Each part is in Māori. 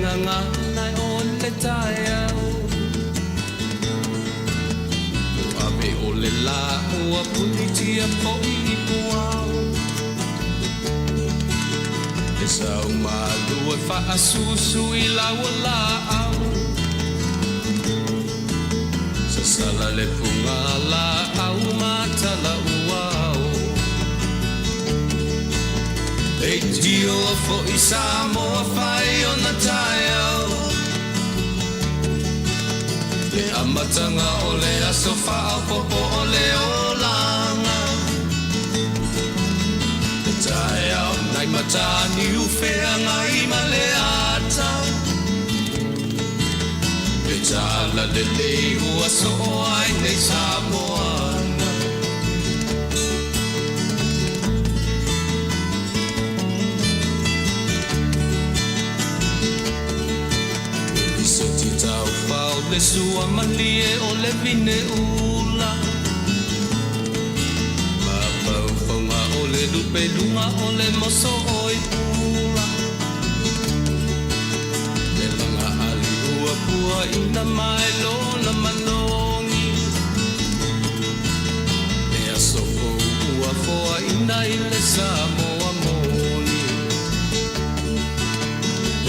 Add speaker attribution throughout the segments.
Speaker 1: nganga nai o le tai au Ame o le la ua puni tia po I puau E sau malua wha susu I laua la au Sa sala le punga la au matala uau E tio fo I Samoa whai o na tai au Le amatanga o le aso whao popo o le olanga Le tai au nai matani ufea ngai ma le ata Le tala le ua so ai nei Samoana Se ti tau whao le sua malie o le vine ula Ma pau whaunga o le lupe lunga o le moso o I pula Le langa ali ua pua ina mai lona manongi E aso ua foa ina I le Samoa moni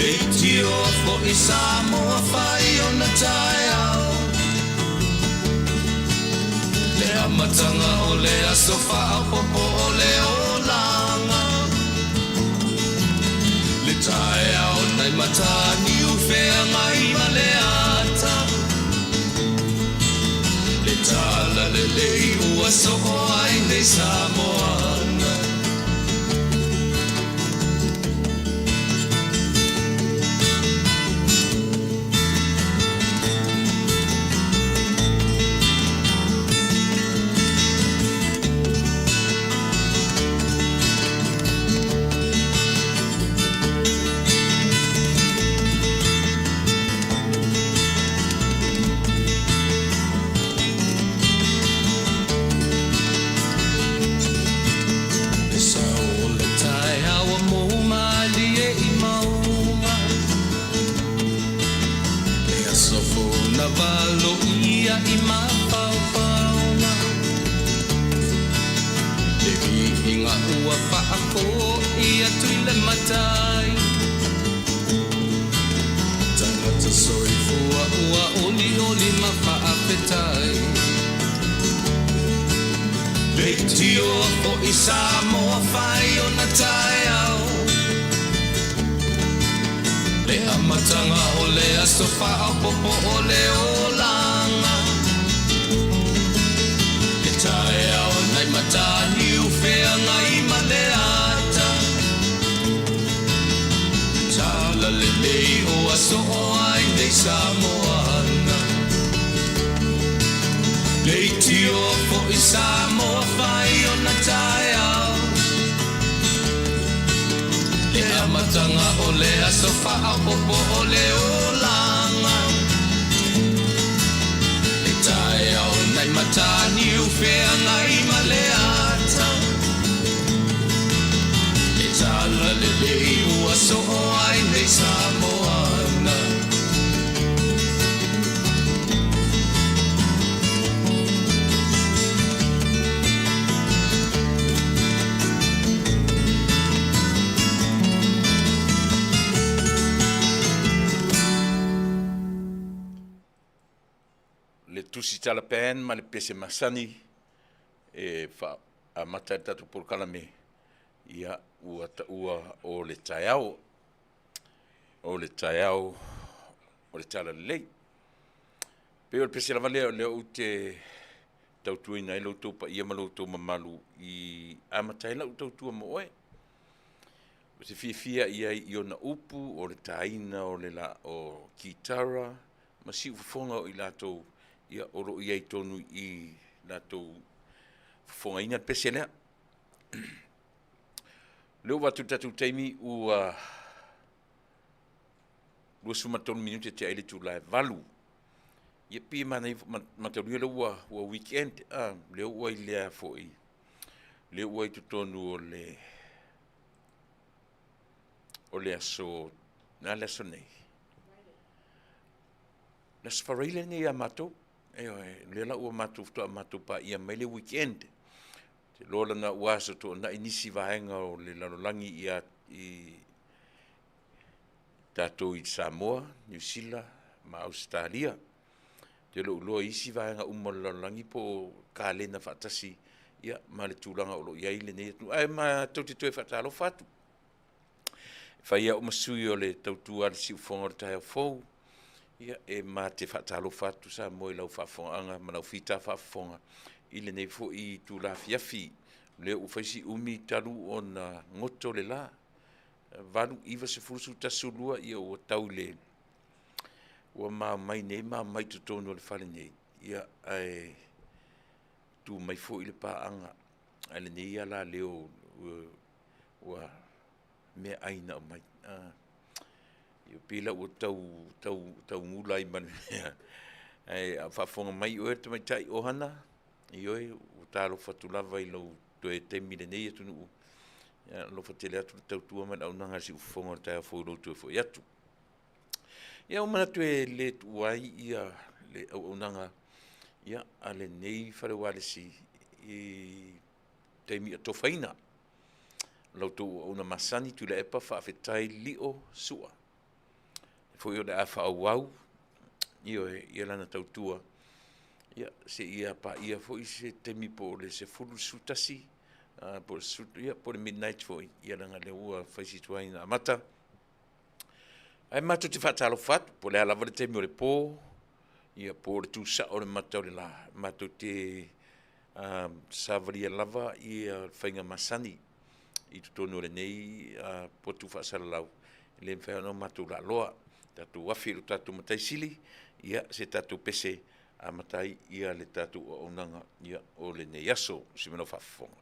Speaker 1: E tio fo I Samoa whai o na tai au Le amatanga o le aso whao popo o le olanga Le tai au nai matani ufea ngai ma le ata Le tala le lei ua soko ai nei Samoana Valo ia I mapaupauna E inga ua whaako ia tuile matai Tangata soi fua ua oli oli ma Faafetai Leitio o I Samoa whai o na tai au Le amatanga o le aso whao popo o le olanga Le tae au nai matani ufea ngai ma le ata Tala le lei o aso o ai nei Samoana Leitio fo I Samoa whai o na tae au Le amatanga o le aso whao popo o le olanga Le tae au nai matani ufea ngai ma le ata Le tala le lei ua so o ai nei Samoana
Speaker 2: Tusi tala pen ma le pese masani e fa a mata tatu por kalame ia ua o le taiao o le tala lei pe o pese la vale le o te tautu ina ilo to pa ia malo to mamalu I amata ila tautu mo oe o se fia ia I na upu o le taina o le la o kitara ma si ufonga o ila to ia oro Ae Taunu'u I latou fonga ina pese lea leo watu tatu taimi ua lua sumatonu minute te aile Tuilaepa ia pi mana mataluia le ua weekend leo ua I lea foi leo ua I tutonu o le aso na le aso nei na sfareile ni a matou le la ua matou to matou pa ia mai le weekend te lola na ua so to na Nisi vaenga o le lalolangi ia i tatou i Samoa, New Zealand, ma Australia. Te lo isi vaenga lalolangi po ka lena fatasi ia ma le tūlanga o lo iai le ne tu ai ma tau te toe Faatalofa atu. Faia o masui o le tautua le si ufonga o tae fou ia ma te Faatalofa atu sa mo i lau whaafonga ma lau fita whaafonga i le nei fo i tūla Afiafi le ufaisi umi taru o na ngoto le la valu iwa se furusu tasulua ia o tau le ua mai nei mai tutonu o le whale nei ia ai tu mai fo i le paanga ale nei ia la leo ua me aina o mai ia pila ua tau ngula i manu ai a whaafonga mai oe te mai tai ohana i oe o talo fatulava i lau toe te mire nei Atunuu ia lo fatele atu tautua mai Auaunaga si ufonga tai fo lo tu fo yatu ia o mana toe le tuai ia le Auaunaga ia ale nei fare wale si i te mi tofaina lau tu una masani Tuilaepa Faafetai lio sua fo yo da fa au ia lana tautua ia se ia pa ia fo i se temi po le se fulu sutasi por sut ia por midnight foi ia langa le ua faisi tuaina mata ai matu te Faatalofa po le ala vale temi o le po ia po le tu sa o le mata o le la matu te savria lava ia fainga masani i tutonu le nei po tu faasalalau le mfeano matu la loa tatu wafi tatu matai sili ia se tatu pese a matai ia le tatu Auaunaga ia o le nei aso simeno fafonga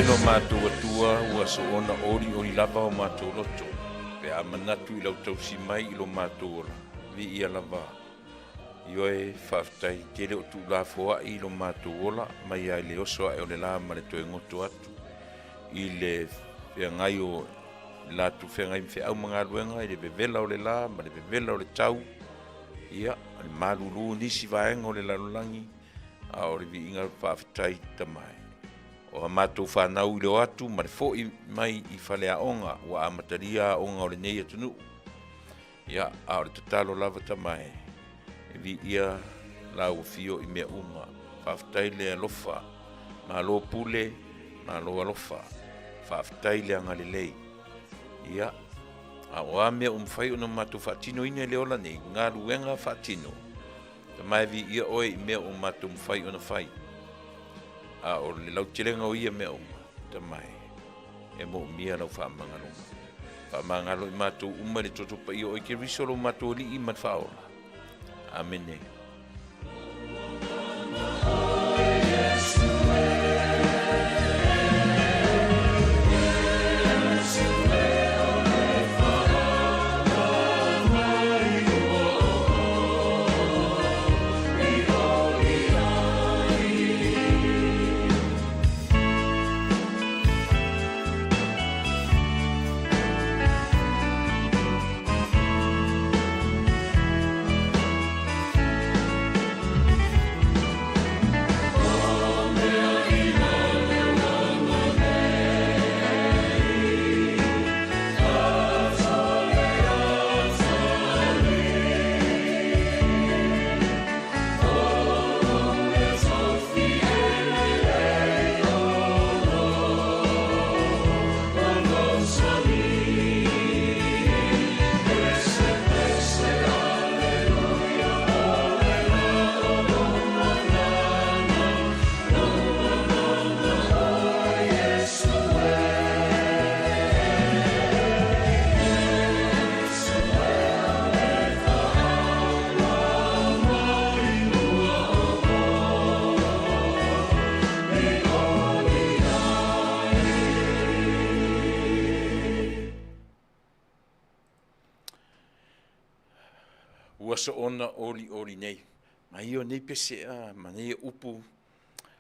Speaker 2: no matou atua ua so ona ori lava o matou loto pe a manatu i lau tausi mai i lo matou ola vi ia lava ioe Faafetai tele o tulafoaʻi i lo matou ola mai ai le oso aʻe o le la ma le toe goto atu i le feagai o latu feagai ma feʻau magaluega i le vevela o le la ma le vevela o le tau ia le malūlū nisi vaega o le lalolagi a o le viiga Faafetai tamae o matou fanau i leo atu ma le foʻi mai i faleaʻoga ua amatalia aʻoga o lenei Atunuu ia a o le tatalo lava tamae e viia lauafio i mea uma Faafetai le alofa malo pule malo alofa Faafetai le agalelei ia a o a mea umafai ona matou faatinoina i le ola nei galuega faatino tamae viia oe i mea o matou mafai ona fai a o le lautelega o ia mea uma tamae e mo mia lau faamagalo i matou uma le totopaia o i ke riso lo matou alii ma le faaola amene ua so ona oli nei. Ma io nei pese ma nei upu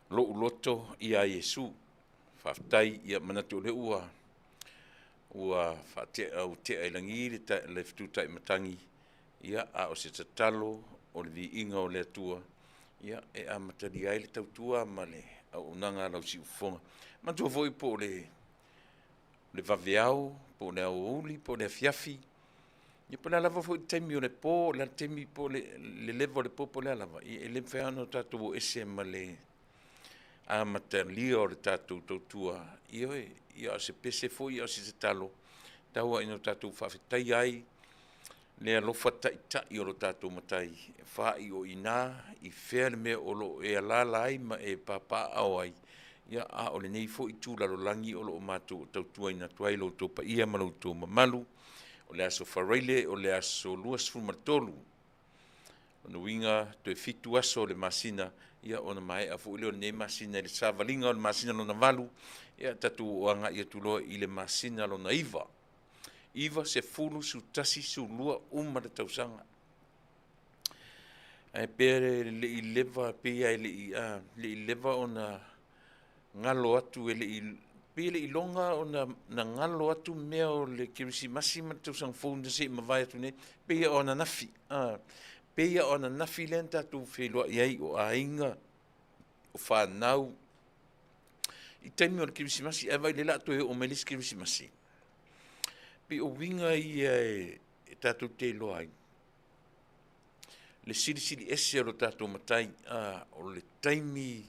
Speaker 2: lo loto ia Yesu. Faafetai ia manatu le ua faate au te ailangi le ftutai matangi ia a o se tatalo o le viinga o le atua ia e a matali ai le tautua ma le auaunaga lau siufoga matua foi po le vaveao po le auauli po le afiafi ia po le alava foi taimi o le po le taimi po le leva o le po le alava e le feana o tatou ese ma le a matalia o le tatou tautua ia se pese foi ia se tatalo taua ino tatou faafetai ai le alofa taʻitaʻi o lo tatou matai e faʻi o inā i fea le mea o loo e alala ai ma e papaao ai ia a o lenei foʻi tulalolagi o loo matou tautuaina atu ai loutou paia ma loutou mamalu o le aso faraile o le aso 23 ona uiga toe fitu aso o le masina ia ona maeʻa foʻi le o lenei masina i le savaliga o le masina lona valu ia tatou oaga ia tuloa i le masina lona iva se fulu su tasi su lua le tausaga e pea leʻi leva pea e leʻi leva ona galo atu e pea leʻi loga ona na galo atu mea o le kerisimasi ma le tausaga fou na seʻi mavae atu nei peia ona nafi peia ona nafi lea tatou feiloaʻi ai o aiga o fanau i taimi o le kerisimasi e vai le la toe o mai lesi kerisimasi pe o winga ia e tatou te loa ai. Le silisili ese o tatou matai o le taimi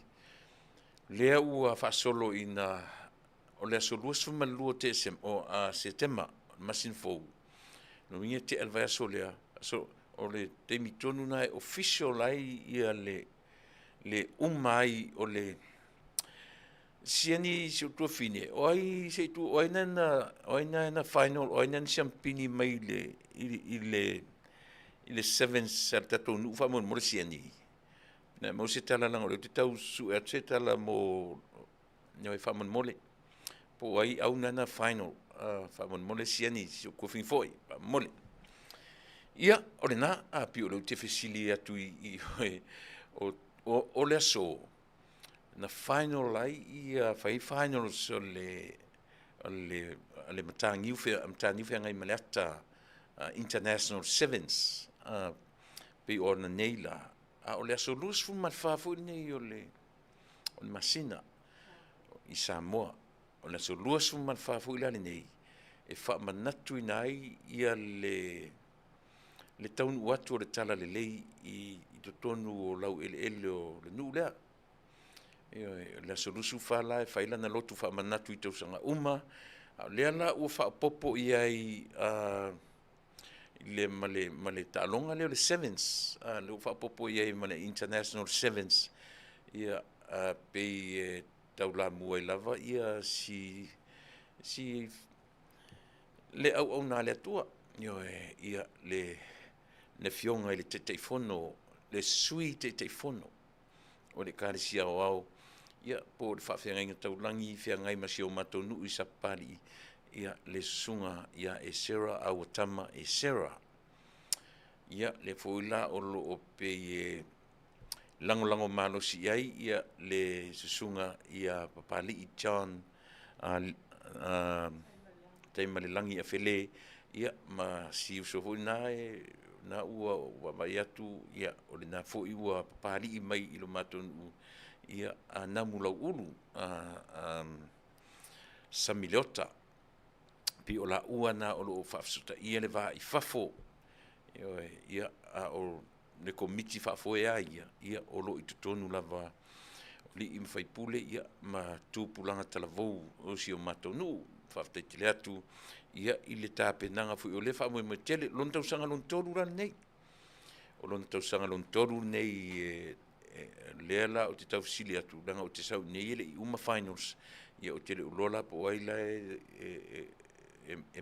Speaker 2: lea ua whaasolo ina o le aso luas fumalua te o Setema, masin fou. No winga te alvai aso lea, o le taimi tonu nai official ai ia le umai o le siani se tu fine oi se tu oi na final oi na champini mai le seven Atunuu fa mo siani na mo se tala lang o te tau su e se tala mo no fa mo mole po ai au na final fa mo mole siani se ko fin foi pa mole ia orena a pio lo te fesili atu o le so na final ai ia fai final so le matangiu fe ngai malata international sevens pe ona neila o le asolus fu malfa fu nei o le masina i Samoa o le asolus fu malfa fu la nei e fa manatu nai ia le Taunu'u atu o le Tala lelei i totonu o lau ele o le nulea la solusu fala e faila na lotu fa manatu i tausaga uma lea la ua faapopo ia i le male taaloga leo le sevens le ua faapopo ia i male international sevens ia pei e taulamu ai lava ia si le auauna le atua ia le fionga i le teteifono le sui teteifono o le kāresia o ia po le whawhiangai taulangi whiangai masio Mataupu i sapali ia le sunga ia e sera au tama e sera ia le foila o lo o pe e lango malo si ai ia le sunga ia papali i John taima le langi a Pele ia ma si usofu na ua mai atu ia o le na fo i ua papali i mai i lo Mataupu ia namu lau ulu samiliota pi o la ua na o lo whaafsuta ia le wā i whafo ia o le komiti whafo ia o lo i tutonu lava o li i mwhaipule ia ma tūpulanga talavou o si o Mataupu whaafetai tele atu ia i le tāpenanga fu i o le wha moe tele lon tausanga lon toru ran nei o lon tausanga lon toru nei lea la o te tausili atu langa o te sau nei ele i uma finals ia o tele ulola po aila e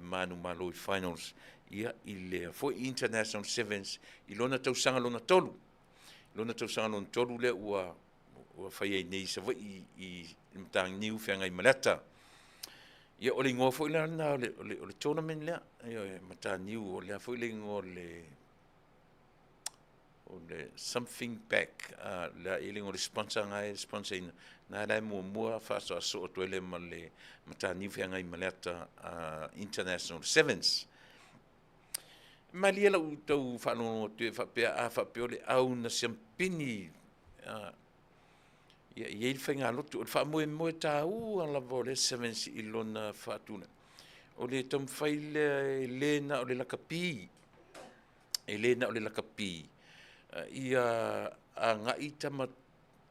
Speaker 2: manu malo i finals ia i le foi international sevens i lona tausanga lona tolu le ua whai ai nei sa vai i mtang niu whianga i malata ia o le ingoa foi la na o le tournament lea ia mata niu o lea foi le ingoa o le something back la iling o le sponsor ngai sponsor ina na dai mua Fasa so toile ma le matani fia ngai maleta international sevens maliela u tau whanongo tue whapea a whapea le au na siampini ia il whainga lotu o le whamoe moe tā ua lava le sevens i lona whaatuna o le tam whaile le na o le lakapi e le na o le lakapi ia a ngai tama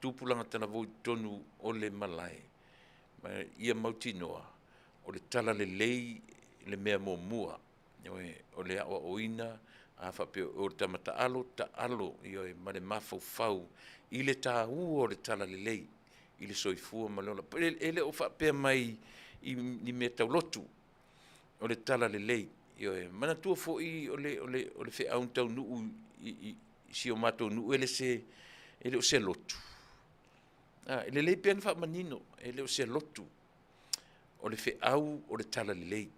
Speaker 2: tupulanga tana voi tonu o le malai ia mautinoa o le tala le lei le mea mua o le Auaunaga a whapea o le tamata alo i ma le mafaufau i le tāua o le tala le lei i le soifua ma leola ele o whapea mai i mea taulotu o le tala le lei mana tua fo'i o le whi Ae Taunu'u i si o matou nu ele o se lotu ele lei pia fa manino ele o se lotu o le whi au o le tala le lei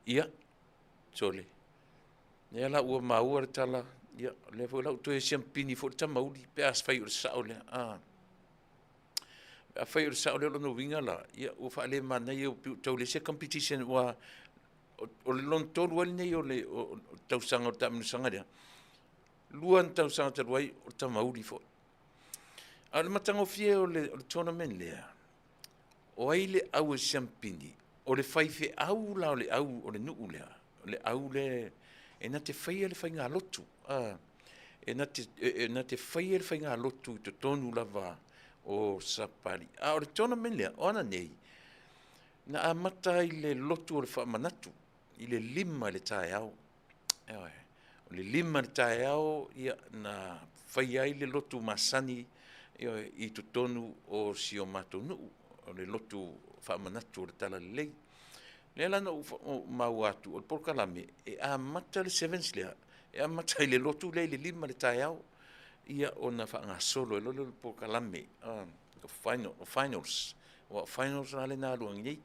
Speaker 2: ia sole ia la ua maua le tala ia le fo la to e siampini fo tamauli pe as fai o sa ole a fai o sa ole no winga la ia o fa le mana ia to le se competition wa o le lon to wal nei o le tau sanga o tamu sanga dia luan tau sanga te wai o tamauli fo a le matango fie o le tournament le o ai le au siampini o le faife au la o le au o le nuu le au le e na te whaia le whainga lotu e na te whaia le whainga lotu te tonu lava o sapari o le tournament lea o ana nei na a mata i le lotu o le whaamanatu i le lima le tae au o le lima le tae au ia na whaia i le lotu masani i te tonu o si o Mataupu o le lotu whaamanatu o le tala le lei le lana o mau atu o le porkalame e a mata le sevens lea e a mata i le lotu le lima le tae au ia o na whaangasolo e lolo le porkalame o finals na le nā luangi nei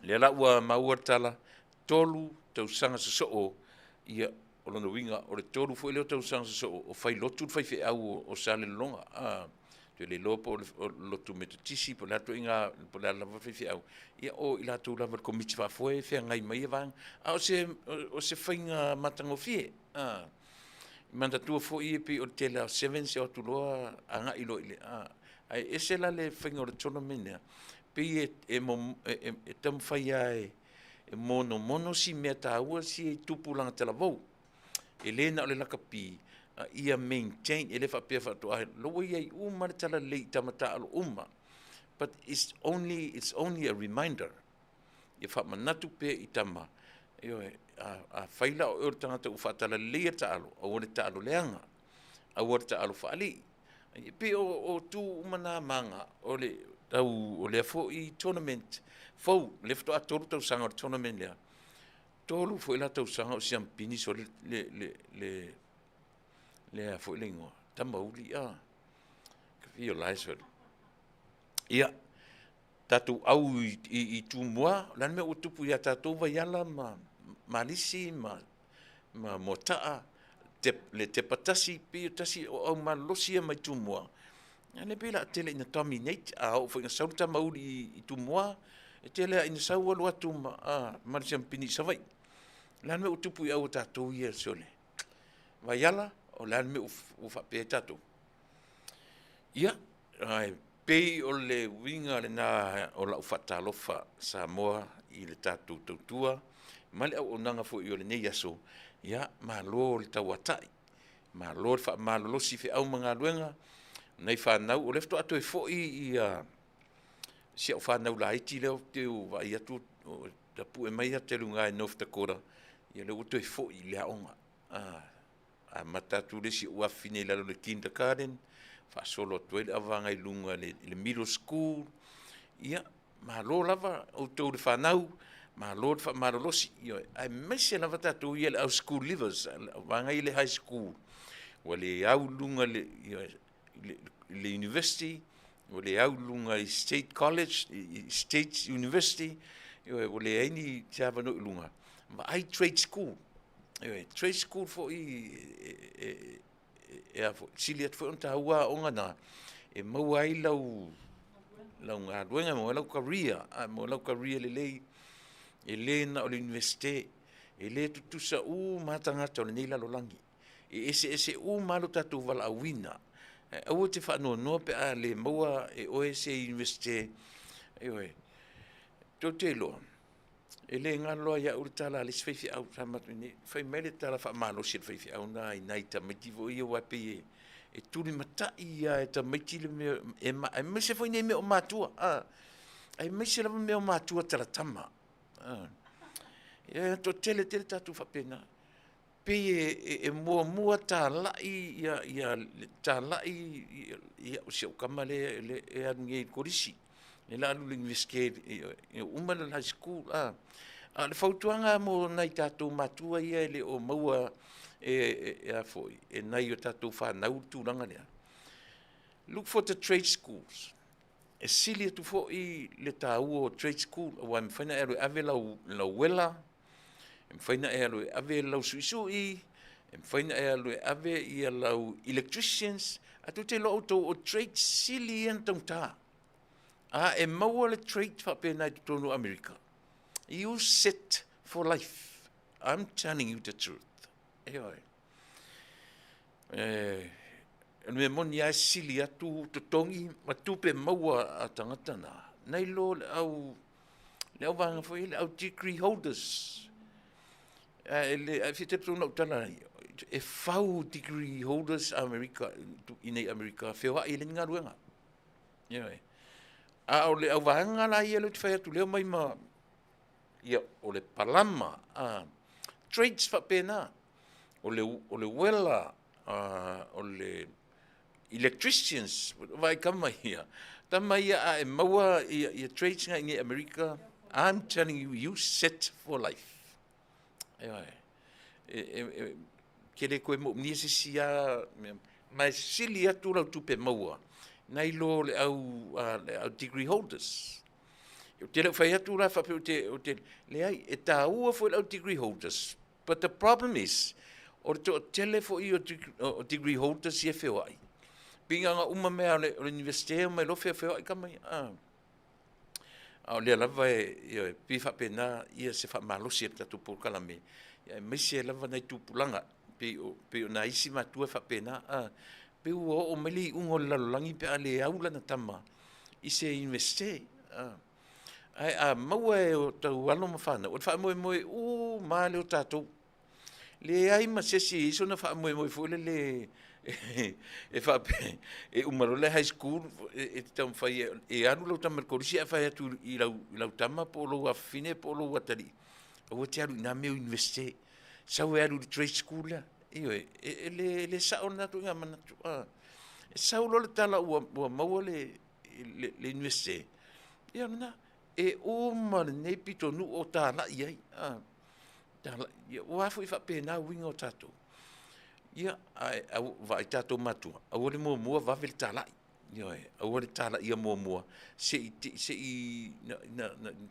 Speaker 2: le la ua mau tala tolu tausanga sasoo ia o lona winga o le tolu fo le tausanga sasoo o fai lotu fai fe au o sale longa te le lopo o lotu metotisi po lato inga po la lava fe au ia o ila tu lava komiti fa foi fe ngai mai vang o se fainga matango fie manda tu fo i pe o tela 7 se o tu loa anga ilo ile ai ese la le fainga o le tournament pe e tam faia e mono si meta ua si tupulanga tela vou elena o le lakapi ia maintain ele fa pe fa to lo ia uma tala le tamata al umma but it's only a reminder if fa manatu pe itama io a faila o tangata u fatala le taalo o le taalo leanga a o taalo fa ali pe o tu mana manga o le tau o le fo i tournament fo lefto a tolu sanga tournament le tolu fo ila tau sanga o siampini so le fo lengo tamauli fio laisol ia tatu au i tu moa lan me utupu ya tatu va yala malisi ma mota le te patasi pi tasi o malosia mai tu moa ane pela tele ina dominate o fo ina sauta mauli i tu moa tele ina saua lo atu ma siampini savai lan me utupu ya o tatu ia sole va yala o lan me u fa pe tatu ia ai pe o le winga le na o la Faatalofa Samoa i le tatu tutua mali au onanga fo i o le nei aso ia malo le tawatai malo fa malo si fe au manga luenga nei fa nau o lefto atu e fo i si o fa nau la iti le te o vai atu da pu e mai te lunga i North Dakota ia le uto e fo i le onga a matatu le si ua fine la le kindergarten fa solo toile avanga i lunga le middle school ia malo lava o to le fanau malo fa malo si io ai messe lava tatu ia le school livers avanga i le high school wale au lunga le university wale au lunga i state college state university wale ai ni tava no lunga ma ai trade school trade school fo fo sili at fo ta ua onga na e mau ai lau ngā ruenga mo lau career mo lau career le na o le universite e le tutusa matangata o le nei lalolangi e ese malo tatou valaauina aua te whaanoanoa pe a le maua e oe se universite tau te loa e le ngā loa ia uri tala le sveifi au tamatu ni whai mele tala whaamalo si le whaifi au na i nai ta miti vo ia wape e turi matai ia e ta miti le mea e mese fwoi nei mea o mātua e mese lava mea o mātua tala tama e to tele tatu whapena pe e mua tā lai ia tā lai ia o siau kamale e anu ngei korisi e la alu lingviske e umana high school le fautuanga mo nai tātou matua ia le o maua e a foi e nai o tātou whanau tūranga lea. Look for the trade schools. E sili atu fo i le tāua o trade school wa mwhaina e ave lau wela, e mwhaina e ave lau suisui, e mwhaina e ave ia lau electricians, atu te lo auto o trade sili en tau tā. E maua le trade whapena i tonu Amerika. You set for life. I'm telling you the truth. Me moni a sili atu totongi matupe maua a tangata na. Nei lo le au vanga foi le au degree holders. Le fite tonu tala e fau degree holders America inei America fewa ile nga ruenga. O le au vanga la ia le tfai atu leo mai ma ia o le palama trades whapena o le wela o le electricians vai kama ia tama ia e maua ia trades nga inge America. I'm telling you, you set for life. Kere koe mo ni se sia mai sili atu lau tupe maua nai lo le au degree holders. Eu te le fai atu la whape o te le ai e tā ua fo au degree holders. But the problem is, o te tele fo i o degree holders ia wheo ai. Pinga nga uma mea o le universite mai lo wheo ai kamai. O le lava e pi whape na ia se wha malosi e tatu pōkala me. Ia mai se lava nei tūpulanga. Pe o na isi matua whape na. Pe o meli ungo lalolangi pe ale aula na tama. I se universite. Maua e o tau alo mawhana. O te wha moe maa leo tātou. Le ai ma sesi iso na wha moe fule le e whape e umaro le high school e te tau mwhai e anu lau tamar korisi a whai atu i lau tama po lau a whine po lau atari. O te aru ina meo universite. Sau e aru le trade school lea. Le sao natu inga manatu. E sau lo le tala ua maua le universite. Ia mana. E o mare nei pito nu o Tala iai. Ia o afu i whapena winga o tātou. Ia vai tātou matua. Aore mua vavele Tala. Ia aore Tala ia mua. Se i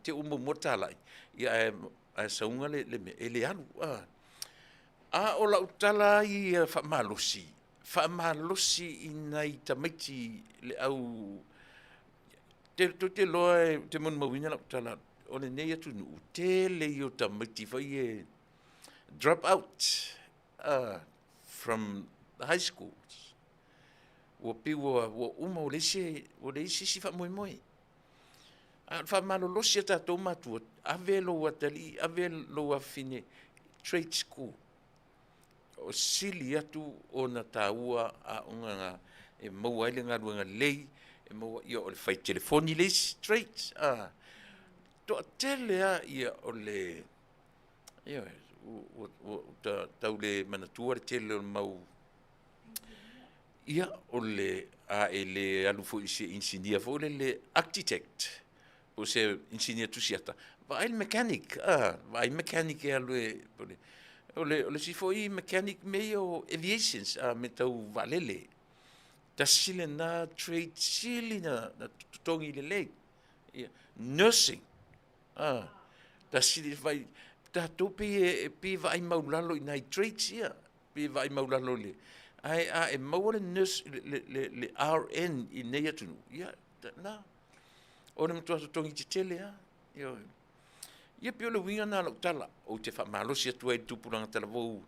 Speaker 2: te o mua Tala. Ia a saunga le me. E le alu. O lau Tala i whamalosi. Whamalosi i nei tamaiti le au te loa te mon mawina la tala o le nei Atunuu te le o tamaiti fai e drop out from the high schools. Wa piwa uma o le si fa moe. Fa malolosi ata to matua ave lo watali ave lo afine trade school. O sili atu o na taua a unga e maua ile ngarua lei e mo ia o le fai telefoni le straight to tele ia o le ia o tau le manatua le tele o mau ia o le ele alu fo se engineer fo le architect o se engineer tusiata vai mechanic vai mechanic e alu o le si fo i mechanic me o aviations me tau valele ta sile na trade sile na tongi le nursing ta sile vai tātou pe vai maulalo i nai traits ia, pe vai maulalo le. Ai maua le nurse, le RN i nei Atunuu. Ia, na. O le mtua tongi te tele, ia. Ia pe o le winga na lau tala, o te whamalosi atua i tupuranga tala vau,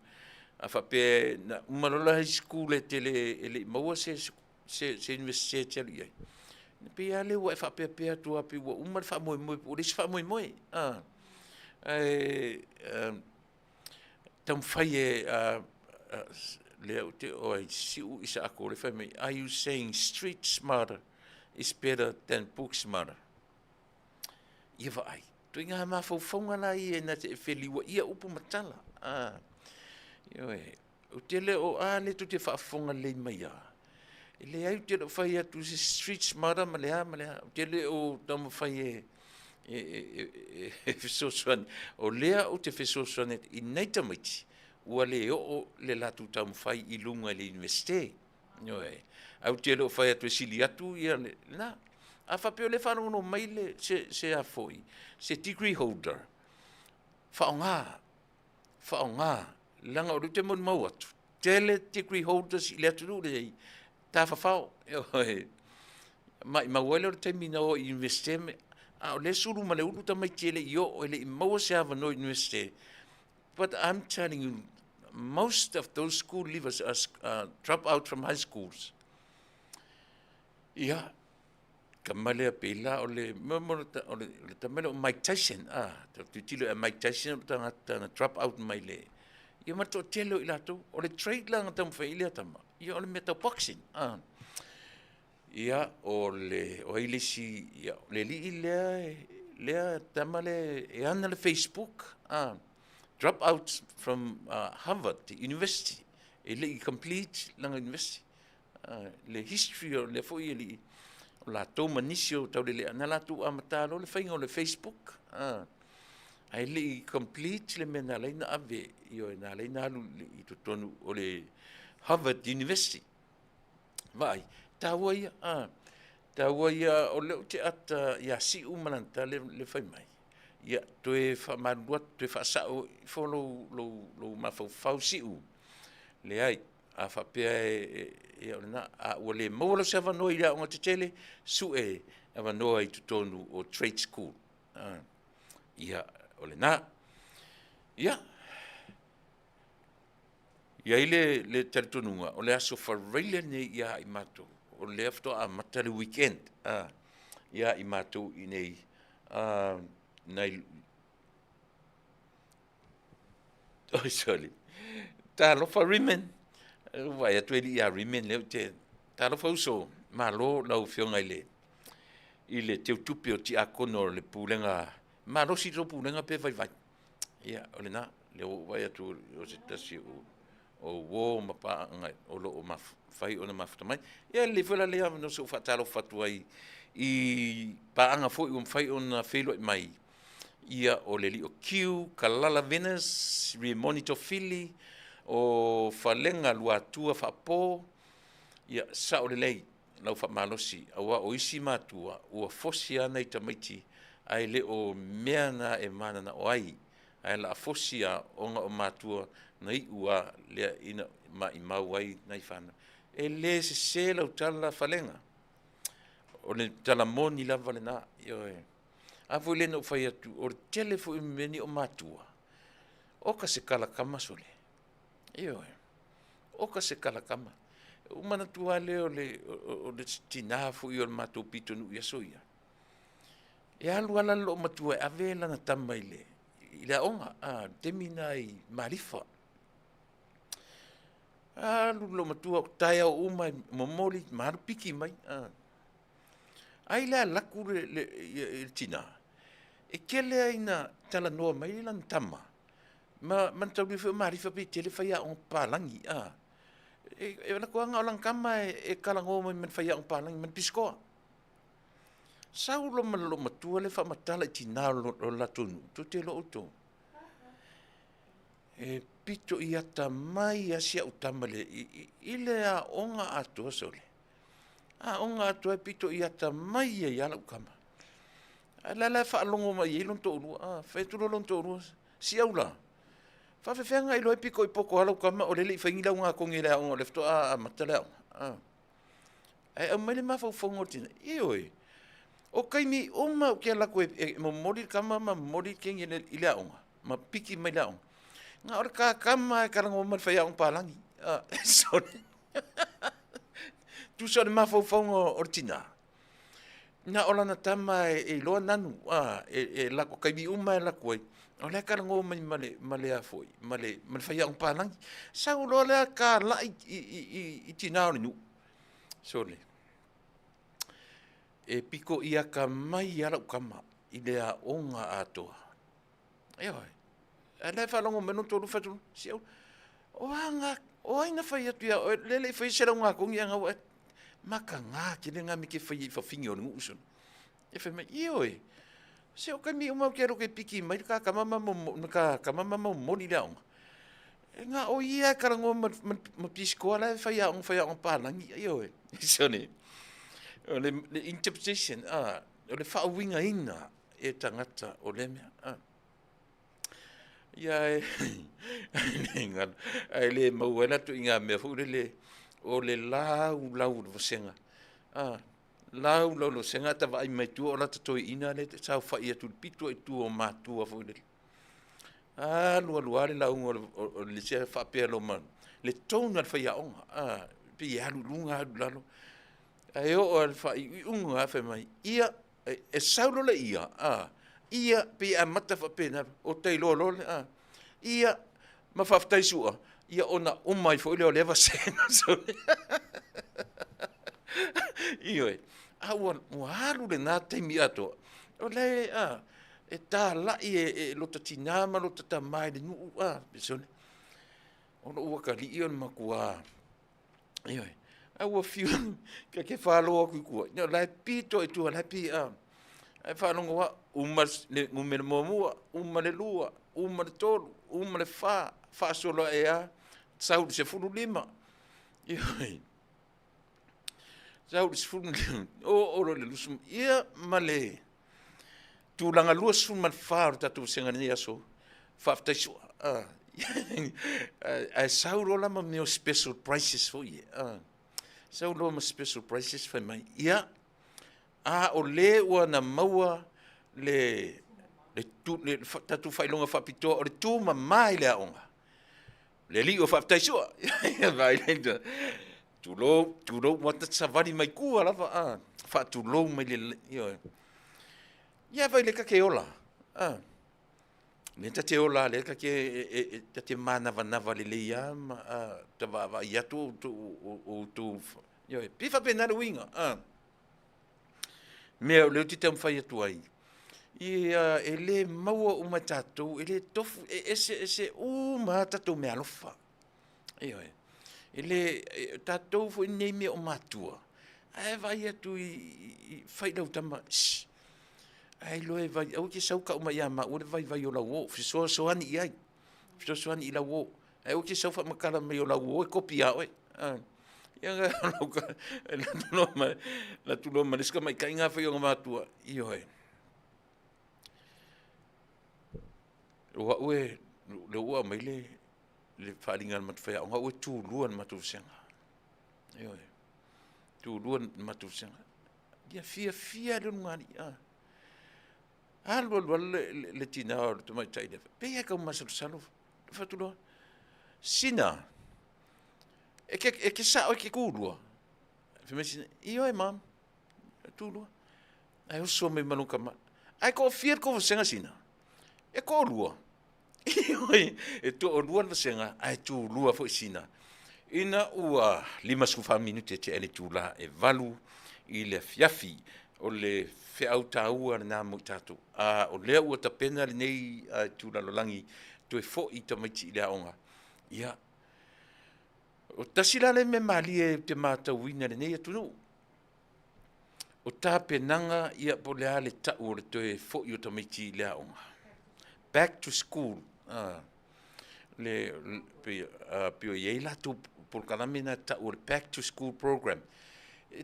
Speaker 2: a whape na umalola high school e tele maua se university te alu iai. Pe ale wa fa pe atua pe wa umar fa moi o le fa moi. Tam fai le o si u isa ko le fa me, are you saying street smarter is better than book smarter? Ia va ai. Tu inga ma fo fonga la i na te feli wa ia upu matala. O tele o ale tu te fa fonga le mai ya. Le ai te fai atu se street smarter malea. Tele o tam fai fesosuan. O lea o te fesosuan i nei tamaiti. Ua le o le latu tam fai i lunga le universite. Au tele o fai atu sili atu ia na. A whapeo le whanau no mai le se a foi. Se degree holder. Whaonga. Langa o rute mon mau atu. Tele degree holders i le atu le ta whawhao. Mai mawele o te mina o universite me. O le suru ma le uru ta mai tele i o le i maua se hawa no universite. But I'm telling you, most of those school leavers are drop out from high schools. Yeah. Kamale pela o le tamele o Mike Tyson tu tilo e Mike Tyson ta drop out mai le ia mato telo i lato o le trade lang tam fa ile tama ia o le meta boxing ia o ile si ia le li le tamale e ana le Facebook drop out from Harvard University ile complete lang university le history o le foi ile la toma Nisi o tau le ana la tu amatalo le fainga o le Facebook ai le complete le mena le na ave io na le na lu i tonu o le Harvard University vai tawaia o le te ata ya si umananta le fai mai ia toe fa madua toe fa sa o follow lo ma fa si u le ai a fa pe ia na o le mo lo se va no ia o te tele su ava no ai tonu o trade school ia o le na ia le Talanoaina o le aso farele nei ia i mato o le afto a matale weekend ia i mato i nei nei sorry Talanoaina rimen vai atu ia rimen le te Talanoaina so malo lau fionga ile te tupi o ti akono le pulenga malo si to pulenga pe vai ia o le na le vai atu o se tasi o wo ma pa ngai o lo ma fai ona ma fta mai ia le fola le no so Faatalofa tu ai i pa anga fo i fai ona felo mai ia o le li o Q kalala Venus monitor fili o falenga lua tua fa po ia sa o le lei lau fa malosi awa o isi matua o fosi ana i tamaiti ai le o meana e mana na o ai la fosia onga o matua nei ua le ina mai mawai nei fana e le se lau tala falenga o le tala moni la valena yo a vole no fai atu o telefo meni o matua o ka se kala kama sole yo o ka se kala kama o mana tua le o le tinafu i o Mataupu tonu ia soia e alu ala lo matua ave la na tamaile ila onga temina i marifa alu lo matua tai o uma momoli maru piki mai ai la laku le tina e kele aina talanoa mai lan tama man tau le marifa pe tele fai on palangi e na ko nga lang kama e kalango man fai on palangi man pisko saulo malo matua le fa matala tina lo la tonu to te lo to e pito iata mai asia utamale ile a onga ato sole onga ato e pito iata mai e ala ukama ala la fa longo mai lon to fa tu lon to siaula. Faafeanga I loe piko I poko halau kama o lele I whaingilau ngā kongi lea o le fto a mataleo. Ai au mai le mawhauwhaunga o tina. Ioi. O kaimi oma o kia lako mo mori kama ma mori kengi I lea onga. Ma piki mai lea onga. Ngā ora ka kama e karango o marwhai a palangi. Sorry. Tu sore mawhauwhaunga o tina. Nā ola na tama e loa nanu. E lako kaimi uma e lako ai. O lea karango mai male a foi. Male whai a palangi. Sau loa lea ka lai I tina o nu. Sorry. E piko ia ka mai ara ukama I lea onga atoa. Eoi. E lea whalongo menu tolu whatu. Siau. O aina whai atu ia. Lele whai sera ngā kongi anga wa. Maka ngā ki le ngā me ke whai whawhingi o nungu usun. E whai mai. Ioi. Siau kai mi umau kia roke piki mai. Ka kamama mo moni lea onga. E ngā o ia karango ma piskoa lea whai a onga pālangi. Ioi. Sone. O le interpretation, o le whaawinga ina e tangata o le mea. Ia e le mauela tu inga mea hure o le lau le wasenga. Lau lo senga ta vai mai tu o la tatoi ina le te sau whai atu pitu e tu o mātua hure. Lua le lau o le sea whapea lo man. Le tonu al whai aonga. Pi alu lunga alu lalo. Ai o al fai unga fa mai ia e saulo le ia ia pe a mata fa pena o te lo ia ma Faafetai sua ia ona o mai fo le leva sena so io awan walu le na te mi ato o le e Tala e lo tatina ma lo tatamai le nu so ona o ka li on makua io Au fiu ka ke whaloa kukua. Nā lai pito e tua lai pi ai whalonga wa umas le ngumene momua, umale lua, umale tolu, umale wha solo e sauri se furu lima. Ioi. Sauri se furu lima. O oro le lusum. Ia male. Tūlanga lua sun man whaaro tatu senga ni aso. Faafetai sua. Ai sauro lama meo special prices for ye. Sau loa ma special prices whai mai. Ia, o le ua na maua le tatu whailonga whapitoa o le tū ma mai lea onga. Le li o Faafetai sua. Vai leita. Tūlou wata savari mai kua lawa. Whaatulou mai le. Ia vai le kake ola. Le tate ola le kake tate manava le leia. Tawa iatu o tu. Pifa pena le winga. Mea leo tita mwhai atu ai. Ia ele maua uma tatou, ele tofu, ese uma tatou mea alofa. Ele tatou fo nei mea o matua. Ai vai atu I whai lau tama. Ai loe vai, au ke sauka uma ia ma, ure vai o lau o, fisoa soani I ai. Fisoa soani I lau o. Ai au ke saufa makala mai o lau o, e kopi a oe. Ia nga lauka, la tulo ma leska mai kai ngā whai o ngā matua. Ioe. Ua ue, le ua mai le wharingan matu whai, nga ue tūluan matu senga. Ioe. Tūluan matu senga. Ia fia le ngani. Alua le tina o le tumai taile. Pea kau masalu whatuloa. Sina. E ke sa o ke kūrua. Whimesina, ioe mam. Tūlua. Ai o so me manuka ma. Ai ko fier ko senga sina. E ko lua. Ioe. E to o lua na senga. Ai tūlua fo sina. Ina ua 5 minute te ele tūla e valu I le Afiafi o le Auaunaga na mo tatu. O lea ua tapena le nei tūla lolangi to e fo I tamaiti I le aonga. Ia. O tasila le me mali e te matauina le nei Atunuu. O tāpenanga ia po lea le tau o le toe fo I o tamaiti le aonga. Back to school. Pio iei latu por kalamina tau o le back to school program.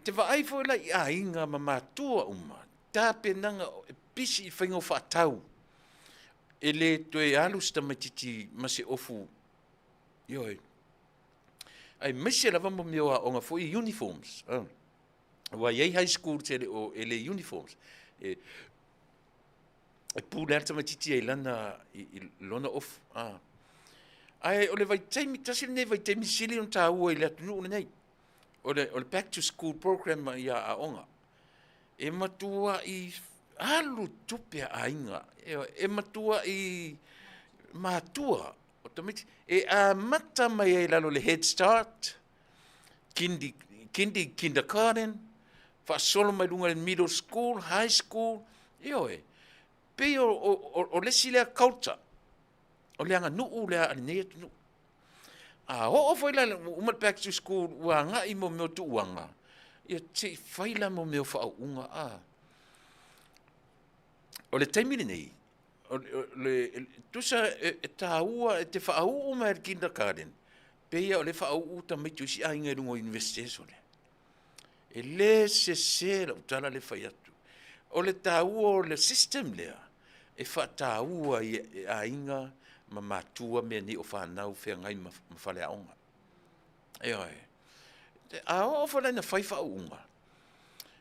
Speaker 2: Te vaai fo la I a inga ma matua uma. Tāpenanga pisi I whaingo whaatau. ele toe alu sta matiti mase ofu yoi ai mese lava mo meo a onga foi uniforms wa ye high school tele o ele uniforms e pu lerta matiti e lana I lona of ai ole vai taimi tasil ne vai taimi sili on ta ua I le Atunuu nei ole back to school program ia a onga e matua I alu tupe ainga e matua I matua o tamiti e a mata mai e lalo le head start kindergarten fa solo mai lunga le middle school high school pe o le sile culture o le anga nuu le a nei Atunuu o foi la uma back to school wa nga I mo me tu wanga ia te faila mo me fa unga o le taimile nei le tusa e taua e te whaau ma e kindergarten peia o le whaau ta mai tusi a inga rungo university sole e le se la utala le whai atu o le taua o le system lea e wha taua a inga ma matua mea ni o whanau whea ngai ma whale aonga a o whale na whai whaau unga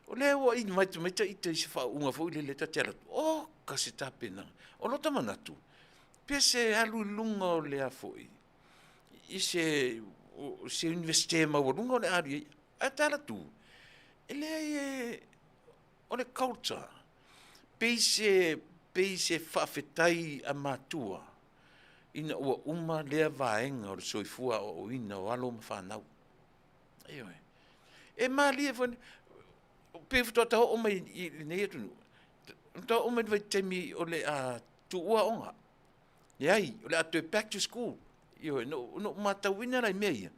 Speaker 2: o le wa I mai I te se whaau unga fo I le ta te alatu o kasi tapena o lota manatu pese alu lunga o le afoi I se universite ma o lunga o le ari a tala tu ele o le culture peise Faafetai a matua ina ua uma lea vaenga o le soifua o ina o alo ma whanau e mali e fwani pe futo ta o mai nei Atunuu ta o mai vai temi o le a tu ua onga ai o le atu back to school no matauina lai mea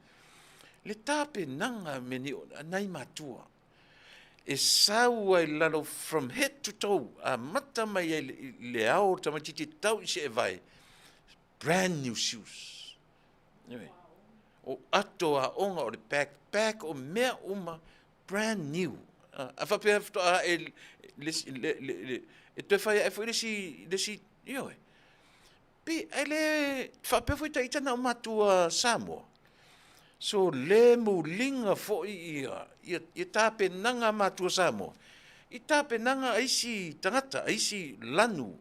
Speaker 2: le tape nanga me ni nai matua e sau ai lalo from head to toe a mata mai le ao tamatiti tau I se e vai brand new shoes o ato a onga o le backpack o mea uma brand new a whapea fto a e te whai e fwoi lesi pe ele whapea fwoi ta itana o matua Samoa so le mulinga fwoi ia tape nanga matua Samoa I tape nanga aisi tangata aisi lanu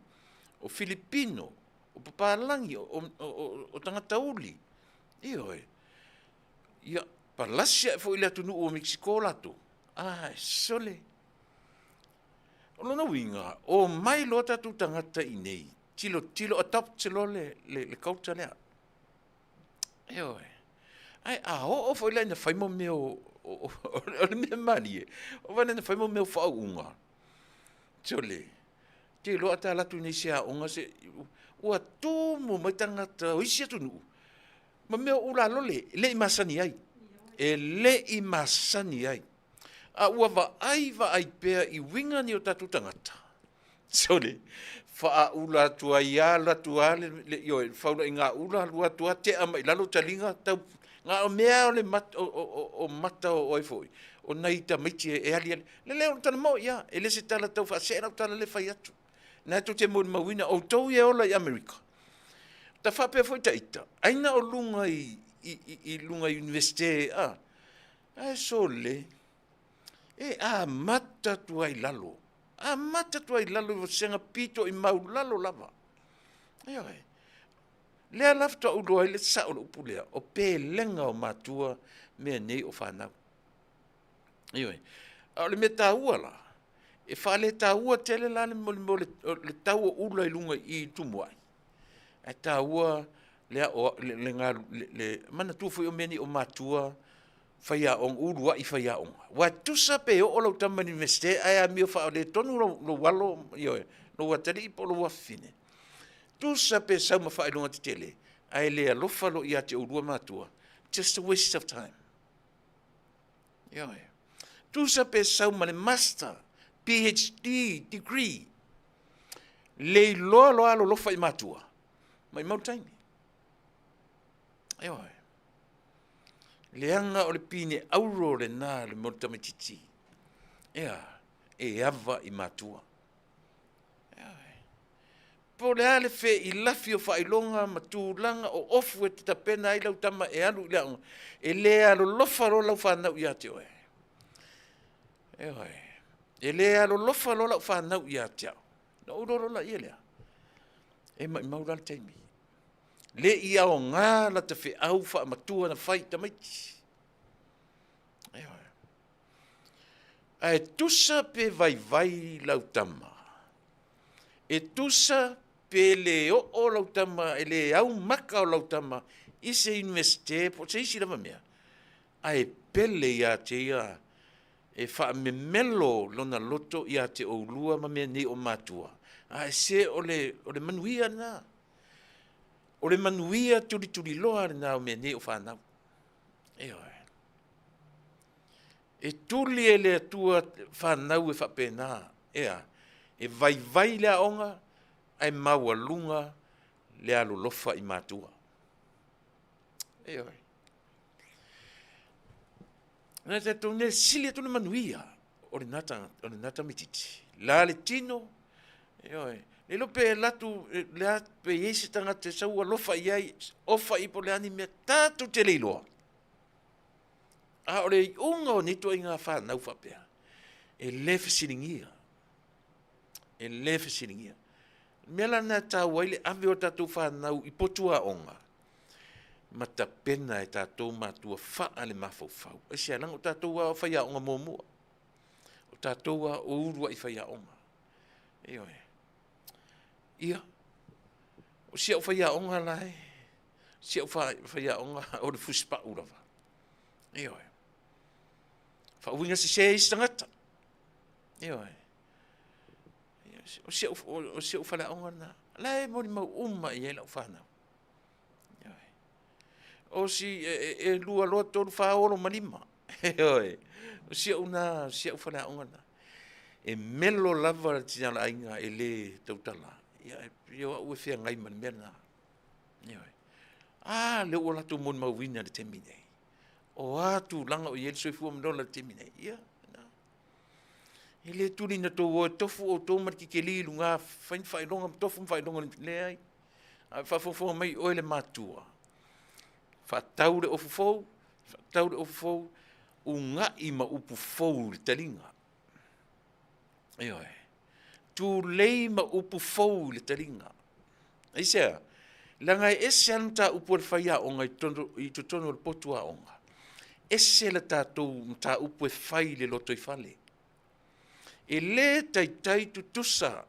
Speaker 2: o Filipino o papalangi o tangata uli ia palasia fwoi le Atunuu o Mexico lato sole o lona winga o mai lota tu tangata I nei tilo atap tilo le kauta lea ai o foi la na fai mo meu o le me mani o va na fai mo meu fa unga tole te lo ata la tu ni sia unga se o tu mo matangata o isia Atunuu ma meu ula lole le masani ai le masani ai a ua va ai pea I winga ni o tatu tangata. Sole, wha ula tua ia la tua le whaula I ngā ula lua tua te ama I lalo talinga tau ngā o mea o le mata o oifoi. O nei ta miti e ali le leo tana mo ia e le se tala tau wha sera tala le whai atu. Nā tu te mo mawina o tau ia ola I Amerika. Ta wha pea foi ta ita. Aina o lunga I lunga universite sole. Mata tua I lalo. Mata tua I lalo senga pito I mau lalo lava. Lea lafta uloa I le sao lo upulea. O pe lenga o matua mea nei o whanau. O le me taua la. E whale taua tele la le taua ula I lunga I tumuai. E taua lea le ngā le mana tufu o meni o matua whaia ong urua I whaia ong. Wa tusa pe o lau tamani universite ai a mio wha le tonu lo walo lo watari I polo wafine. Tusa pe sau ma wha ilunga te tele ai lea lofa lo I te urua matua. Just a waste of time. Tusa pe sau ma le master, PhD, degree. Le loa loa lo lofa I matua. Mai mau taimi. Leanga o le pine auro le nā le mortamatiti. E ava I matua. po le ale fe I lafi o whailonga ma tūlanga o ofu e te tapena I lau tama e alu I leaonga. E le alo lofa lo lau whanau I ate oe. E oi. E le alo lofa lo lau whanau I ate au. Na uroro la I lea. E mai maurala taimi. Le I ao ngā la te whi au wha matua na whai tamaiti. E oi. Ai tusa pe vai lau tama. E tusa Pele o lau tama, e le au maka o lau tama, I se investe, po se isi lama mea. Ai Pele ia te ia, e wha me melo lona loto ia te o lua ma mea ni o matua. Ai se o le manuia na. O le manuia turi loa na o mea ni o whanau. E oi. E tuli e le atua whanau e whapena, ea. E vai le aonga, ai maua lunga le alu lofa I matua. E oi. Nā te tō ne sili atu le manuia, o le nata mititi. La le tino, e oi. Le lope latu, le ape iesi tanga te saua lofa iai, ofa I po le ani mea tātu te leiloa. A o le unga o nito I ngā whanau whapea. E le fesilingia. E le fesilingia. Mela na tau waile ave o tātou whanau I potua onga. Ma ta pena e tātou mātua wha le mawhau. E sia lang o tātou wa o whaia onga mōmua. O tātou wa o urua I whaia onga. E oi. Ia. O sia o whaia onga lai. Sia o whaia onga o le fuspa urawa. E oi. Whauinga se se istangata. E oi. O se o fala onga na lai mo ni mau uma I ela ufana o si e lua loto fa oro malima oi o se o fala onga na e melo lava tina ainga ele tautala ia yo o fe ngai man mena oi le ola tu mon mau wina de temine o atu langa o yel so fu mo la temine ia Ele tuli na tō o tofu o tō mariki ke li lunga whai longa tofu whai longa le ai. Whafofo mai o ele mātua. Whatau le ofu fou, u ngā I ma upu fou le talinga. E oi. Tu lei ma upu fou le talinga. E sea, langai ese anta upu le whaia o ngai I tono le potua o nga. Ese le tātou mta upu e whai le loto I whale. E le tai tutusa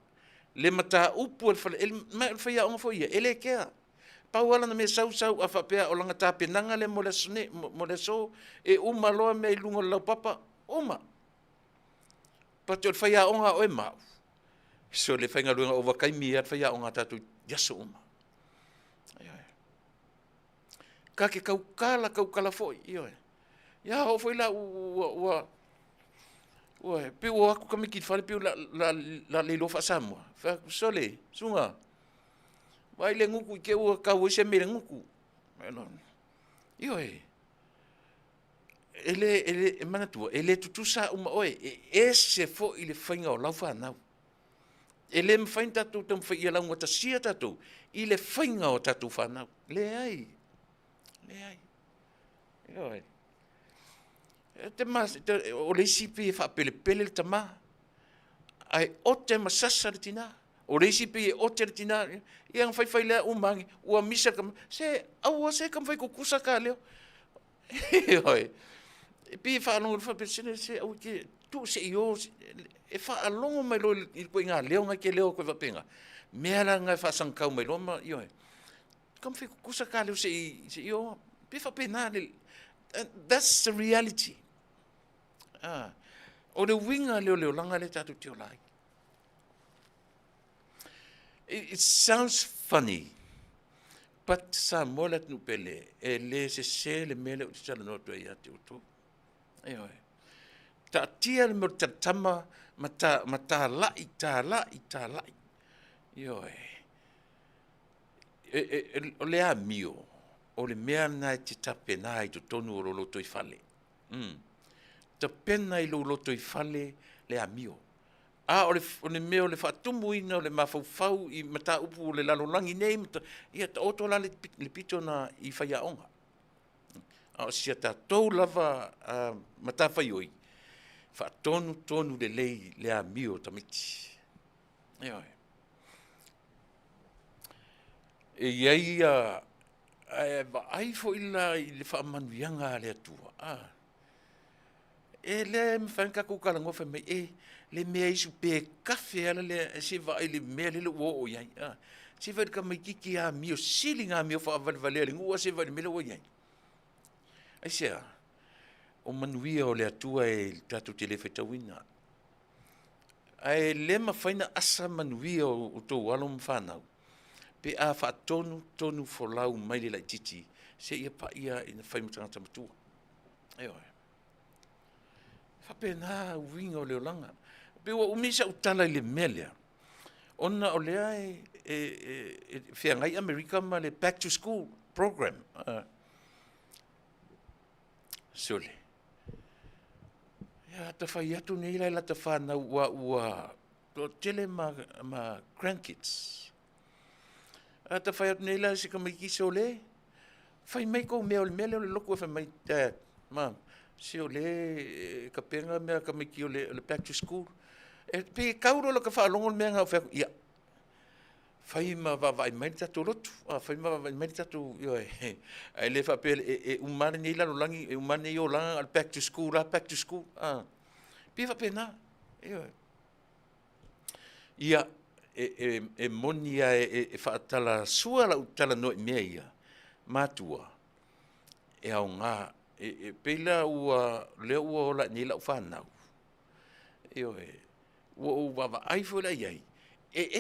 Speaker 2: le mata upu el whaia onga foia ele kea pauala na me sau a whapea o langa tāpenanga le mo le so e umaloa me lunga lau papa uma pato el whaia onga o e mau so le whainga luenga o wakaimi at whaia onga tātou yaso uma ka ke kaukala foi ioe ia o foi la Oi, pe o aku kami ki fale pe la le lofa Samoa. Fa sole, sunga. Vai le nguku ke o ka o se me nguku. Non. Oi. Ele manatua, ele tutusa uma oi, ese fo ile fainga o laufa nau. Ele mfain tatu tam fa ia launga tasia tatu, ile fainga o tatu fa nau. Le ai. Oi. Te mas o le sipi fa pele tama ai o te masasa tina o le sipi o te tina yang fai le umangi o misa kam se au se kam fai kukusa ka leo oi pi fa no fa pesene se au ke tu se yo e fa longo mai lo I ko nga leo nga ke leo ko va penga me ala nga fa sankau mai lo ma oi kam fai kukusa ka leo se yo pi fa pena that's the reality. O le winga leo langa le tatu tio lai. It sounds funny, but Samoa le tunu Pele e le se le mele o Talanoaina ia te utu. Ta tia le mo tatama mata lai. O le amio o le mea na te tapena I to tonu o loto I fale. Ta pena I lo loto I fale le amio. ole mea o le whaatumuina o le mawhauwhau I Mataupu o le lalolangi nei, ia ta oto la le pito na I whaiaonga. O sia tātou lava matawhai oi. Whaatonu le lei le a mio tamiti. Ia oi. E iai ai fo ila I le whaamanuianga le atua. E le mwhanka kukala ngofa mai le mea isu pe kafe ala le se vai le mea le o iai. Se vai ka mai kiki a mio silinga mio wha avalevale le ngua se vai le mele o iai. Ai sea, o manuia o le atua e tatu te le whaitawina. Ai le mawhaina asa manuia o tō alom whanau. Pe a tonu folau mai le lai titi, se ia pa ia I na whaimutangata matua. Ai oi. Whapena winga o leolanga. Pe ua umisa utala I le melea. Ona o lea whiangai Amerika ma le Back to School program. Sole. Ia ta whai atu nei lai la ta whanau ua tele ma grandkids. Ta whai atu nei lai se ka mai kisa o le. Whai mai kou mea o le mele o le loko e whai mai dad. Mom, se o le ka penga mea ka mai ki o le Back to School. E pe kauro la ka whaalongo mea ngā whea. Ia. Whai ma vai mai tatu rotu. Whai ma vai mai tatu. Ai le whapele umane nei lano langi. Umane I o langa al Back to School. Back to School. Pe whapena. Ia. Moni a whaatala sua la Talanoaina mea ia. Matua. E au ngā. Pela ua leo ua ola ni la whanau. Ua wawa ai fwela iai.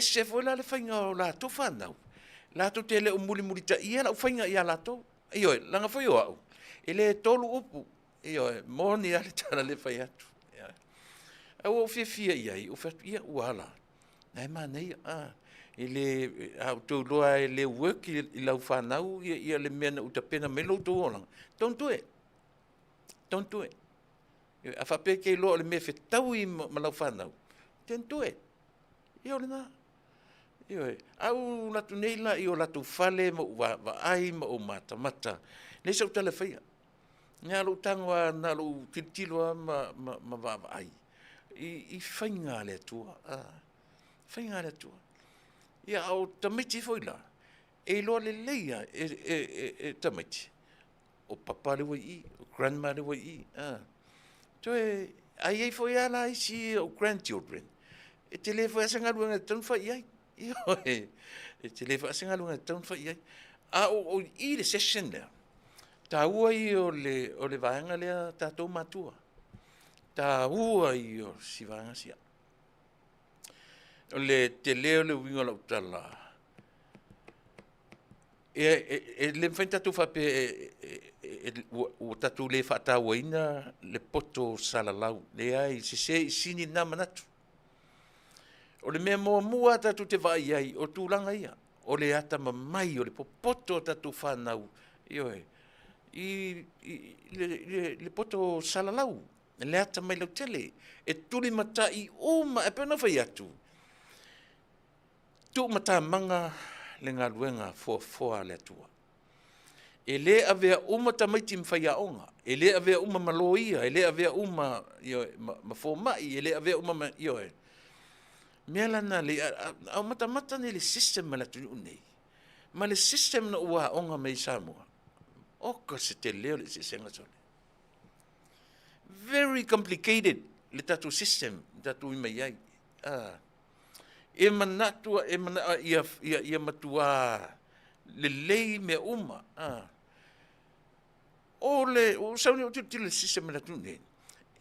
Speaker 2: Se fwela le whainga o la to whanau. La to te le o muli ta ia la whainga ia la to. Langa whai o au. E le tolu upu. Moni ale tala le whai atu. Au o whiawhia iai. O whiatu ia uala. Nai nei e le au tau loa e le work I lau whanau ia le mea na utapena me lo tō olanga. Don't do it. A whape kei loa le mea whetau I ma lau whanau. Don't do it. Ia ole nā. Au latu nei la I o latu whale ma wa ai ma o mata. Nei sa utale whaia. Ngā lo tangwa nā lo tiltiloa ma wa ai. I whainga le atua. Whainga le atua. Ia au tamiti whoila. E loa le leia tamiti. O papa le wai I. O grandma le wai I. Toe, ai foi ala I si o grandchildren. E te le foi asa ngalunga tau whai ai. E te le foi asa ngalunga tau whai ai. O I le session lea. Ta ua I o le vaenga lea tātou matua. Ta ua I o si vaenga sia. O le te leo le winga la utala. Le mwhain tatu whape o tatu le Faataloaina le poto salalau. Le ai se sini na manatu. O le mea mua tatu te vai ai o tūlanga ia. O le ata mamai o le poto tatu whanau. Le poto salalau. Le ata mai lau tele. E tuli mata I uma e pena whai atu. Tu mata manga le ngā luenga fua le atua. E le avea uma tamaiti mwhaiaonga. E le avea uma maloia. E le avea uma mafomai. E le avea uma mea lana le au mata ne le system ma le tunu nei. Ma le system na ua onga mai Samoa. Oka se te leo le se senga sole. Very complicated le tatu system. Tatu ima iai. E manatua, ia matua le lei me uma. O sauni o tili system la tune.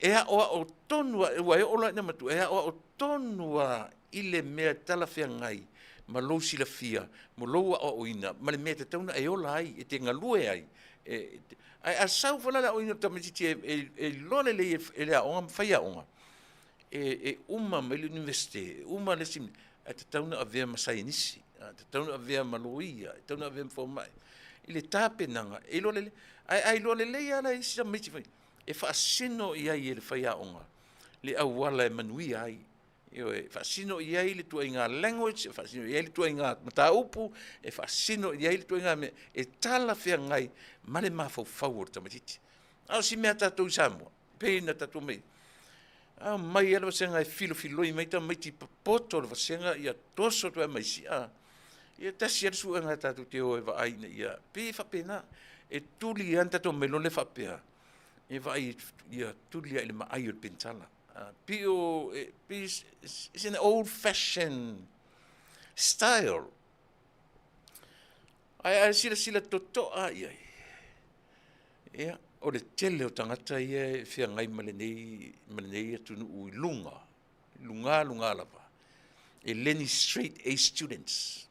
Speaker 2: Ea o tonua, e wai ola ina matua, ea o tonua ile mea talawhia ngai, ma lo sila fia, mo loa o ina, ma le mea te tauna e ola ai, e te ngalue ai. A sau whalala o ina tamatiti e lole le e lea onga, whaia onga. Uma mai le universite, uma le sim, a te tauna a vea masai Nisi, a te tauna a vea Manuia, a te tauna a vea mfomai. I le tāpenanga, e lole le, ai lole le ala i sisa miti whai. E whaasino i ai e le whaia onga. Le awala e Manuia ai, Io e fasino ia ile tu inga language, fasino ia ile tu inga Mataupu, e fasino ia ile tu inga me e tala fia ngai male mafau fau ta matiti. Au si mea tatu Samoa, pe na tatu mai. Au mai alo senga e filo i mai ta mai ti poto le senga ia toso tu mai si a. Ia tasi ia su nga tatu te o e va ai ia pe fa pena e tuli anta to melo le fa pea. E vai ia tuli ile ma ai o pentala. Pio is an old-fashioned style. Ai sila toto ia. Ia o le tele o tangata ia fia ngai malenei Atunuu lunga lava. E leni straight A students.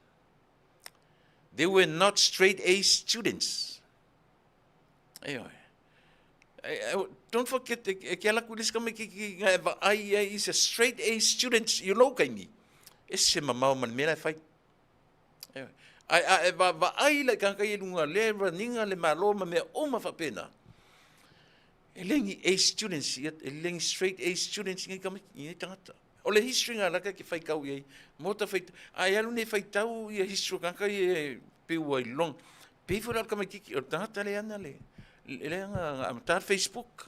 Speaker 2: They were not straight A students. Don't forget, aquela coisa que I is a straight A student, you know kaimi. Esse mamau man mera fai. Ai la kan kai lunga le ninga le maloma me uma fa pena. Elengi A students, elengi straight A students ngai kam i tangata. O le history nga laka ki fai kau i mota fai ai alu ne fai tau i history kan kai pe wai long. Pe fo la kam ki o tangata le ana le. I'm Facebook.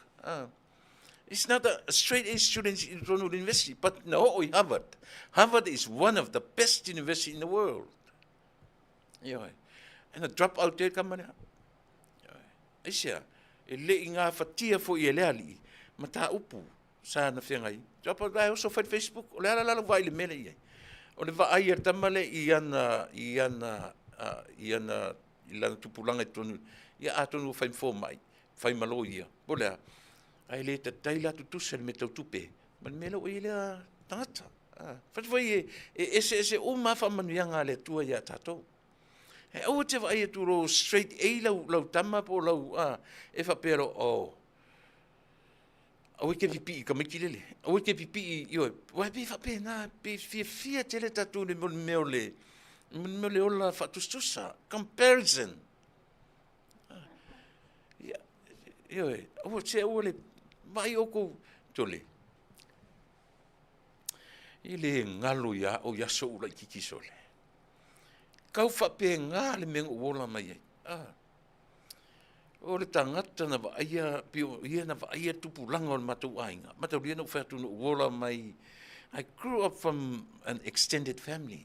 Speaker 2: It's not a straight A student in Atunuu University, but no, Harvard. Harvard is one of the best universities in the world. And a dropout there come on. Isia, le inga fatia fo i le ali, Mataupu sa na fiangai. Dropout I also find Facebook. O le ala vai le mele ia. O le va ai tamale i ana ilana tupulanga Atunuu. Ia Atunuu fai fo mai, fai malo ia. Bolea, ai le taila tutusel me tau tupe. Man melo i le tangata. Fai ese uma fa Manuia nga le tua ia tatou. E o te vai tu ro straight A lau tama po lau e fa pero o. O ke pipi ka mikilele. O ke pipi yo. Wa bi fa pena pe fia tele tatu le meole. Meole ola fa tustusa comparison. Yo, o se o le mai o ko tole. Ile ngalo ya o ya so la kikisole. Kau fa pe nga le mengo wola mai. O le tangata na va ia pio ia na va ia tupulanga o Matauaina. Mataulia no Faatalofa wola mai. I grew up from an extended family.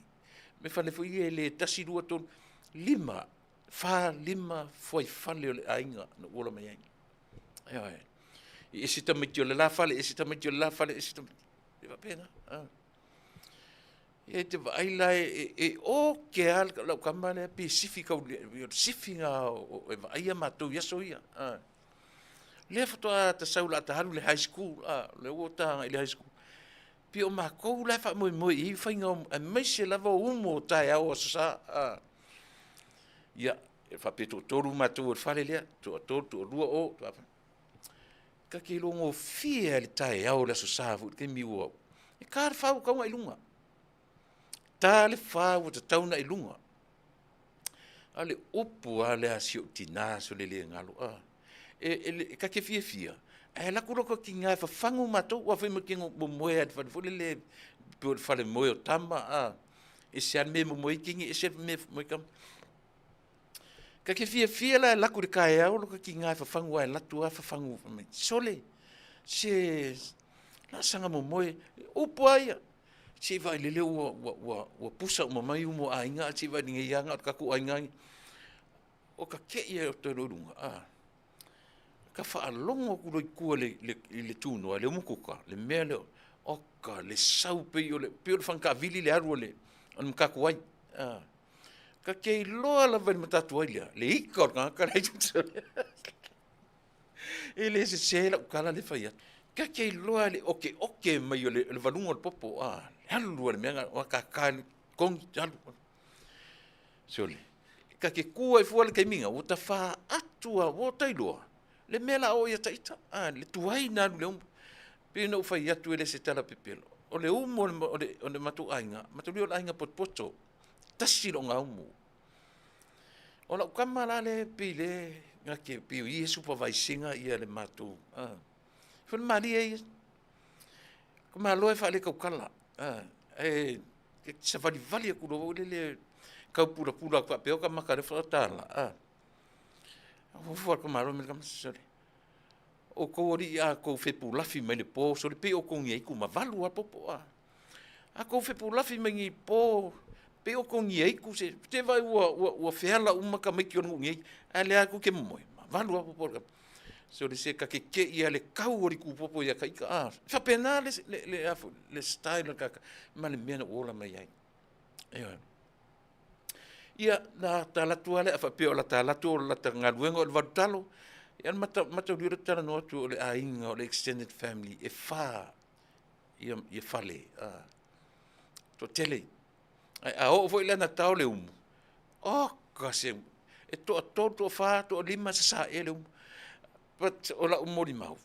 Speaker 2: Me fa le fo ia le tasi rua ton lima foi fale o le ainga no wola mai ai. Ese tamiti o le la fale, ese tamiti o le la fale, ese tamiti. E va pena. E te vai la o ke al la kamane pacifica o sifinga o e vai matou ia so ia. Le foto ta saula ta halu le high school, le wota le high school. Pio ma ko la fa mo I fainga a mese lava umo tai ao sa. Ia fa peto toru matou fale le to rua o ka ke longo fia le tai au la so savu ke miwo e kar fa ka ngai lunga tale fa o te tauna I lunga ale upu ale asio tina so le ngalo e ka ke fia e la kulo ko kinga fa fangu mato wa fa mo moe fa le por fa le moe tamba e se me mo kingi e se me mo kam ka ke fia la ku ka e au lo ki nga fa fangu ai la tua fa fangu sole se la sanga mo moe upu ai se vai le wa pusa mo mai mo ainga se vai ngi yanga ka ku ainga o ka ke ia to runga ka fa longo ku le tuno le mukuka le mele o ka le sau pe yo le pe fan ka vili le arole on ka ku ai ka ke loa la ven matatu ai le ikor ka le ele se la kala le faia ka ke loa le oke mai yo le valungo le popo halu le menga o ka kong halu sole ka ke ku ai fu le keminga o ta fa atua o tailo le mela o ia taita le tuai na le pino fai atu ele se tala pepelo o le umo o le Matauaina Mataulia ainga potpoto tasiro nga umu o la kamala le pile nga ke pio I supervisinga ia le matou fo malia ia ko malo e fa le ko kala ke sa vali ku ro le kau pura ka peo ka makare Faatala. Fua ka maro me ka masore. O ko ori a ko fe pulafi mai le po so le pe o ko ngi ku ma valu a popo a. A ko fe pulafi mai ngi po pe o ko ngi ku se te vai ua feala uma ka mai ki onu ngi. A le a ku ke mo ma valu a popo ka. So le se ka ke ia le kau ori ku popo ia ka ika a. Fa pena le style ka ma le mena ola mai ai. Ia na talatu ale fa pe ola talatu la tanga luengo o vatalo. Ia mata dira Talanoaina o le ainga o le extended family e fa ia fale to tele. A o foi la na tau le umu. O ka se e to fa to lima sa ele umu. But ola umori mau.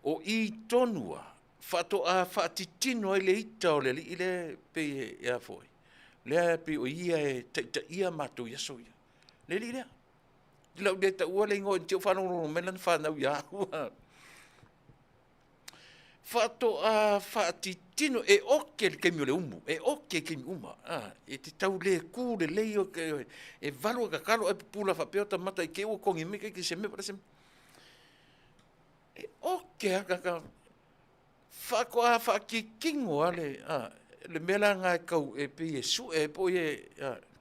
Speaker 2: O Ae Taunu'u fa titino ele ita o le ile pe ia foi. Le pe o ia e ia matu ia soia. Le lea. Lau de ta ua le ngo te fa no melan fa na ia. Fa titino e oke ke mi le umu. E oke ke mi uma. E te tau le ku le leio ke e valo ka kalo e pula fa peota mata i ke o kongi me ke se me para se. E oke ka fa ki kingo ale le mela nga kau e pe su e po e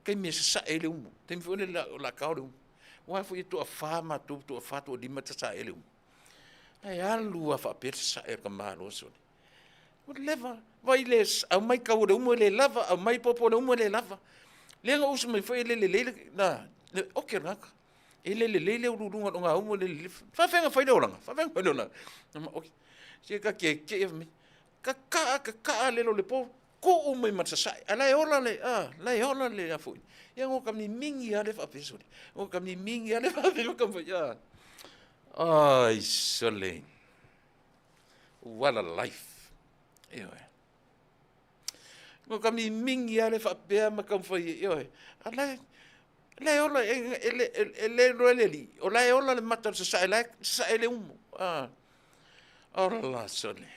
Speaker 2: ke mi sa ele umu. Te mi fone la kau le umu. Wa fu to a fama to a fato di mata sa ele. Ai alu a fa per sa e ka malo so. O leva vai les au mai ka o le lava au mai popo o le lava. Le nga usu mai foi le na okay nga. Le o runga nga o le fa fenga foi do langa. Fa fenga do langa. Okay. Se ka ke me. Ka le lo le po ko o mai mata sa. Ala e ola le la e ola le a foi. Ia ngo kam ni mingi ale fa peso. Ngo kam ni mingi ale fa peso kam ya. Ai sole. What a life. Io. Ngo kam ni mingi ale fa pe ma kam fa io. Ala le ola ele roeli. Ola e ola le mata sa ele ora la sole.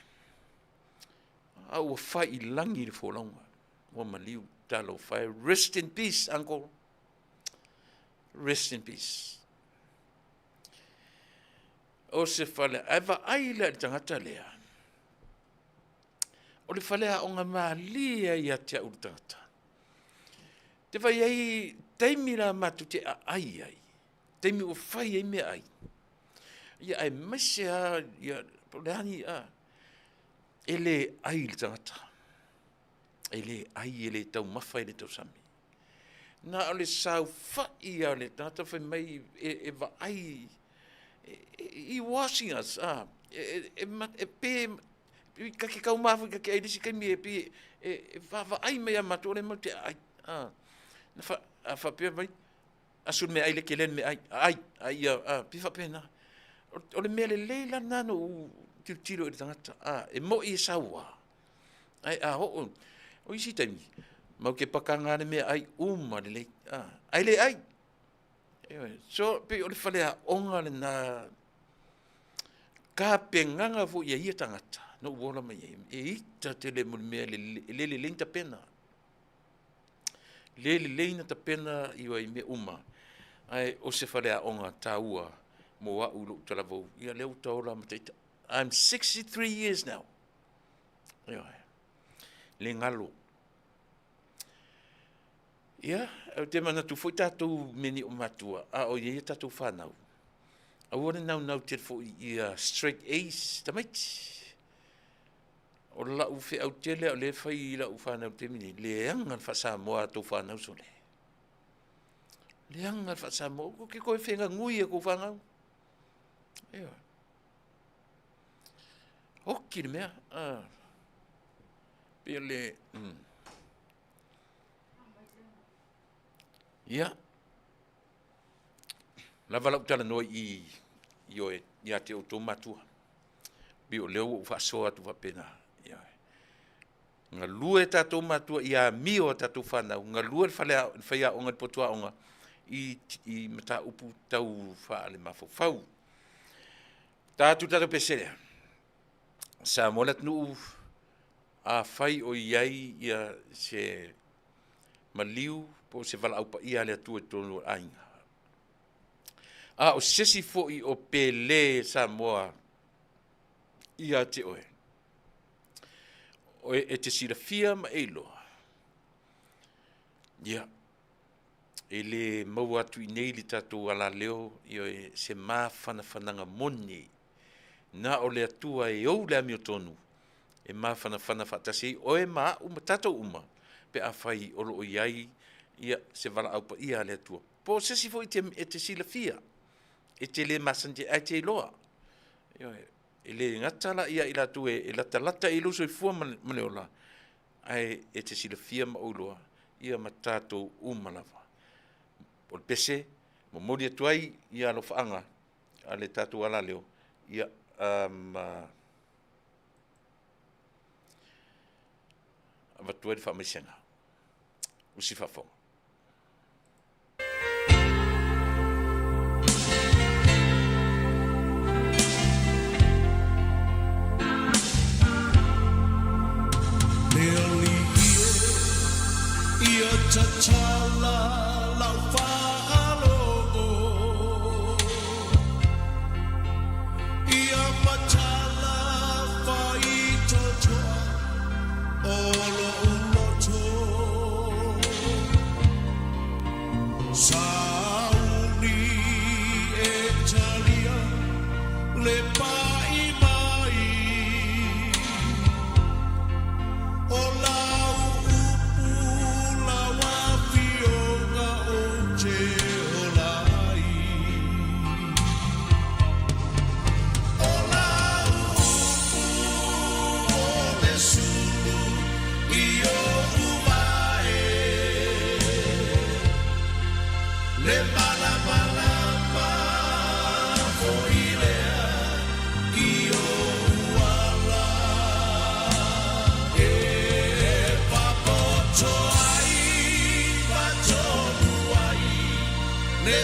Speaker 2: Au fai langi le folonga. Wa maliu talo fai. Rest in peace, uncle. Rest in peace. O se fale, eva aile tangata lea. O le fale a onga maalia ia te urtata. Te vai ai, teimi la matu te ai. Teimi o fai ai me ai. Ia ai mese a, ia, polehani a. Ele ai le tangata. Ele ai ele tau mawhai le tau sami. Na ole sau fai a le tangata whai mai e va ai. I washing us, pe kaki kau mafu kaki ai disi kai mi e pe va ai me amatu le mo te ai na fa pe vai asun me ai le kelen me ai pi fa pena o le mele le la nano tiro e tangata e mo i sawa ai ho o isi tami mau ke pakanga me ai le ai le ai so pe o le falea onga le na ka penganga fu ia tangata no wola mai e ita te le mulme le lenta pena le leina ta pena i wai me uma ai o se falea onga taua mo wa ulu talavo ia le utaola mataita. I'm 63 years now. Le ngalo. Ia, te mana tu foi tatou meni o matua. O ia tatou whanau. A wana nau te foi ia straight A's tamaiti. O la u fe au tele o le fai la u whanau te mini. Le angan fa Samoa tau whanau sole. Le angan fa Samoa. Ko ke koe whenga ngui e ko whanau. Ia. Hoki le mea. Pia le... Ia. La vala Talanoaina i oe ia te o matua. Bi o leo u whasoa tu wapena. Ia. Ngā lue tatou matua ia mi o tatou whanau. Ngā lue whaia o ngā potua o ngā i Mataupu tau whaale mawhau. Tātou tatou peserea. Sa mola Atunuu a fai o iai ia se maliu po se vala aupa ia le atu e tonu ainga. A o sesi fo'i o Pele Samoa ia te oe. O e te silafia ma eilo. Ia. E le mau atu i nei li tatou ala leo i o se maa whanawhananga moni. Na o le atua e ou le ami o tonu. E maa whanawhana whatasi o e maa uma tatou uma. Pe a whai olo o iai ia se vala aupa ia le atua. Po sesi fo'i e te silafia. E te le masante ai te loa. E le ngatala ia ila tu e lata i luso i fua maneola. Ai e te silafia ma uloa. Ia ma tātou umalawa. O le pese, mo mori atuai ia lo whaanga. A le tātou ala leo. Ia avatua le whaamaisenga. Usi whafonga.
Speaker 1: Tala lau whaalogo ia matala whaitotoa olo uloto sauni e talia le pai mai o lau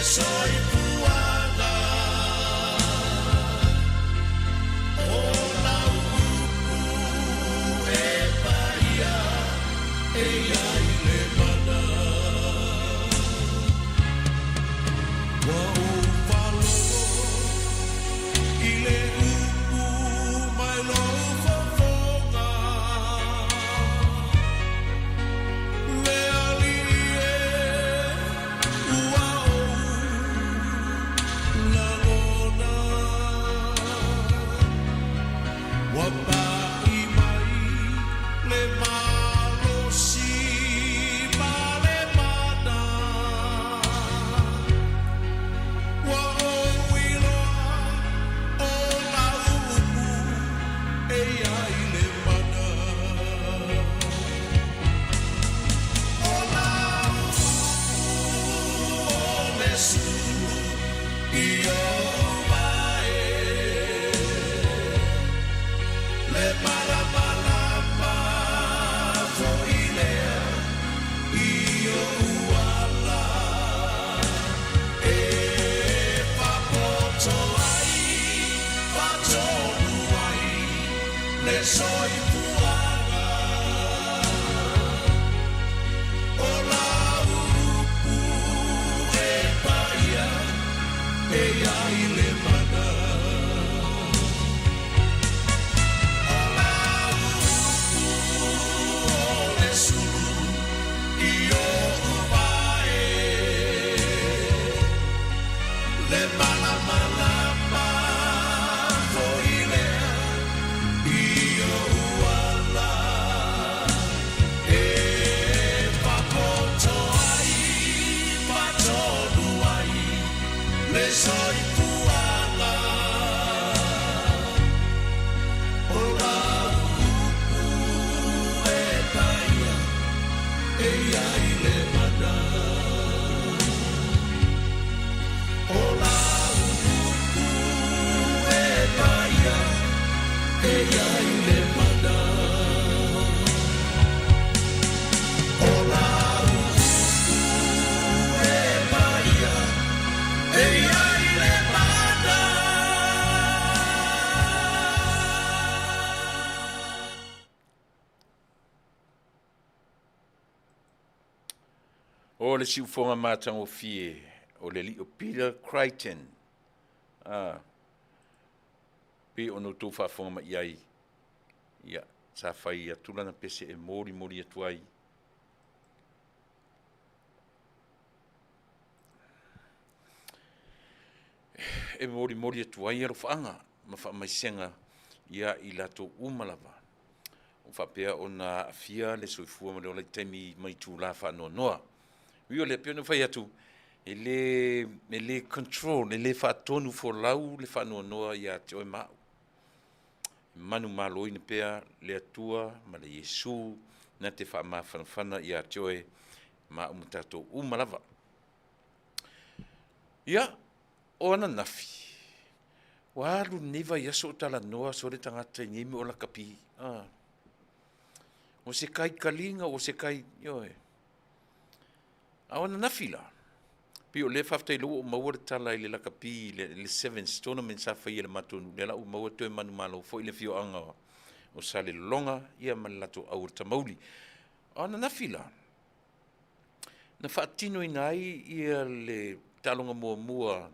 Speaker 1: soy puana o la e paia e ai le mana wa o falo i le mai lo fofonga le alie ua soy puana o la e paia e ai le mana o la le sulu i o vai le mana mana soy puana o la e paia e ai le mana o la e paia e ai le mana o la e paia e ai le mana.
Speaker 2: O le siufonga mātango fie, o le li o Peter Crichton. Pe ono tō whaafonga ma iai. Ia, sa whai atulana pese e mori atuai. E mori atuai alo whaanga, ma wha mai senga, ia i lato umalava. O whapea o na afia le soifua ma le o lai taimi mai tū la whanua noa. Io le pio no whai atu, e le control, e le whaatonu for lau le whanua noa ia te oi mau. Manu malo ina pea le atua, ma le Yesu, na te wha maa whanawhana ia te oi ma umutato umalava. Ia, o ana nafi. Walu neva yaso o Talanoa so le tangata ngimi o la kapi. O se kai kalinga, o se kai, yoe. A ana nafi la. Pio le Faafetai lo o maua le Tala i le lakapi, le sevens, tournament sa whai le matunu, le la o maua toe manu malo, fo i le fio anga o sa le longa, ia malato au tamauli. Ana nafi la. Na whaatino inai ia le talonga mua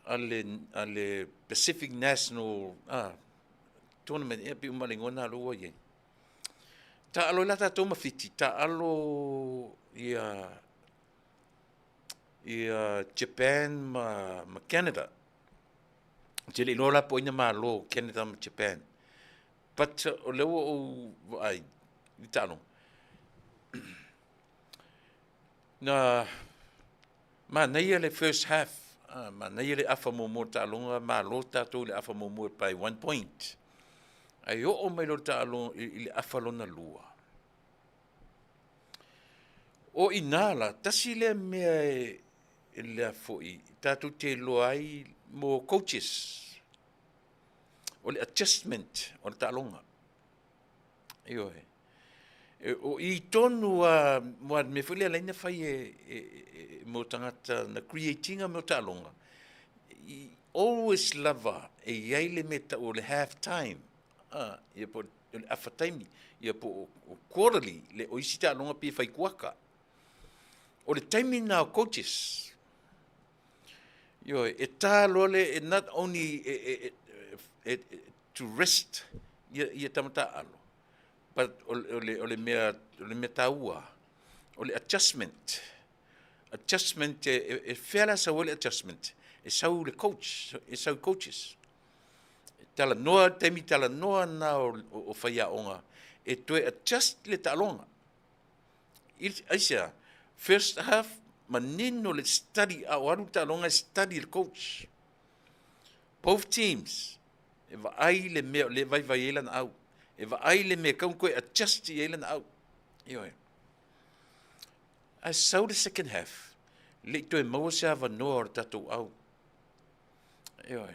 Speaker 2: a le Pacific National tournament, ia pi umalingona aloa ye. Ta alo la tatou mawhiti, ta alo ia Japan ma Canada. Te le lola po ina ma lo Canada ma Japan. But o leo o ai i tano. Na ma nei le first half, ma nei le afa mo talonga ma lo tatou le afa mo by 1 point. Ai o mai lo talonga i le afa lona lua. O inala tasi le mea le foi tatu te loai mo coaches o le adjustment o le talonga io o I tonu mo me foi le laina fai mo tangata na creatinga mo talonga I always lava ai le meta o le half time ia po le afa time ia po quarterly le o isi talonga pe fai kuaka o le timing now coaches Yo, lole not only to rest ia tamata alo, but ole me taua, ole adjustment e fela sa ole adjustment e sau le coach e sau coaches Talanoa temi Talanoa na o faia onga e toe adjust le talonga Asia first half manino le study awaru talonga study the coach both teams e va ai le me le vai elan au e va ai le me kau koe adjust elan au io I saw the second half le to mo se ava no tatu au io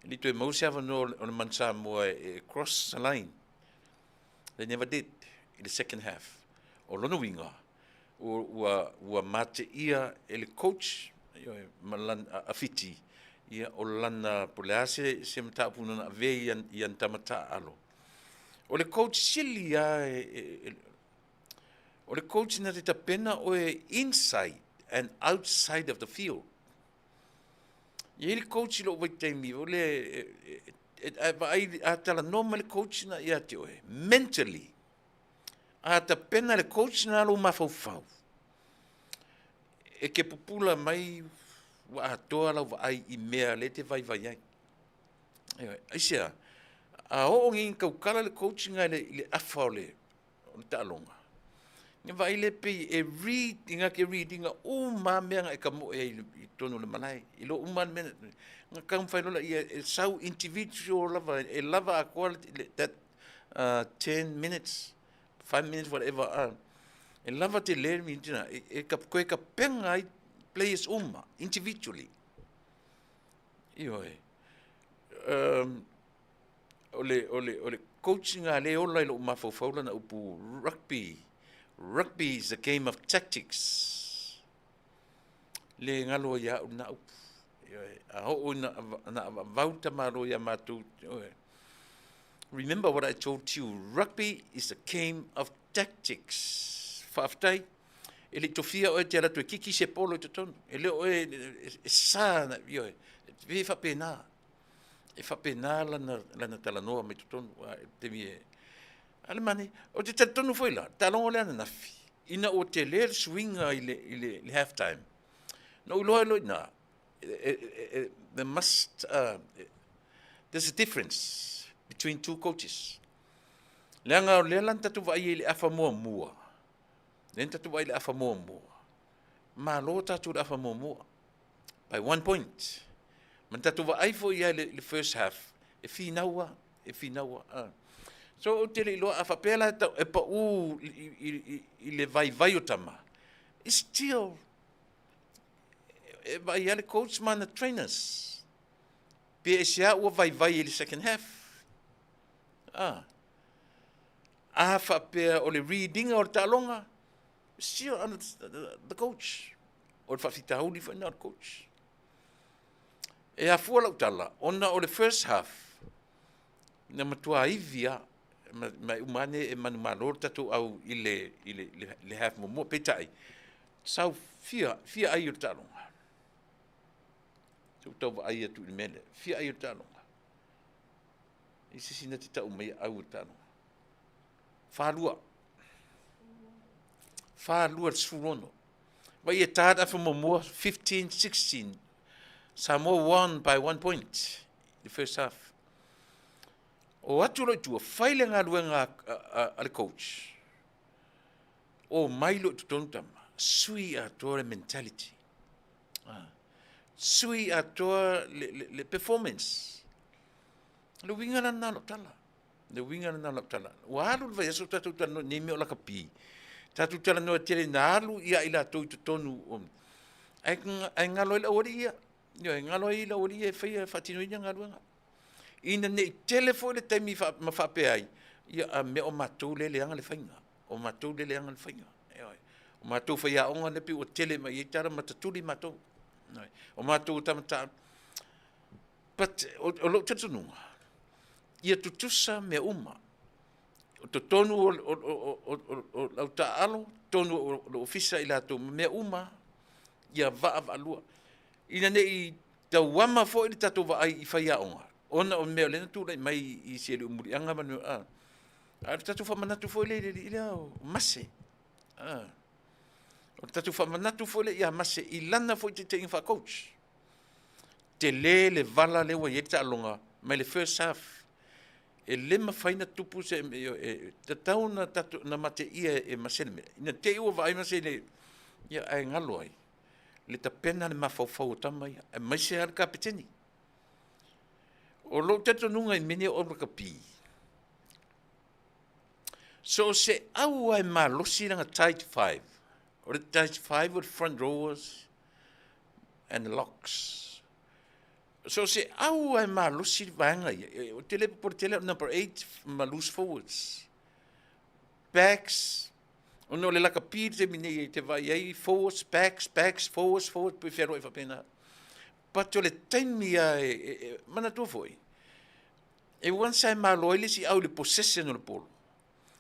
Speaker 2: le to mo se ava no on mansa mo cross the line they never did in the second half o lono winga ua mate ia ele coach malan afiti ia o lana polease se Mataupu na ve ian tamata alo o le coach sili ia o le coach na te tapena o inside and outside of the field ia le coach lo vai taimi o le a Talanoa le coach na ia te oe mentally a tapena le coach na lo mafaufau e ke pupula mai wa atoa la wa ai I mea le te vai ai ai sia a o ngin kaukala le coaching le afa o le talonga ni vai le pe e reading ke reading o ma mea e ka mo e tonu le manai I lo uman me nga kam fai lo e sau individual lava e lava a quality that 10 minutes 5 minutes, whatever. And lava te le mintina, koe ka penga I players individually. Io ole coaching a le ola lo mafaufau na upu rugby. Rugby is a game of tactics. Le ngalo ia una upu. A ho na vauta maro ia matu. Remember what I told you, rugby is a game of tactics. Faafetai, le tofia o te ala tu kiki se polo te tonu. Le o sana yo e fa pena. E fa pena lana talanoa me te tonu te mi ale mani o te tonu foi la talongo le na fi. Ina o te le swinga ile half time. No lo na. There must there's a difference between two coaches. Leanga le lan tatu vai ile afa mua. Len tatu vai ile afa mua. Ma lo tatu afa mua. By 1 point. Man tatu vai fo ia le first half. E finawa. So o te lo afa pela e pa u ile vai o tama. It's still vai ale coach man the trainers. Pe sia o vai ile second half. Afa pe o le reading o talonga. Still under the coach. O Faafetai ni fa coach. E a fuala utala, ona o le first half, na matua ivia, ma umane e manu malor tatu au le half mo petai. Sau fia ai o talonga. Tu tau ai atu i mele, fia ai o talonga. Isi sina te tau mai au o talonga. Whālua tsurono. Vai e tāta for more 15-16. Samoa won by 1 point the first half. O atu roi tua, whaile ngā ruenga ale coach. O mailo tu tontama. Sui atoa le mentality. Sui atoa le performance. Le winga na nalo tala. O alu vai aso tatu tano ni me o laka pi. Tatu Talanoaina tere nalu ia ila tu tonu ai ngalo ila ori ia yo ngalo ila ori e fai fatino ia ngalo nga ina ne telefone te mi ma fa pe ai ia me o matou le anga le fainga o matou le anga le fainga o matou fai a onga le pi o tele ma ia tara matatuli matou o matou tamata but o lo tatu ia tutusa me uma o tonu o lautaalo, tonu o ofisa ila to me uma, ia va'alua. Ina nei tauama fo i tatu vai i whaia onga. Ona o mea lena tūrei mai i sere umuri anga manu a. A tatu whamanatu fo i o mase. O tatu whamanatu fo i a mase i lana fo i te inga coach. Te le vala le wa yeta alonga, mai le first half. E lema faina tupu se te tau na mate ia e masene. Ina te ua vai masene, ia ai ngalo ai. Le ta pena le mafau tama ia, e mai se har kapiteni. O lo teto nunga i mene o kapi. So se au ai malosi nga tight five. O le tight five with front rowers and the locks. So se au ai malusi vanga o tele por tele number 8 malus forwards. Backs ono le laka pite mini te vai ai forwards backs forwards prefero e fa pena. But le time ia mana tu foi. E once ai maloi si au le possession o polo.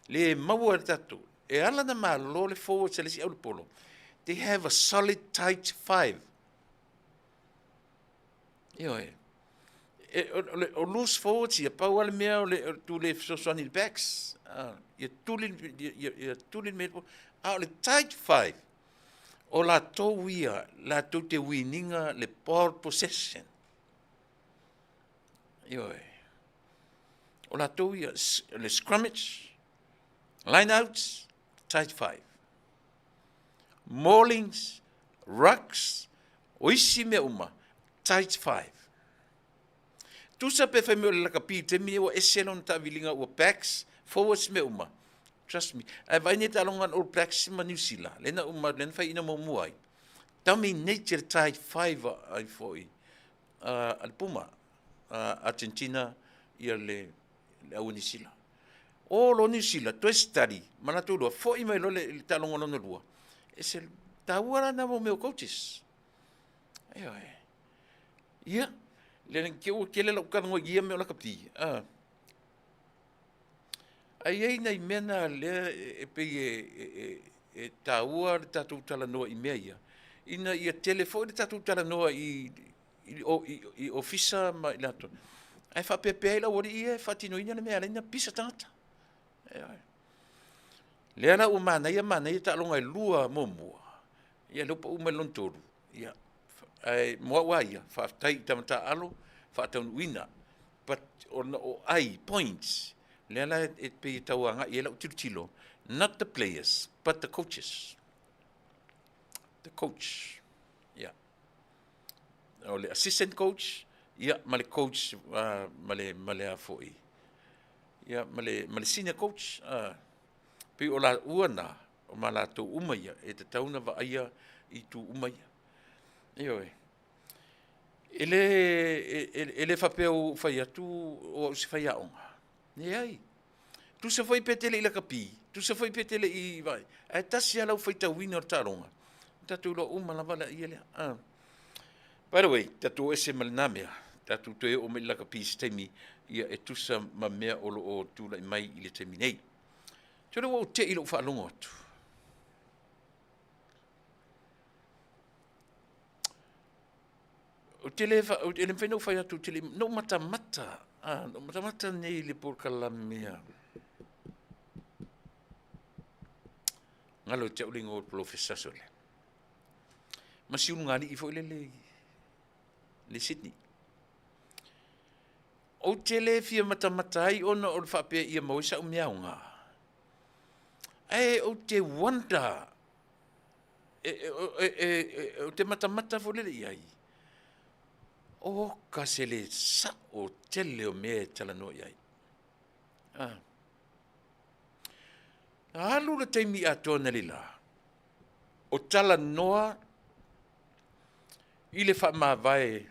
Speaker 2: Le mau tatu. E ala na malo le forwards le si au le polo. They have a solid tight five. O loose forwards ia pau ale mea o tu le sosani backs. Ia tulin me o le tight five. O la tau ia, la tau te wininga le ball possession. O la tau ia, le scrummage, line outs, tight five. Maulings, rucks, oisi me uma, tight five. Tusa pe fai me o le laka pi, te mi o eselon ta vilinga o backs, forwards me uma. Trust me. Ai vai ne talonga o blacks ma New Zealand. Lena uma len fai ina mo muai. Tami nature tight five ai foi. Al Puma, Argentina ia le au New Zealand. O lo New Zealand, to study, mana tu do foi mai lo le talonga no lua. Esel tawara na mo meu coaches. Ia. Le ke o kele lo ka ngo ia me o la kapti. Ai nei mena le pe taua le tatou talanoa I mea ia. Ina ia telefo le tatou talanoa I ofisa ma I lato. Ai whapepea ila wori ia, whatinoina le mea leina pisa tangata. Lea na ua manaia ta longa lua momua. Ia lupa uma lontoru. Ia moa wa ia, Faafetai tamata alo, Atunuu. But o ai points. Lea la pe tauanga ia la tilo. Not the players, but the coaches. The coach. Yeah. O le assistant coach, ia ma le coach ma le afoi. Ia ma le senior coach, pe o la uana o ma la to umaia e te tauna va aia I tu umaia. Io ele fapeu fai atu o se fai aonga. Ne ai. Tu se foi petele ila kapi, tu se foi petele I vai. Ai tasi ala fai tawina o taronga. Tatu lo uma la vala ile. By the way, tatu ese malnamea, tatu te o me la kapi stemi ia e tusa ma mea o tula mai ile te minei. Tore o te ilo fa longo atu. O tele fai fai atu tele no mata nei le por kalamea. Ngalo te ulingo o professor sole. Masi ngani I fo le Sydney. O tele fia mata ai ona o fa pe ia mo sa umiaunga. Ai o te wonder o te mata fo le ai. O kasele sa o tele o me Talanoaina. Alu le taimi atona lila. O Talanoa ile fa mavae.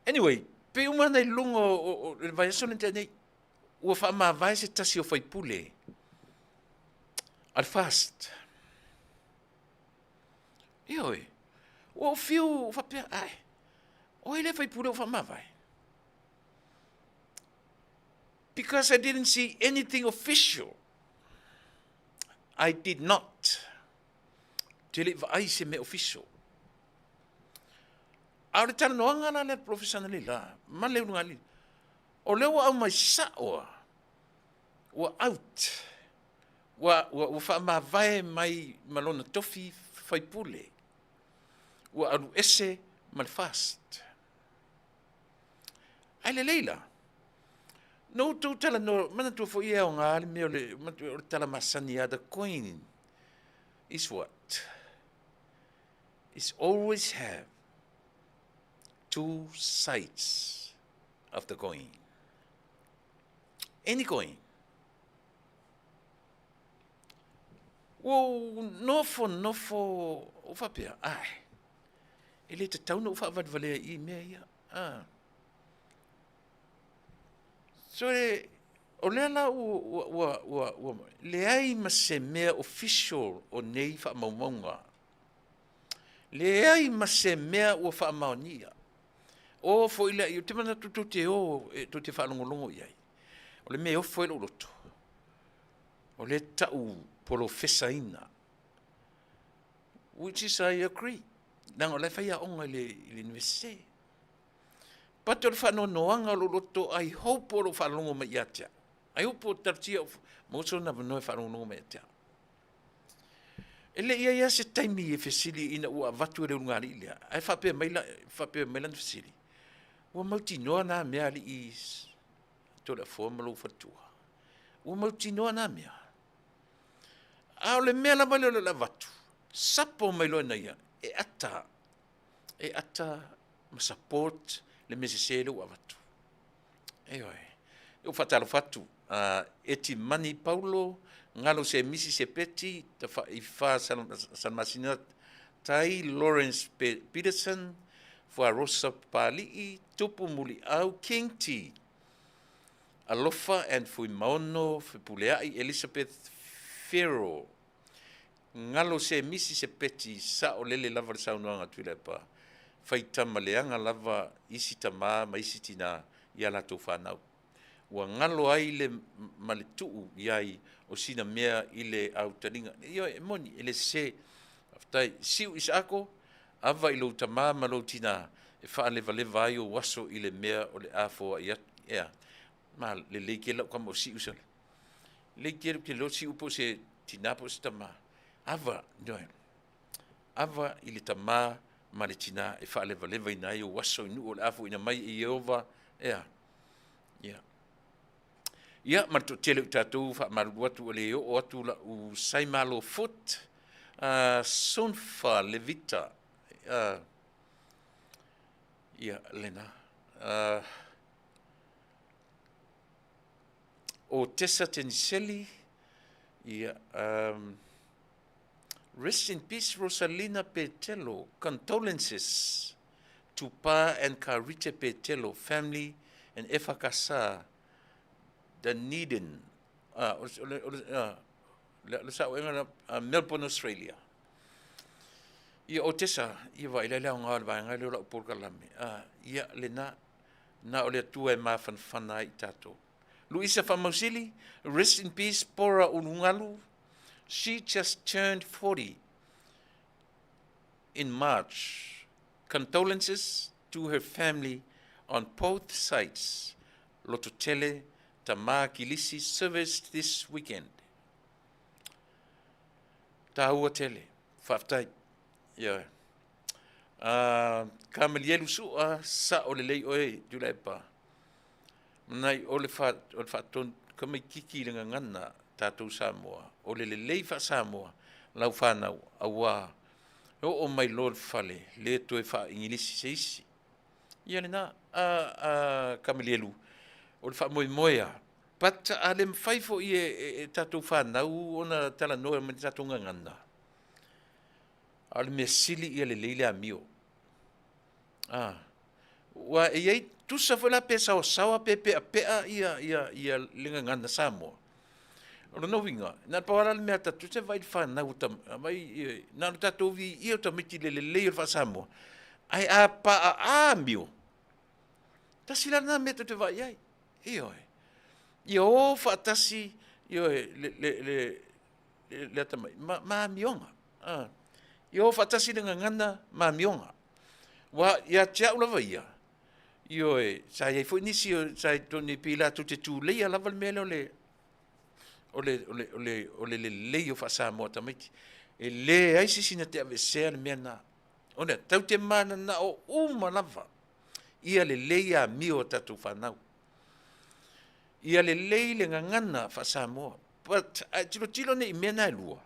Speaker 2: Anyway, pe umana lungo o le vai so nei o fa mavae se tasi o fai pule. Al fast. Ioi. O fiu fa pe ai. O ile fai pule o fa mavae. Because I didn't see anything official. I did not. Tele vai se me official. Aure Talanoaga la le professional la. Ma le ngali. O le wa mai saoa. Wa out. Wa fa ma vai mai malona tofi fai pule. Wa alu ese mal fast. Ai le leila. No tu Talanoa, mana tu fo ia o ngā le meo le, o talamasani the coin is what? Is always have two sides of the coin. Any coin. Wo nofo, o whapea, ai. Ele te tauna o whaavadvalea I mea ia, So o lea la le ai ma se mea official o nei whaamaumaunga. Le ai ma se mea o whaamaunia. O fo ila I o te mana tutu te o to te whaanongolongo iai. O le mea o fo ilo roto. O le tau profesaina. Which is I agree. Nang o le whaia onga le universite. Pato le whanonoanga lo loto, I hope o lo whanongo mai atia. I hope o tartia o moso na vanoe whanongo mai atia. Ele ia se taimi e fesili ina ua vatu e reunga li lea. Ai whapea maila na fesili. Ua mauti noa na mea li I tole a formalo fatua. Ua mauti noa na mea. A o le mea la male o la vatu. Sapo mai loa na ia. E ata ma support le mesesele ua vatu. O Faatalofa atu. Eti mani Paulo, ngalo se misi se peti, I fa San Masina tai Lawrence Peterson, fua Rosa Pali'i, tupu muli au King T. Alofa and fui maono, fui puleai Elizabeth Ferro. Ngalo se misi se peti, sa o lele lava le saunoanga Tuilaepa. Fai tamaleanga lava isi tama ma isi tina ia latou whanau. ua ngalo ai le maletuu iai o sina mea i le autalinga. Ia e moni, ele se, aftai, siu isako, ava i lo tamā ma lo tina, e wha leva ai o waso i le mea o le afoa i ea. Ma le leike lau kama o siu sale. Leike ke lo siu po se tina po se tamā. Ava, noe, ava i le tamā ma le tina e wha leva ina ai o waso inu o le afo ina mai i Jehova, ea. Ia. Ia, ma to tele utatou wha maru atu o le o atu la u saimalo foot, sonfa levita, ia, lena, o Tessa Teniseli, ia, rest in peace Rosalina Petelo, condolences to Pa and Karite Petelo family and Efakasa, Dunedin, Melbourne, Australia. Ia o Tessa, ia wa ilele o ngā lewa ngai leo la upor kalame. Ia le na o le tua e mawhanwhana i tātou. Luisa Famausili, rest in peace, Pora Unungalu. She just turned 40 in March. Condolences to her family on both sides. Lototele, Tamā Kilisi serviced this weekend. Tahua tele, Faafetai. Yeah. Kamelielu sua sa o le lei oe Tuilaepa. Nai o le whaaton kamai kiki le ngana tātou Samoa. O le lei wha Samoa lau whanau awa. O mai lord fale le toe wha ingilisi se isi. Ia le na kamelielu o le wha moea. Pata a le mwhaifo i e tātou whanau o na Talanoaina me tātou ngana. Ale me sili ia le leile a mio. Wa e iei tusa whala pe sawa pe pea ia linga ngana Samoa. Ora no winga, na pawara le mea tatu se vai whanau tam, vai na tatou vi ia tamiti le leile o Samoa. Ai a pa a mio. Ta sila na me te vai ai. Io e. Io fatasi io le tamai ma mionga. Io fatasi le ngana ma mionga. Wa ia tia ula vai. Io e sai foi Nisi sai toni pila tutte tu le ala val mele ole le io fa Samoa tamiti. E le ai sina te avese le mena. Ona tau te mana na o uma lava. Ia le leia mio tatu fanau. Ia le leile ngana fa Samoa. But tilo ne mena lua.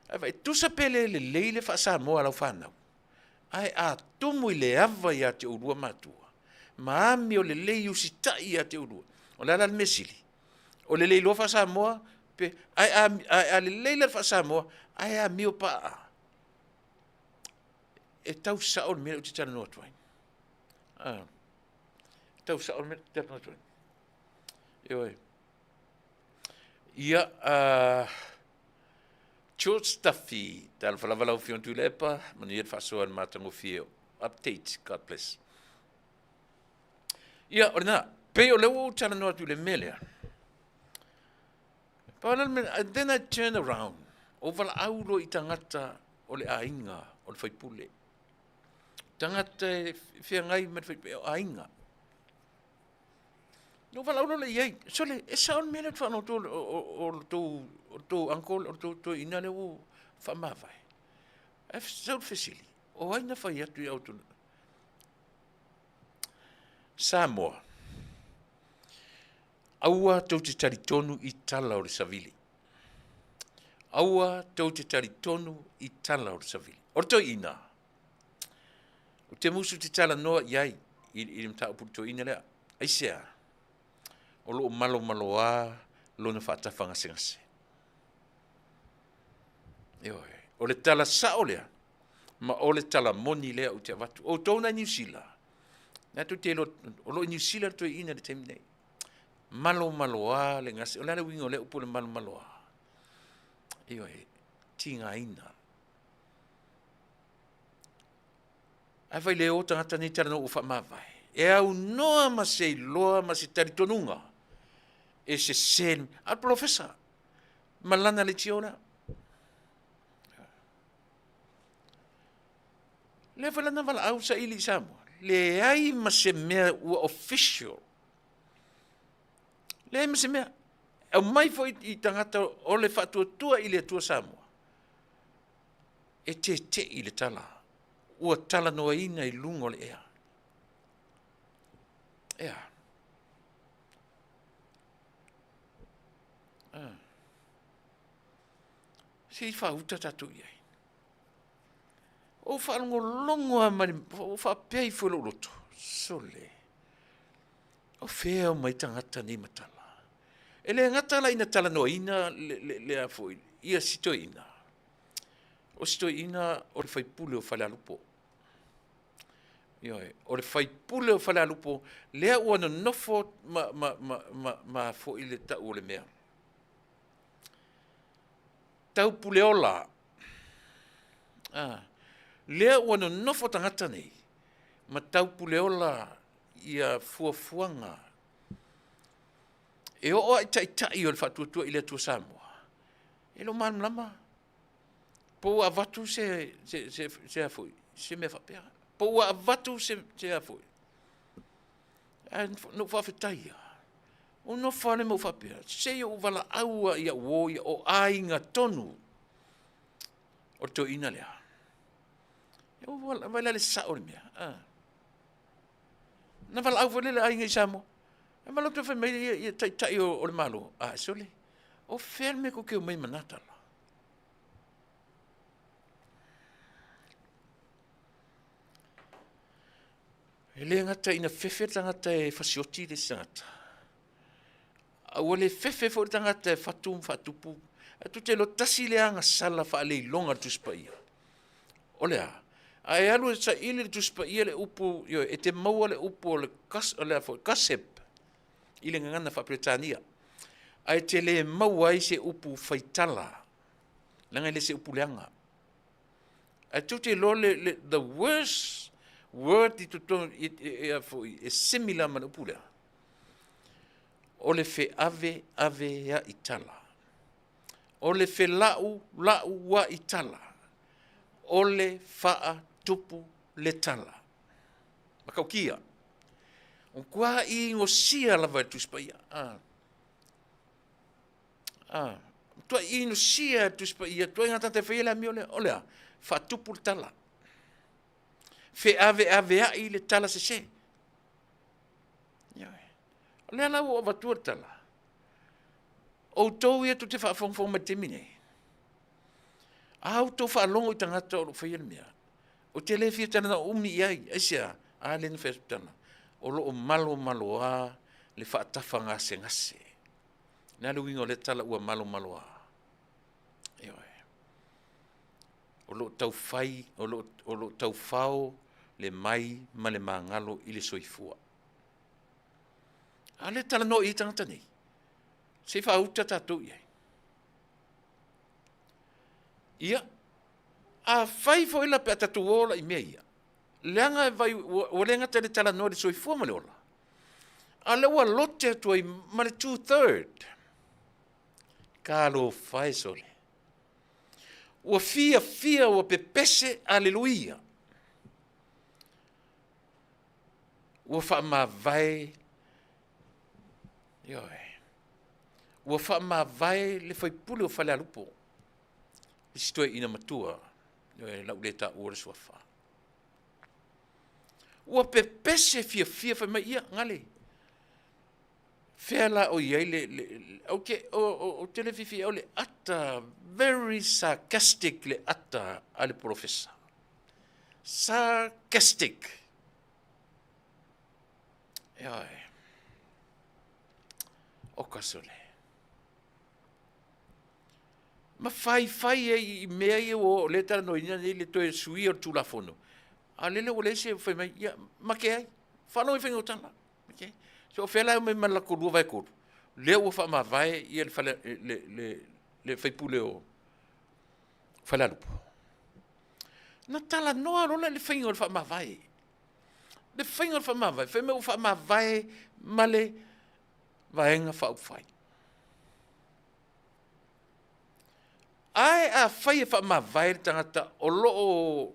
Speaker 2: Ai tusa Pele le leile fa Samoa la fanau. Ai a tumu le ava ia te urua matua. Maami o le lei usita ia te urua. O la mesili. O le leilo fa Samoa pe ai le leile fa Samoa ai a mio pa. E tau sa o me te Talanoaina. Tau sa o me te Talanoaina. Oi. Ia George Stuffy, tal whalawala o fion Tuilaepa, Manuia Fasoan Matango Fio. Update, God bless. Ia, orina, pe o leo Talanoaina tu le melea. Then I turn around. O wala aulo I tangata o le ainga, o le whaipule. Tangata e whiangai me le whaipule o ainga. No wala aulo le iei. So le, e saon mele whano o tō angkol, o tō ina leo whamawai. E saon whesili. O aina whai atu I autuna. Samoa. Aua tau te taritonu I Tala o le savili. Aua tau te taritonu I Tala o le savili. O to ina. O te musu te Talanoa iai. I Mataupu to ina lea. Aisea. O lo malo a lo na whaatawha ngase. O le tala sao lea. Ma o le tala moni lea o te avatu. O tōna New Zealand. Nā tu te o lo New Zealand to ina le temi nei. Malo a le ngase. O le wingo le upo le malo a. Tinga ina. Ai vai le o tangata ni tala no ufa mawai. e au noa ma se loa ma se taritonunga, e se sen, al profesa, malana le tiona. Le falana vala au sa ili Samoa, le ai ma se mea ua official, le ai ma se mea, au mai fo i tangata o le whatuatua i le atua Samoa, e te i le tala, ua Talanoaina i lungo le ea. Ea. Si whauta tatu iai. O whaongo longo a mani, o whapei fulo roto, sole. O whea o mai tangata ni matala. E le ngatala ina Talanoaina le a foi, ia sitoina. O sitoina o le whaipule o whalealupo. Ioi, o le whaipule o whalealupo, lea ua no nofo ma foi le tau o le mea. Tau puleola. Lea ua no nofo tangata nei. Ma tau puleola ia fuafuanga. E o ai tai o le whatuatua i le atua Samoa. E lo man lama. Po a vatu se a foi. Se me whapea. Po a vatu se a foi. No Faafetai. O no whane mo whapea. Se o wala aua ia uoia o ainga tonu. O to ina lea. E o wala le sao le mea. Na wala au wale le ainga i Samoa. E malok te whai ia tai o le malo. Sole. O whel me ko keo mai manatala. E le ngata ina whewhe tangata e whasioti le sangata. Aua le whewhe fo tangata e whatupu. A tu te lo tasi le anga sala wha le longa tuspa ia. O lea. A e alu e sa ili le tuspa ia le upu, e te maua le upu o le kasep. Ile ngana Faafetai. Ai te le maua i se upu Faatala. Langa le se upu leanga. Ai tu te lo the worst word i tuto e similar man upu lea. O le fe ave ya i Tala. O le fe lau wa i Tala. O le Faatupu le Tala. Makaukia. O kua i ngosia lava e tuspaia. Tua i ngosia tuspaia. Tua ingata te whaila mi olea. Faatupu le Tala. Fe ave ai le Tala se. Olea lau o vatua le Tala. O tau ia tu te whaafongfong ma te mine. Au tau whaalongo i tangata o whaila mea. O te le fia tana umi iai. Aisia. Alen whaesputana. O lo o malo a le whaatafa ngase. Nā luingo le tala ua malo a. O lo tau whai, o lo tau whao le mai ma le mangalo i le soifua. A le tala no i tangata nei. Se whauta tātou iai. Ia. A whai fo ila pe atatu ola i mea ia. Leanga vai o lenga te le tala no le soifua ma le ola. A le ua lote atu ai ma le 2/3. Ka lo whae sole. Ua fia ua pepese aleluia. Ua wha ma vai. Ua wha ma vai le whaipule o whale alupo. Le sitoe ina matua. Lau le ta ua le suafa. Ua pepese fia fa mai ia ngale. Fela o iai o telefifi o le ata very sarcastic le ata ale professor. Sarcastic. O kasole. Ma fai i mea i o le Talanoaina le toe sui o tulafono. A lele o le se fai mai, ma ke ai, whanau i whenga o tala. So o whela me malako lua vai koru. Lea ua wha ma vai i le whaipule o whalalupo. Na tala noa rona le whainga o le wha ma vai. Le whainga whamawai, whaimau whamawai male vaenga whaupwhai. Ai a whai e whamawai tangata o loo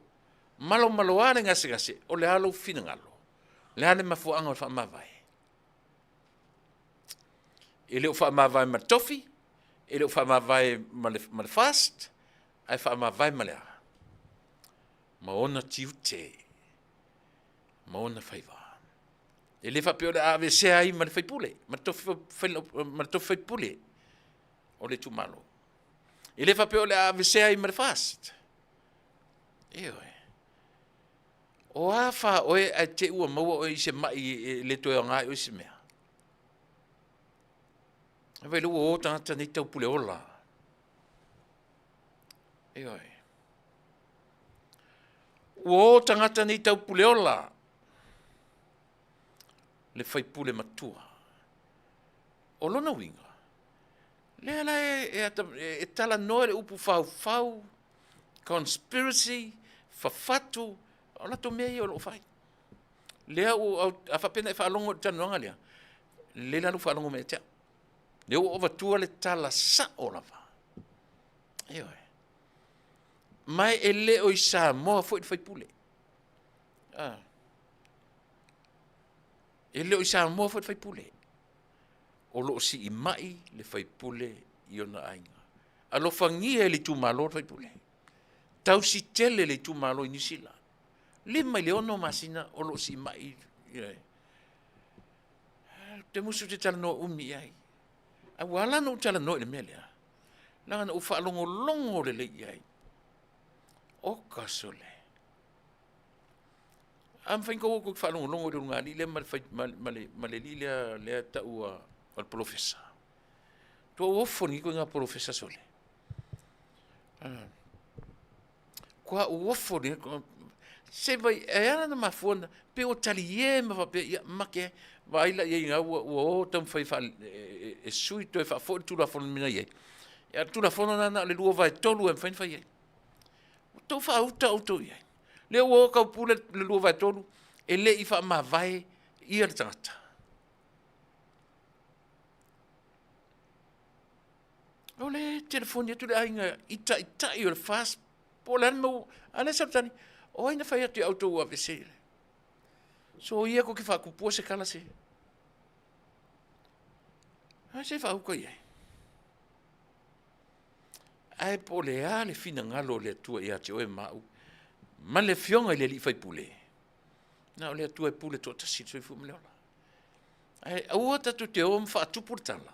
Speaker 2: malo are ngase, o le alo whina ngalo. Le ane mafuanga o whamawai. E leo whamawai ma tofi, e leo whamawai ma fast, ai whamawai ma lea. Ma ona tiu te, ma ona whaiva. E le whapeo le ave sea ai ma le whaipule, ma tofi whaipule, o le tumalo. E le whapeo le ave sea ai ma le fast. E oe. O a wha oe a te ua maua oe i se mai le toe o ngai o se mea. Awe lua o tangata ni tau pule ola. E oe. O tangata ni tau pule ola. Le whaipule matua. O lona winga. Le ala e Talanoaina le upu fau, conspiracy, fafatu, o la to mea i o lo fai. Lea a whapena e whaalongo tanuanga lea. Le lalu whaalongo mea tea. Lea o vatua le tala sa o la wha. E oe. Mai e le o i Samoa fo i whaipule. E le o i Samoa fo i whaipule. O lo si i mai le whaipule i ona ainga. A lo whangia e le tumalo le whaipule. Tau si tele le tumalo i Nisi. Lima le ono masina o lo si mai. Te musu te Talanoaina umi ai. A wala no Talanoaina le mele. Langa na ufa longo le le ai. O kasole. Am whainga o ko whalongo le runga li le male li le taua al profesa. To ofo ni ko nga profesa sole. Kwa ofo ni se vai e ana na mafona pe o talie ma pe make vai la ye nga o tam fai fa e sui to fa fo tu la fon mina ye ya tu la fon na le luo vai tolu en fain fa ye to fa auto ye le o ka pule le luo vai tolu e le i fa ma vai i er tata o le telefone tu le ainga ita i o fast polan mo ana sa tani o ina fai atu auto ua vese. So ia ko ki fa kupua se kala se. Ha se fa uko ia. Ai po le a le fina ngalo le tua ia te oe mau. Ma le fionga le li fai pule. Na o le tua e pule to tasi tui fu mleola. Ai ua tatu te om fa atupur tala.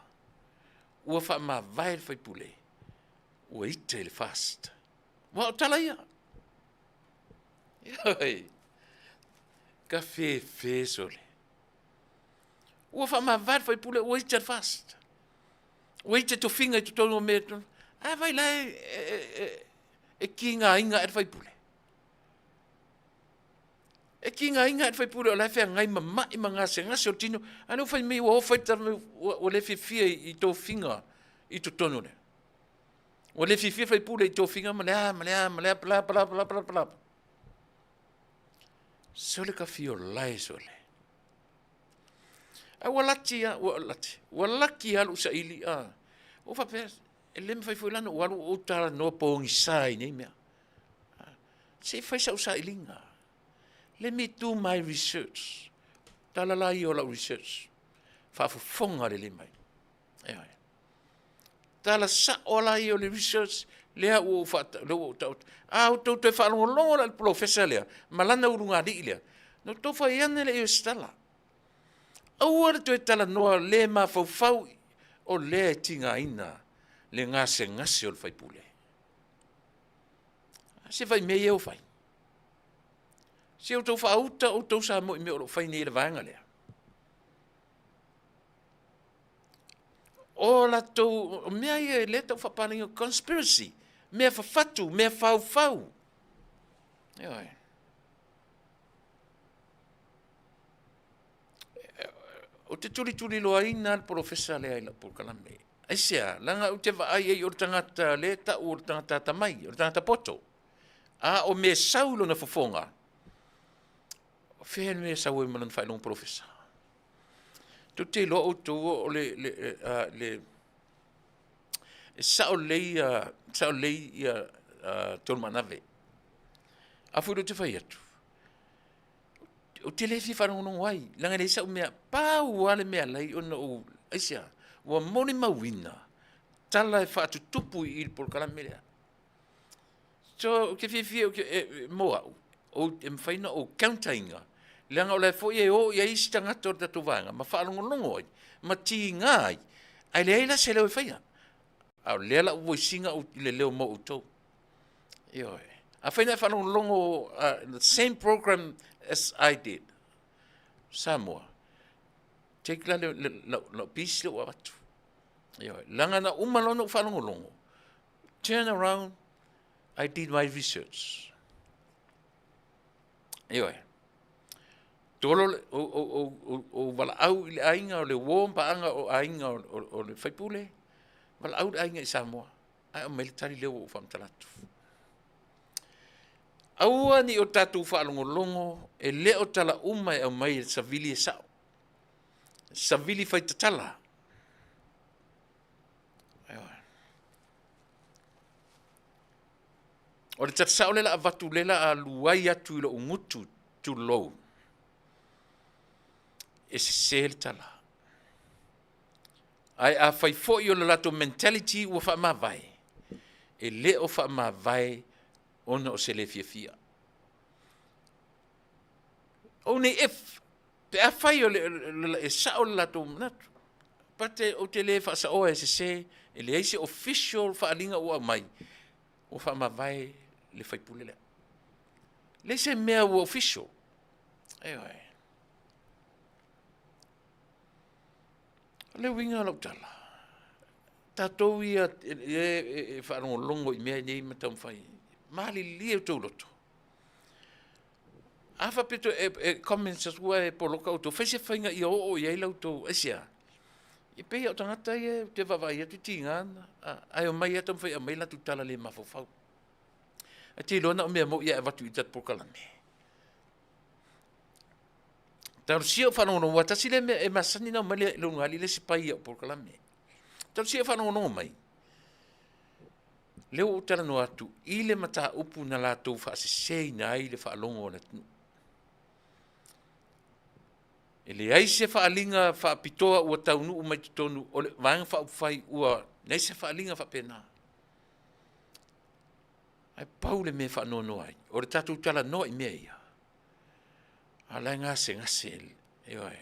Speaker 2: Ua fa ma vai fai pule. Ua ite le fast. Wa tala ia. Ai. Ka fe sole. Ua fa ma vai fai pule ua ite le fast. Ua ite to finga to tono me. Ai vai lai e kinga inga e fai pule. E kinga inga e fai pule o lai fea ngai mamai mangase ngase o tino. Anu fai mei ua fai tano o le fia i to finga i to tono le. O le fia fai pule i to finga malea pala. Sole ka fio lai sole. A walaki alu sa ili a. O fa pe e lem fai foi lana o alu o tala no pongi sai nei mea. Se fai sa usa ilinga. Let me do my research. Tala lai o la research. Fa fonga le mai. Tala sa o lai o le research. Lea o fata lo tau a to te fa longo al professor lea malana urunga di lea no to fa iane le stala o or to tala no le ma fau o le tinga ina le ngase o fai pule se vai me eu fai se o to fa uta o to sa mo me o fai ni le vanga lea o la to me ai le to fa palingo conspiracy mea fafatu, mea fau. Ioi. O te turi loa ina al profesa lea ila por kalame. Aisea, langa o te vaai ei o tangata le ta o tangata tamai, o tangata poto. A o me saulo na fofonga. Fea me sa we malan whainong profesa. Tu te lo o tu o le sa o lei tol manave. A fu te fai atu. O te le fi whanongo wai. Langa le sa o mea pau ale mea lei ona o aisia. Wa moni mawina. Tala e whaatu tupu i por kalamelea. So ke fi o ke moa o mwhaina o countainga. Langa o lai fo e o ia isi tangata o tatu vanga. Ma whaanongo ai. Ma ti ngai. Ai leila se leo e whaia. Au lela o voisinga o le leo mo o tau. Io e. A whaina whanongo the same program as I did. Samoa. Take la le pisi o atu. Io e. Langa na umalono whanongo. Turn around. I did my research. Io e. Tolo o wala au i le ainga o le wompa anga o ainga o le whaipule. Wala au le ainga i Samoa. Ai o mele tari leo o whamtalatu. Aua ni o tatu whaalongolongo e leo tala umai au mai sa vili e sao. Sa vili whaitatala. O le tatasao lela a vatu lela a luai atu ilo ungutu tu lou. E se sel tala. Ai a whaifo i o le lato mentality ua wha mawai. E leo wha mawai ona o se le fia. O ne if, te a whai o le e sao le lato natu. Pate o te le wha sa oa e se e le eise official wha alinga ua mai. O wha mawai le whaipule lea. Le se mea ua official. Eoi. Le winga lau tala. Tatou ia e whaanongo longo i mea nei matam whai. Mali lia tau loto. Afa pito comments as ua e poloka o tau. Whaise whainga i o i eilau tau esia. I pei au tangata i te wawai atu tingana. Ai o mai atam whai a mai latu tala le mafofau. A te lona o mea mo ia e watu i tat pokalame. Tau sia whanongo wa tasi le mea e masani na mele lo ngali le sipai o pokalame. Tau sia whanongo mai. Leo o Talanoaina atu i le Mataupu na lātou whaasesei na ai le whaalongo na tunu. E le aise whaalinga whaapitoa ua Atunuu mai tutonu o le vanga whaupwhai ua neise whaalinga whapena. Ai pau le me whaanono ai. O le tatou Talanoaina i mea ia. Alai ngase e oe.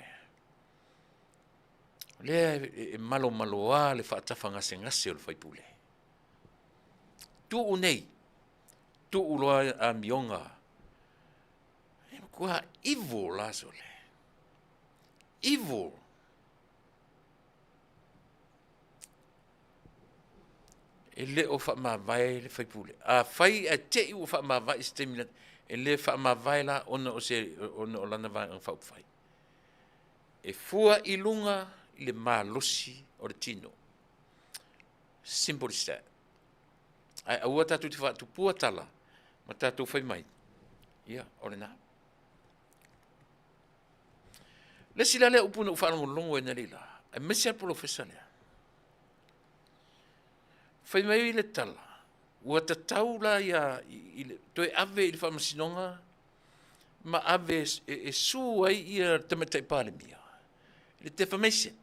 Speaker 2: Le e malo a le whaatafa ngase o le whaipule. Tu nei. Tu uloa a mionga. E kua evil la sole. Evil. E le o wha mawai le whaipule. A whai a te i o wha mawai stemina. E le wha mawai la ona o lana vai ang whauwhai. E fua i lunga i le malosi o le tino. Simple as that. Ai aua tatu te whaatu pua tala. Ma tatu whai mai. Ia, ore nā. Le sila lea upuna u whaanongo longo e nalila. E mesi professor lea. Whai mai i le tala. Ua tatau la ia toi ave i le whamasinonga. Ma ave e su ai ia tamatai palemia. Le defamation.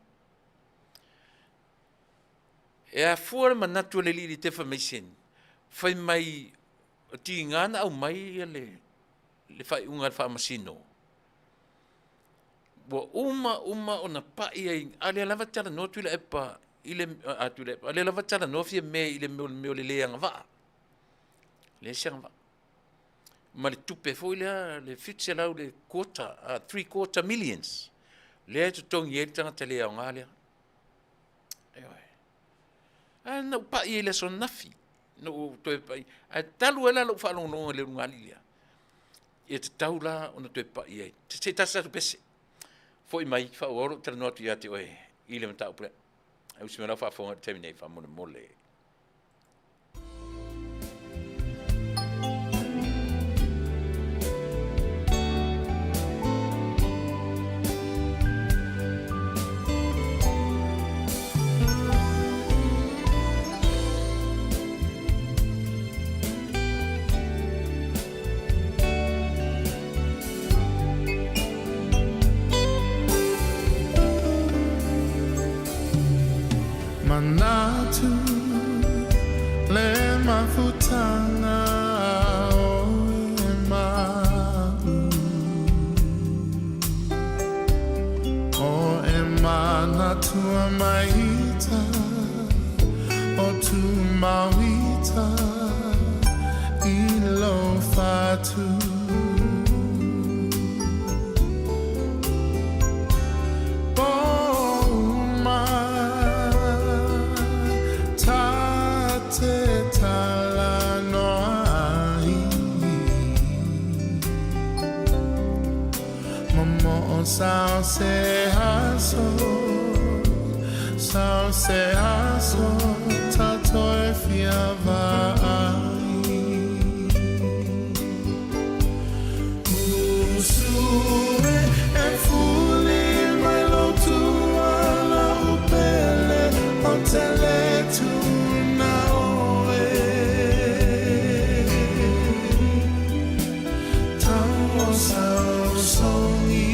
Speaker 2: E a fuara manatu le li defamation. Whai mai ti ngana au mai le whai unga le whamasino. Wa uma ona pai ai ale lava tala no Tuilaepa ile Tuilaepa ale lava tala no fie me ile me le leanga va. Le sianga va. Ma le tupe fo le fitse lau le quarter 3/4 millions. Le to tong ye tanga tele au ngalia. Ana pa ile son nafi. No to pai. A talu ela lo fa no le ngalia. E te taula ona to pa ye. Te tasa pese. Foi mai fa oro Talanoaina ia te oe i le Mataupu. Au se mera fa fonga terminate fa mole.
Speaker 1: fatu le mafutanga o e mau o e mana tua maita o tu mawita I lo fatu Sao se haso, tatoi fia vai. Usue e fuli mai lo tua la upele o tele tu na oe. Tau sao songi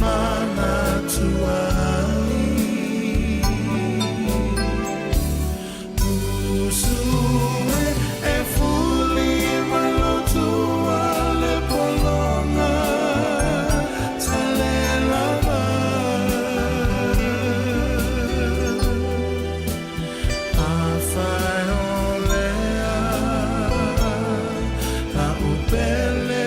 Speaker 1: Mana tuai Usue e fuli mai lo tua le polonga tale lava Afai olea la upele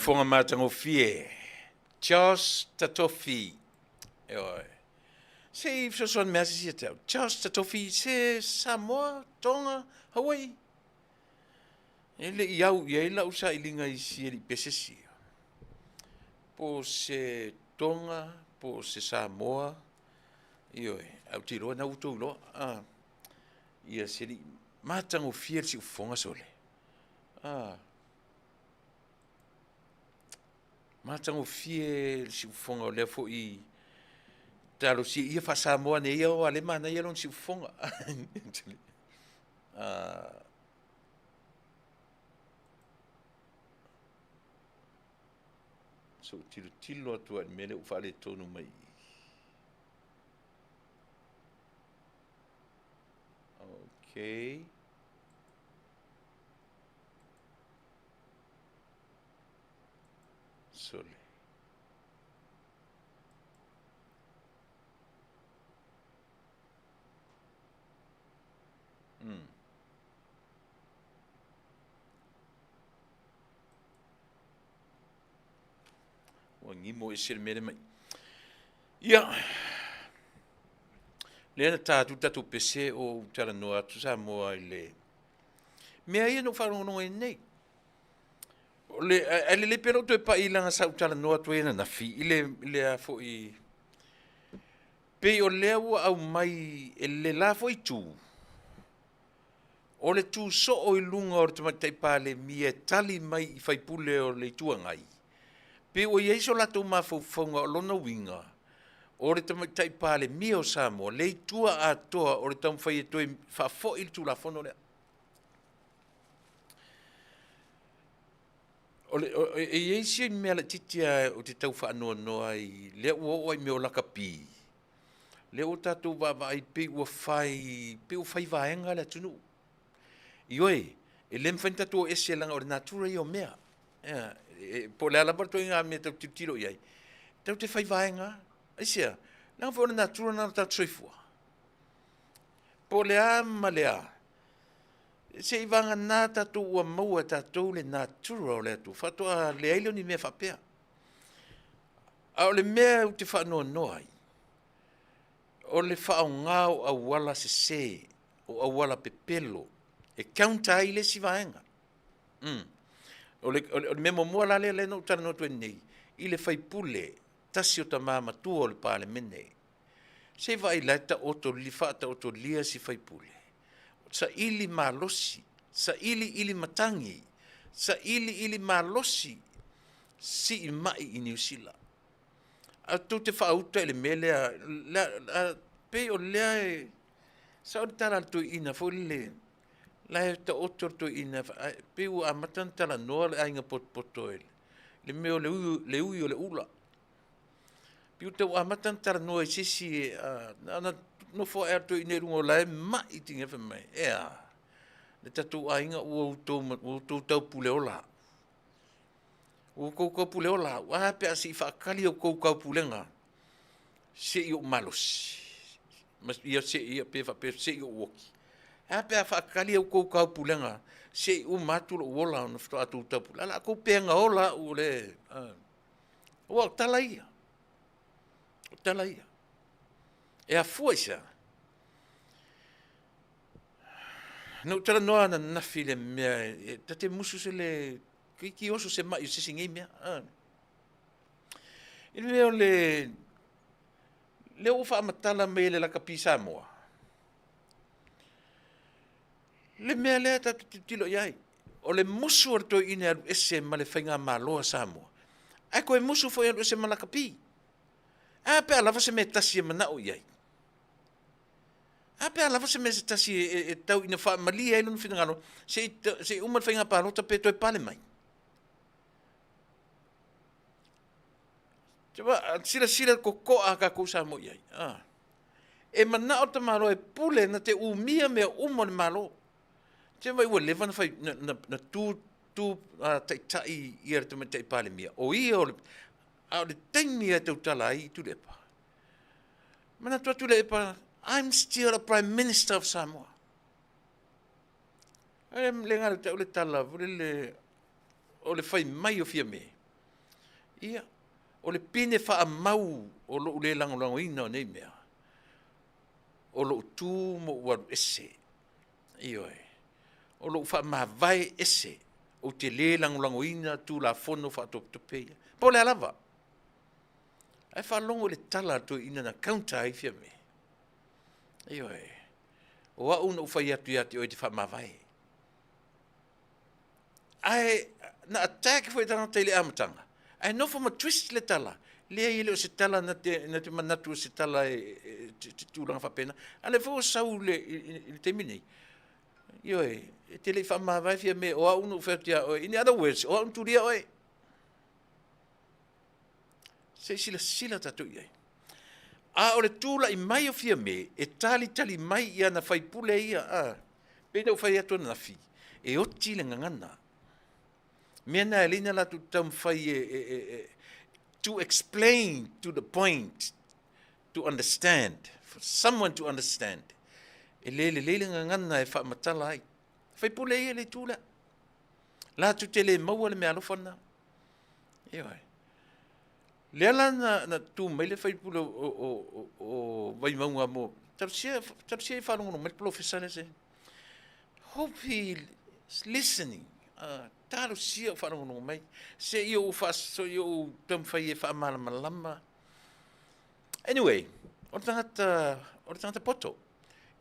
Speaker 2: Fonga matango fie. Charles Tatofi. Se so son mea si tau. Charles Tatofi se Samoa, Tonga, Hawaii. Ele iau ia ila usa ilinga I sia li pesesi. Po se Tonga, po se Samoa. Au tiro na utou lo. Ia se li matango fie si ufonga sole. Matango fie si ufonga o lea fo I talo si ia fa Samoa ne ia o ale mana ia lon si fonga so tilo atu ai mele u fale tonu mai okay sole ngimo e sir mere mai ia le tatu pese o Talanoa tu Samoa ile mea ia no whanonga i nei le pero tu e pa ilanga sa Talanoa tu ena na fi ile a fo i pe o lea ua au mai le la fo i tu o le tu so o i lunga o te matai pale mia tali mai i faipule o le tuangai pe o ieiso la tau mawhauwhaunga o lona winga, o re tamatai pale mia o Samoa, le tua a toa o re tamu whai e toi whafo il tu la whono lea. E ieisi mea la titia o te tau whaanoa noa i lea ua oai mea o laka pi. Lea o tātou wāwa ai pe ua whai vaenga le Atunuu. Ioi, e lem whain tātou o ese langa o re natura i o mea. Po le alabar to inga me tau tiro iai. Tau te whai vaenga, aisia, langa whaona natura nana tau soifua. Po le ama le a. Se i vanga nā tātou ua maua tātou le natura o le atu. Whatoa le ailo ni mea whapea. A o le mea u te whanoa noai. O le whao ngāo a wala se o a wala pepelo. E kaunta ai le si vaenga. O le memo mua la le no tana no tu nei i le fai pule tasi o ta mama tu o le pale mene se vai la ta oto li fata oto lia si fai pule sa ili malosi sa ili matangi sa ili malosi si i mai i New Zealand a tu te fa uta le mele la pe o le sa o tala tu ina fo le la ta otor to ina pe u amatan Talanoa le ainga poto le meo le ui o le ula pe u te amatan Talanoa i sisi na no fo er to ina rungo la ma i tinga fa mai le tatu ainga u to tau pule ola u ko pule ola wa pe asi fa kali o ko pulenga se i o malos mas ia se ia pe fa pe se i o woki pe fa kali o ko pulenga se u matu lo wola no sto atu tapu la ko penga ola u le o talaia e a fuisa no Talanoa na file me tate musu se le ki oso se mai se singi me il veo le o fa matala me le la kapi Samoa le mea lea tatu tilo iai. O le musu o to ina alu ese ma le whainga maloa Samoa. Ai koe musu foi alu ese malaka pi. A pe alawa se me tasi e manao iai. A pe alawa se me tasi e tau ina wha malia ilo nwhina ngano. Se umal whainga palota pe toi pale mai. Sira ko ka ko Samoa iai. E manao ta malo e pule na te umia mea umone malo. Te vai ua levan fai na tu tai ia te mai pale mia. O ia o le taimi e tau tala ai Tuilaepa. Mana tua Tuilaepa, I'm still a Prime Minister of Samoa. Le ngare te ole tala, o le fai mai o fia me. Ia, o le pine wha mau o lo ule lango ina o nei mea. O lo tu mo waru ese. Ioe. O lo fa ma vai ese o te le lango ina tu la fono fa to pe po le alava ai fa longo le tala to ina na counter ai fia me o a uno fa ya tu o te fa ma vai ai na attack foi tana tele amatanga ai no fa ma twist le tala Lea i leo se tala na te manatu se tala te tūranga whapena. Ale fo sau le te minei. Io te le whamawai fia me o aunu whautia oe. In other words, o aunu turia oe. Se sila tatu iai. A o le tūla i mai o fia me, e tali mai ia na whai pule ia. Pena o whai atua na fi. E oti le ngangana. Mena e lina la tu tam whai to explain to the point, to understand, for someone to understand. E lele ngangana e whaamatala ai. Whai pule ia le tūla. La tu te le maua le me alofana. Ioi. Leala na tu mai le whai pule o vai maunga mo. Tarsia i whanongono, mai professor se. Hope he is listening. Taro sia o whanongono mai. Se i o so i o tam whai e whaamalama. Anyway, o tangata poto.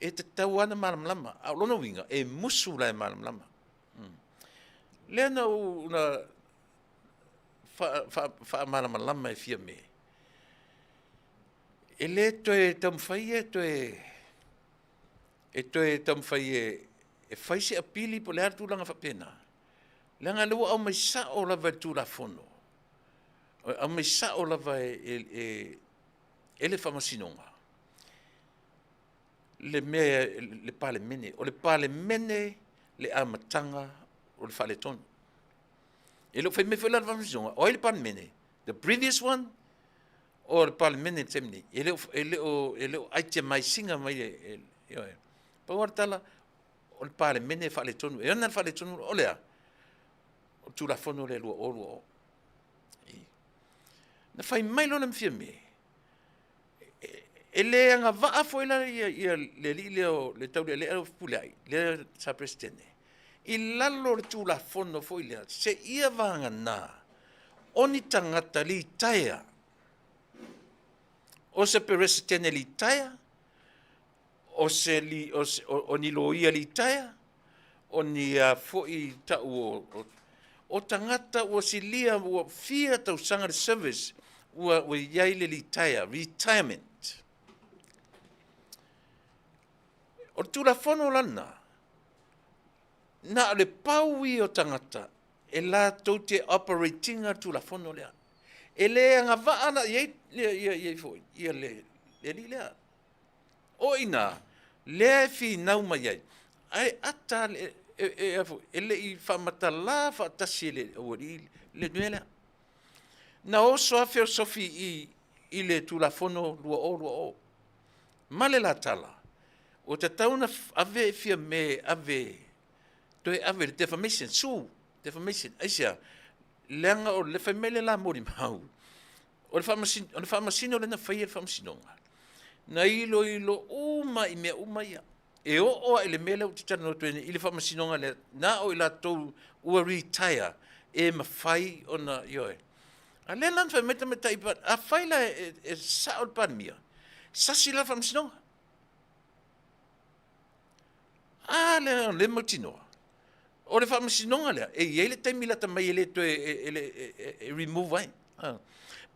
Speaker 2: E te tau ana malamlama. A lona winga, e musu la e malamlama. Lea na una whaamalamama e fia me. E le toe tam whai e toe tam whai e whaise apili po le hartu langa whapena. Langa lua au mai sa o lava e tūra whono. Au mai sa o lava e le whamasinonga. Le mea le pale mene. O le pale mene le amatanga o le whale tonu. E lo whai me whai lara whamasinonga. O le pale mene. The previous one, o le pale mene temni. E leo aitia mai singa mai Pawar tala, o le pale mene whale tonu. E ana whale tonu o lea. O tūra whono le lua o. Na whai mai lona mwhia me. E le anga waa foila ia le li le tau le leo pule ai. Le sa presidente. I lalo le tūra whono foila. Se ia vanga nā. Oni tangata li taia. O se presidente li taia. O se li o ni loia li taia. O ni foi tau o tangata o silia o fia tau sanga de service o iai le li taia, retirement. O tūra whono lana, na le paui o tangata, e la tau te operatinga tūra whono lea. E le anga vaana, iei foi, ia le li lea. O ina, le fi nauma iei. Ai ata e le i whamatala whaatasi le nuela. Na oso a filosofi i le tūra whono lua o. Male la tala. O te tauna ave fia me ave. Toi ave le defamation. Defamation. Aisia. Leanga o le whaimele la mori mau. O le whamasino le na whaia le whamasinonga. Na ilo uma i mea uma ia. E o ele mele o te tana no tuene. Ile whamasinonga le. Na o ila tau ua retire. E mawhai o na ioe. A le lan whaimeta me taipa. A whaila e sa o panmia. Sasi la whamasinonga. Le matinoa. O le whamasinonga lea. E ele taimila ta mai ele to e remove ai.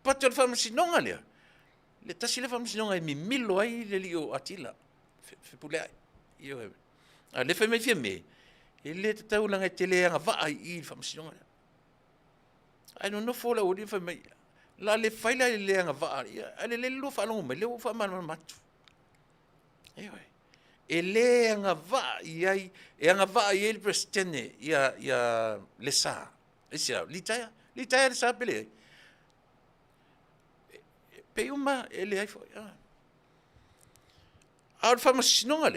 Speaker 2: Pati o le whamasinonga lea. Le tasi le whamasinonga e mi milo ai le li o atila. Whipule ai. Le whaimai fia me. E le te taulanga e te leanga waa i whamasinonga lea. Ai no fola o le whaimai. La le whaila le leanga waa. Ale le lo whalongo mai. Le o whamana matu. E le anga va iai e anga va iai le presidente ia le sa isia litaya le sa pele pe uma ele ai foi a famasinonga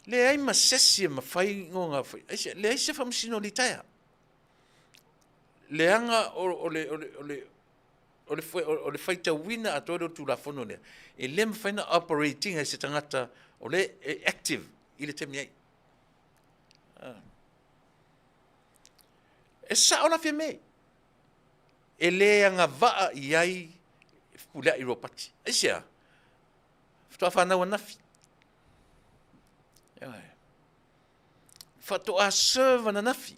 Speaker 2: le ai ma sesi ma fai ngonga foi isia le ai se famasino litaya le anga o le faita wina a todo tu la fono le e le mfaina operating ai se tangata o le active i le temi ai. E sa ona fia me. E le anga waa i ai pulea i ropati. E sia, ftoa whanau anafi. Fatoa serve anafi.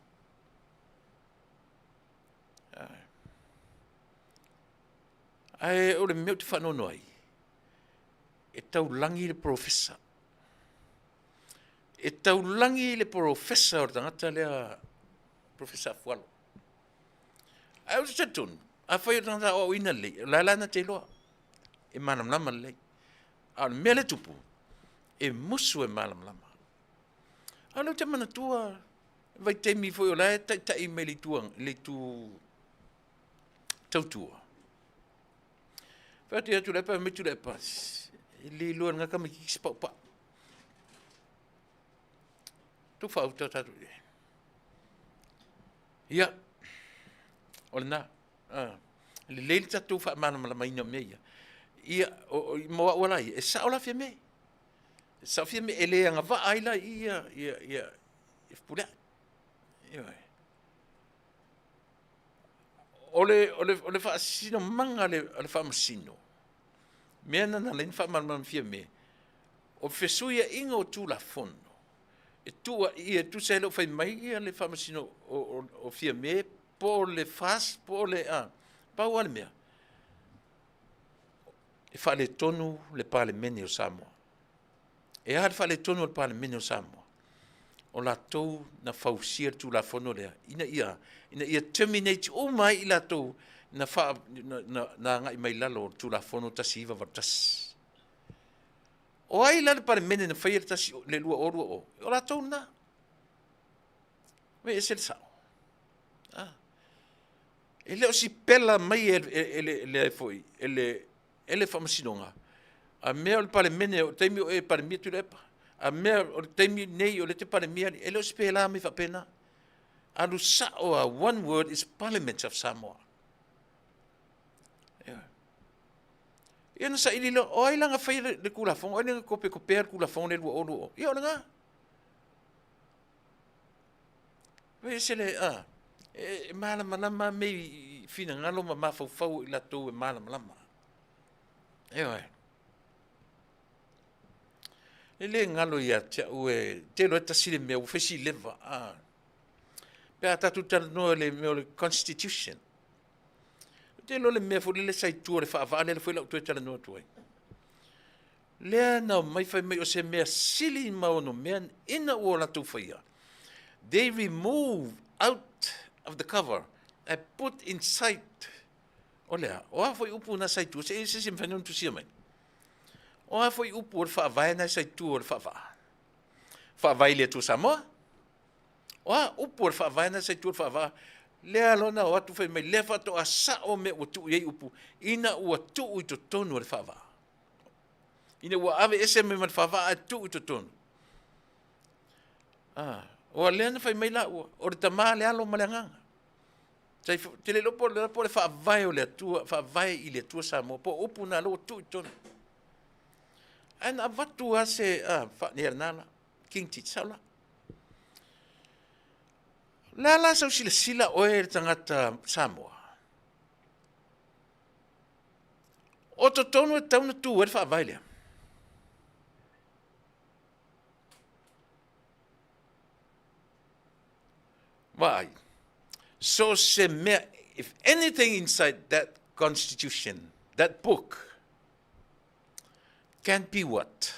Speaker 2: Ai o le meu te whanono ai. E taulangi le professor. E taulangi le professor o tangata lea professor Fualo. Ai o te tonu. A whai o tangata o ina lei. La lana te loa. E manam lama lei. A le mea le tupu. E musu e manam lama. A le te mana tua. Vai te mi foi o lai. Tai me le tuang. Le tu. Tautua. Whati atu lepa me Tuilaepa. Le luan ngaka me kikisi pau pa. Tu whau tatu. Ia. Ole nā. Le leili tatu wha manam lama ina mea. Ia. Moa walai. E sa ola fia me. Sa fia me ele anga va aila ia. Ia. Pula. Ia. Ole wha sino manga le wha masino. Mea nana le wha manam fia me. O fesuia inga o tūla fono. E tua ia tu se lo fai mai ia le wha masino o fia me. Po le fas, po le pau ale mea. E wha le tonu le pale mene o Samoa. E hale wha le tonu le pale mene o Samoa. O la tou na fausia tu la fono lea. Ina ia terminate o mai i la tou na wha na ngai mai lalo tu la fono tasi iwa vartas. O ai la le pale mene na whaia tasi le lua orua o. O la tou na. Me e se le sao. E leo si pela mai ele foi, ele whamasinonga. A mea o le pale mene o teimi o e pale mia Tuilaepa. A mea o le teimi nei o le te pale mia, e leo si pela mi whapena. Alu Samoa, one word is Parliament of Samoa. Ia na sa ili lo, o ai langa whai le kula fonga, o ai langa kope kopea kula fonga le lua o lua o. Ia o langa. Vei se le, e malama mei fina ngalo ma mafau i la tou e malama. Ewa. Le ngalo ia tia ue, te lo eta sile mea ufesi leva. Pea tatu Talanoaina le mea le Constitution. Te lo le mea fuli le saitua le whaavale le fui lau tue Talanoaina tuai. Lea nao mai fai mai o se mea sili maono mea ina ua la tou whaia. They remove out of the cover and put inside. Olea, oa foi upu na saitua, se se mwhanun tu sia mai. Oa foi upu o le whaavai na saitua o le whaavai. Whaavai le tu Samoa. Oa upu o le whaavai na saitua o le whaavai. Lea lona o atu fai mai lefa to a sa o me o tu iei upu. Ina ua tu i to tonu o le whaavai. Ina ua ave ese me man whaavai a tu i to tonu. O lea na fai mai la ua. O le tamaa le alo maleanganga. Te le lopo le whaavai o le atua, whaavai i le atua Samoa. Po upu na lo tu i tonu. Ana watu a se, whaanea nala, King Titsala. La sau sila oe le tangata Samoa. O to tonu e tauna tu e le whaavai lea. Why? So if anything inside that constitution, that book, can't be what?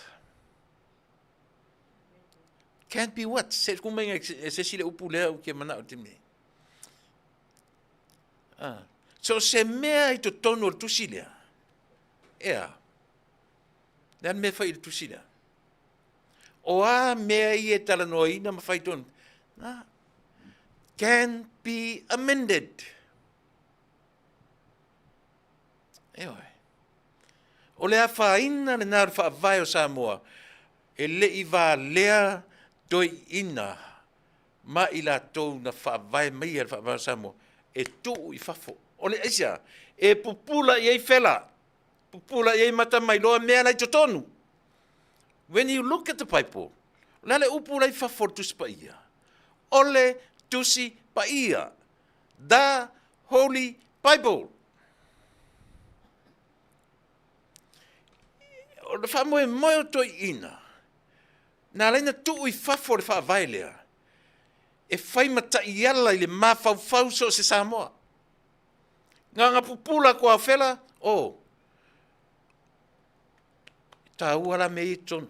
Speaker 2: Can't be what? Se kumenga se sile upu lea u ke mana o te me. So se mea i to tono o tusilea. Ea. Lean mea whai i tusilea. O a mea i e Talanoaina ma whai tonu. Can be amended. Ewa. O lea whaina le nāra whaavai o Samoa. E le i wā lea doi ina. Ma i la tau na whaavai mai ar whaavai o Samoa. E tu i whafo. O le esia. E pupula i ei whela. Pupula i ei mata mai loa mea lai totonu. When you look at the Bible. Lale upula i whafo tuspa ia. Ole tusi pa ia. The Holy Bible. O le whamoe moe toi ina. Nā leina tuu i whafo le whaavai lea. E whai mata i ala i le mawhau so se Samoa. Ngā pupula kua whela, O, taua la mei tonu.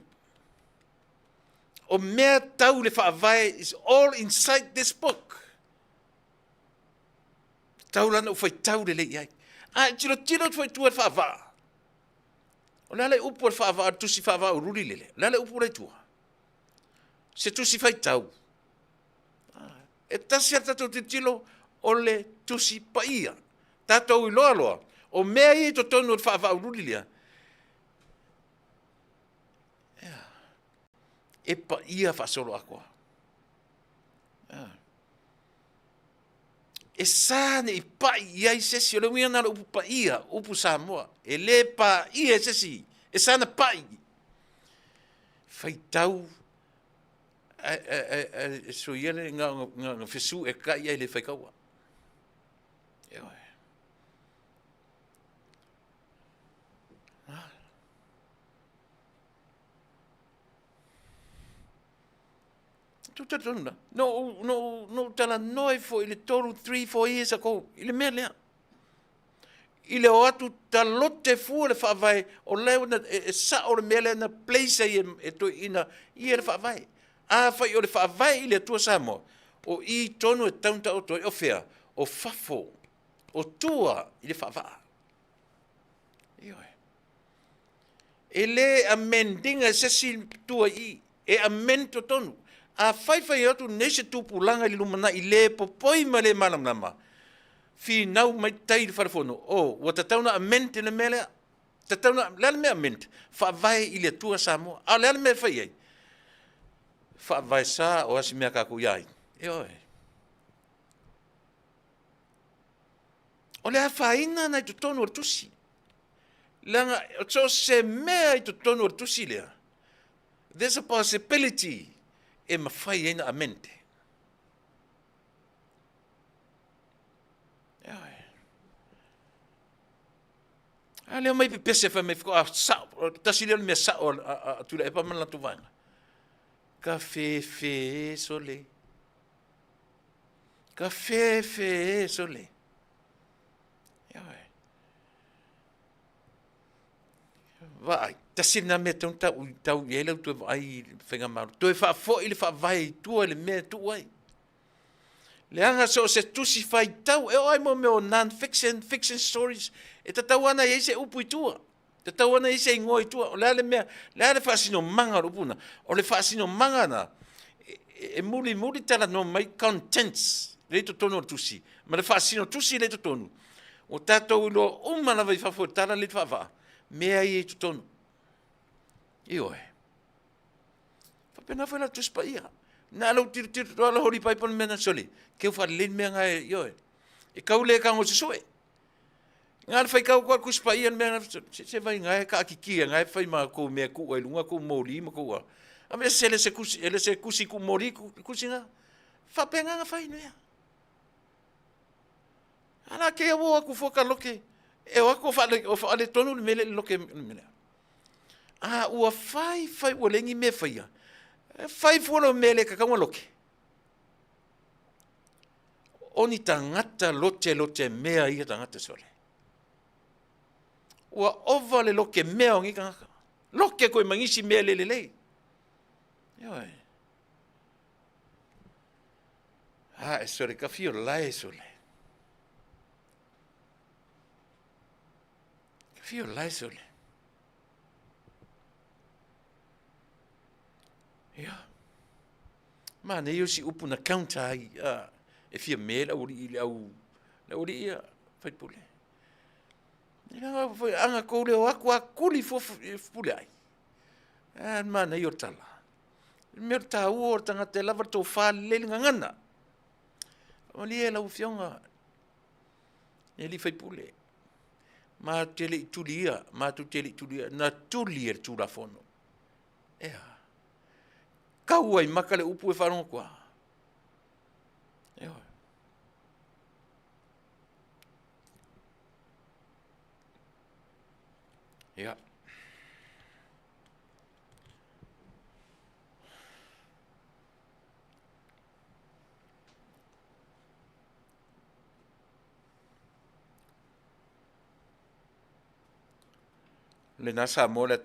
Speaker 2: O mea tau le whaavae is all inside this book. Tau lana u whai tau le lei ai. Tiro tu whai whaavaa. O lale upu le whaavaa, tusi whaavaa ururi lele. Lale upu le tua. Se tusi whai tau. E tasi atato te tilo o le tusi paia. Tatou i loa loa. O mea i to tonu le whaavaa ururi lea. E paia whasolo akoa. E sāne i pai iai sesi, o le uia nara upu paia, upu Samoa. E le paia sesi, e sāna pai. Whai tau, so iele ngā whesu e kai ai le whai kaua. Ewa. Tu tatuna. No Talanoaina fo ile toru 3-4 years ago. Ile mea lea. Ile o atu talote fu le whaavai o leo na sa o le mea lea na place e to ina i le whaavai. A whai o le whaavai ile tua Samoa. O I tonu e taunta o toi o whea. O fafo. O tua i le whaavaa. Ioi. E le amendinga sesi tua I. E amento tonu. A whai atu nese tūpulanga li lumana I le popoi ma le malamnama. Fi nau mai tai le wharafono. O, wa tatauna amente le mele. Tatauna, lele mea mente. Whaavai I le tua Samoa. A lele mea whai ai. Whaavai sa o asi mea kaku iai. E oi. O le a whaina nai tu tonu o tusi. Langa, o tso se mea I tu tonu o tusi lea. There's a possibility. E mawhai eina a mente. A leo mai pese whai mai whiko a sao, tasi leo mea sao a Tuilaepa mana tu vanga. Ka fe sole. Ka fe sole. Vai, tasi na mea tau iele tu ai whenga maru. Tu e whaafo I le whaavai tua le mea tu ai. Le anga so se tusi whai tau, e oi mo meo non-fiction, fiction stories, e ta tau ana I se upu I tua. Ta tau ana I se ngoi tua. O lea le mea, lea le whaasino manga rupuna. O le whaasino manga na, e muli tala no mai contents, le to tono tusi. Ma le whaasino tusi le to tonu. O tatou ilo umana vai whafo tala le whaavaa. Mea I tu tonu. I oe. Whapena whela tuspa ia. Nā lau tiru roa hori pai pon mena soli. Keu whalin mea ngai i oe. E kau le kango se soe. Ngā whai kau kua kuspa ia mea se vai ngai ka akikia ngai whai maa kou mea kua ilunga kou mori ma kua. A mea se ele se kusi ku mori kusi ngā. Whapenga ngā whai nuia. Ana kea wo aku whoka loke. E wako whaale tonu le mele loke mele. Ua whai ua lengi me whaia. Whai fuolo mele kakaunga loke. Oni tangata lote mea ia tangata sole. Ua ova le loke mea o ngika ngaka. Loke koe mangisi mea lelelei. Ioi. E sore ka fio lai sole. Fio lai sole. Ia. Mana io si upu na kaunta ai. E fia me la uri I la uri ia fai pule. Ina foi anga ko le aku akuli fo pule ai. Mana io tala. Me ta o tanga te lava to fa le ngana. Oli e la ufionga. Eli fai pule. Ma tele tulia, na tulia tula fono. Ea. Kau ai makale upu e wharongo kua. Ea. Ea. le na Samoa le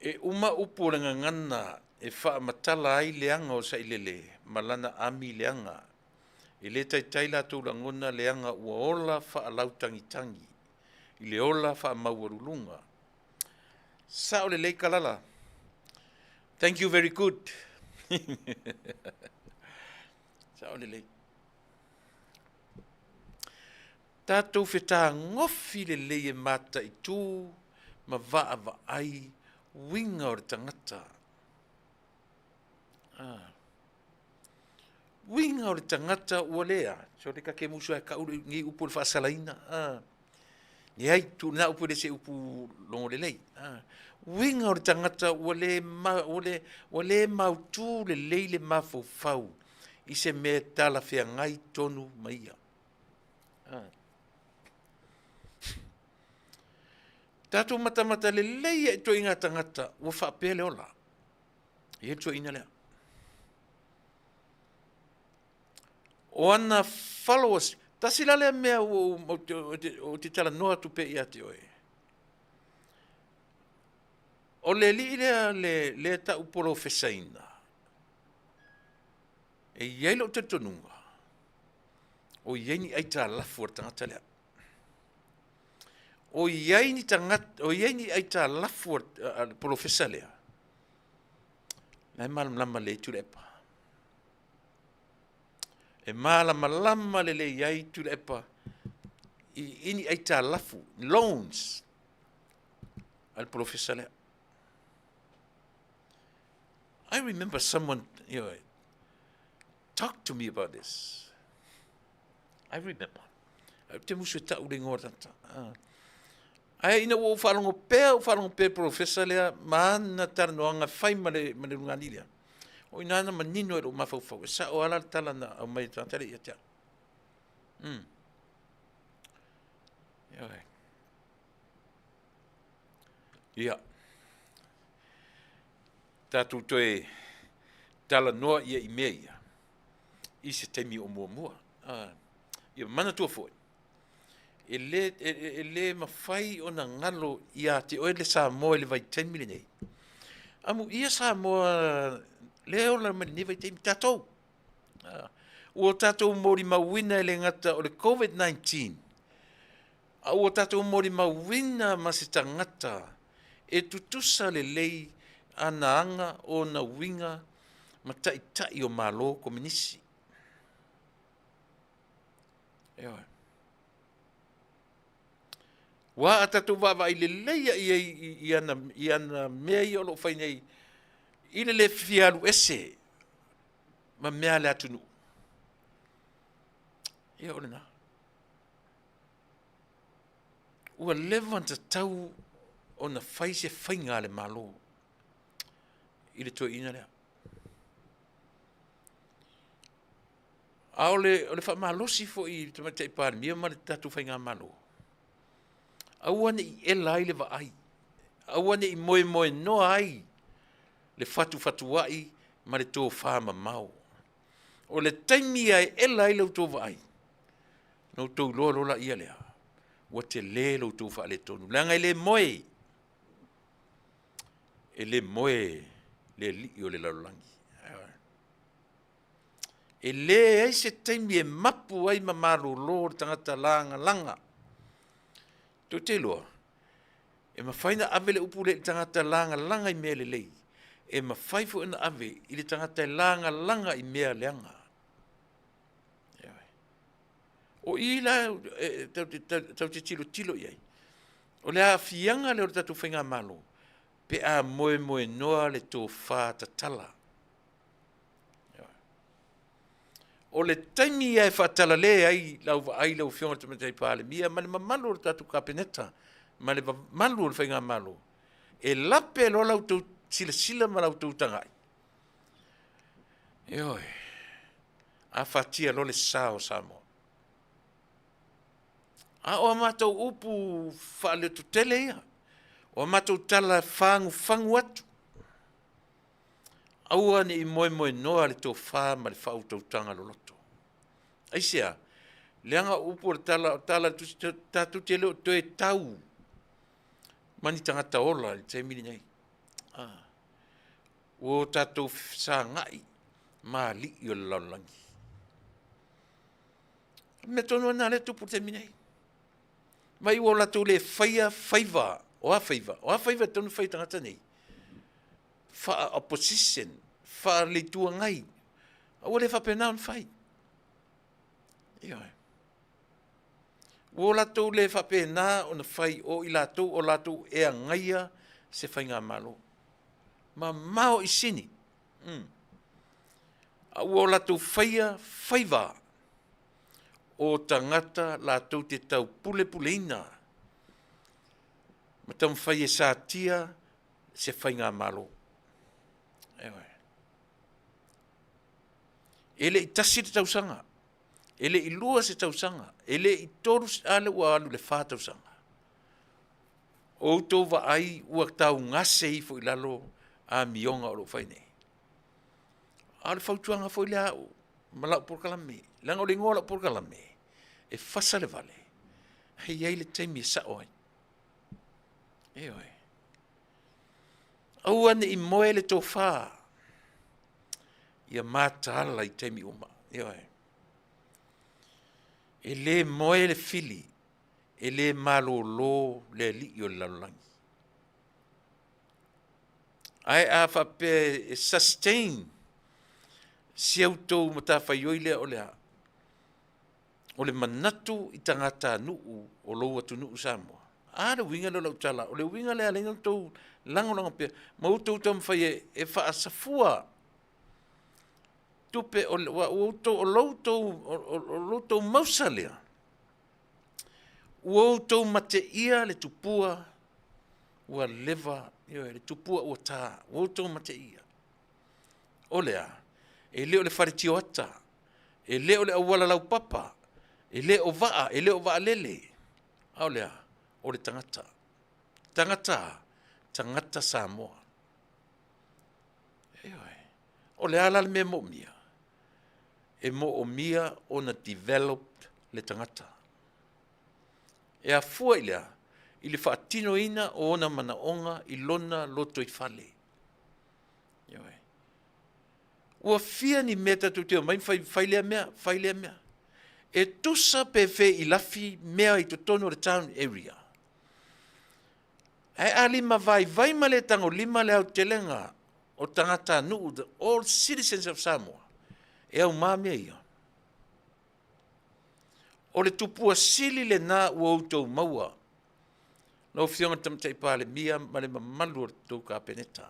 Speaker 2: e uma upu le ngana e wha matala ai leanga o sa ilele, malana ami leanga. I le tai la tau langona leanga ua ola wha alau tangi. I le ola wha mauarulunga. Sa o le lei kalala. Thank you, very good. Sa o le lei. Tātou whetā ngofi le lei e mata i tū, ma waa wa ai, winga o le tangata. Winga o le tangata ua lea. So le ka ke musu ka uru ngi upu le whaasalaina. Ni ai tu na upu le se upu longo le lei. Winga o le tangata ua le mautu le lei le mafau. I se me tala whea ngai tonu maia. Tātou mata le lei e to inga tangata ua whaapele ola. I to ina lea. O ana followers, tasila le mea o te Talanoa tupe ia te oe. O le li le ta upolo fesaina. E iei lo te tonunga. O iei ni aita lafu o tangata lea. O iei ni aita lafu o polo fesa lea. Lai malama le Tuilaepa. E malama le iei Tuilaepa. Ini aita lafu, loans. Al polo fesa lea. I remember someone, talked to me about this. I remember. Te musu ta ule ngora tata. Ai ina wo falongo pe professor lea mana tarnoanga fai male ngani lea. O ina na manino e ma fau. Sa o ala tala na o mai tantale ia tia. Ia. Tatu toe Talanoa ia i mea ia. I se teimi o mua. Ia mana tua foi. E le mawhai o na ngalo ia te oe le Samoa le vai teimi nei. Amu ia Samoa le ola mani ne vai teimi tatou. Ua tatou mori mawina le ngata o le COVID-19. Ua tatou mori mawina ma se tangata. E tutusa le lei ana anga o na winga ma tai o malo ko Nisi. Wa atatu wa ile leia ia na mea i olo fai nei ile le fialu ese ma mea le Atunuu. Ia ole na. Ua levanta tau o na fai se fai ngā le malo. Ile to ina lea. Ole fa malosi fo i te mate pare mia ma tatu fai ngā malo. Awane i elai le vai. Awane i moe no ai. Le fatu ai ma le tō whāma mau. O le taimi ai elai le tō vai. No tō lola ia lea. Wa te le lo tō wha le tonu. Langa i le moe. E le moe le li o le laulangi. E le ai se taimi e mapu ai mamaro lo tangata langa. Tō te loa. E mawhaina ave le upu le tangata langa i mea le lei. E mawhaifu ina ave i le tangata langa i mea leanga. O i la tau te tilo iai. O le Afianga le o tatu whainga malo. Pe a moe noa le tō Faatalofa. O le taimi ai Faatala le ai lau fionga te matai pāle mia, ma le mamalu o tatu kapeneta, ma le malu o le whainga malo. E lape lo lau tau sila ma lau tau tangai. Ioi, a fatia lo le sao Samoa. A o matau upu whaale tutele ia. O matau tala fangu atu. Aua ni i moe noa le tō wha ma le whau tau tanga lo loto. Aisea, Leanga upo tala tatu te leo toe tau. Mani tangata ola, te mini nei. O tatou sa ngai, ma li i o le laulangi. Me tonu ana le tupu te mini nei. Mai o la tau le faiva, o a faiva tonu fai tangata nei. Fa opposition, fa le tua ngai. O le fa pena on fai. Ioi. O la tau le fa pena on fai o o la tau e a ngaia se fai ngā malo. Ma mao i sini. O la tau faiva. O tangata la tau te tau puleina. Ma tau fai e sa tia se fai ngā malo. Ewe. Ele i tasi te tausanga. Ele i lua se tausanga. Ele i toru ale ua alu le wha tausanga. O tau wa ai ua tau ngase i fo ilalo a mionga o lo whai nei. A le whautuanga fo ilea o malau porkalame. Langa o le ngola porkalame. E fasa le vale. Hei ai le teimi e sa oi. Eoi. Au ane i moe le tō wha. Ia mātala i teimi uma. Eoi. E le moe le fili. E le malo lo le li o le lalangi. Ai a whape e sustain. Si au tō matawhaioi lea o lea. O le manatu i tangata Atunuu o lo Atunuu Samoa. A le winga le lau tala. O le winga le alenga tō langolanga pia. Ma utou tau mwhai e whaasafua. Tupe o loutou mausa lea. Ua outou mate ia le tupua. Ua leva. Le tupua ua tā. Ua outou mate ia. O lea. E leo le wharetio ata. E leo le awala lau papa. E leo vaa. E leo vaa lele. O lea. O le tangata. Tangata Samoa. O le ala le me mo mia. E mo o mia ona developed le tangata. E a fua ilea. I le whaatino ina o ona manaonga i lona loto i fale. Ua fia ni meta tu teo. Mai whailea mea. E tusa pefe i lafi mea i totono le town area. E a lima vai ma le tango lima le au telenga o tangata Atunuu, the all citizens of Samoa. E au mamea ia. O le tupua sili le nā ua outou maua. No fionga tamtai pāle mia ma le mamalu o tō ka peneta.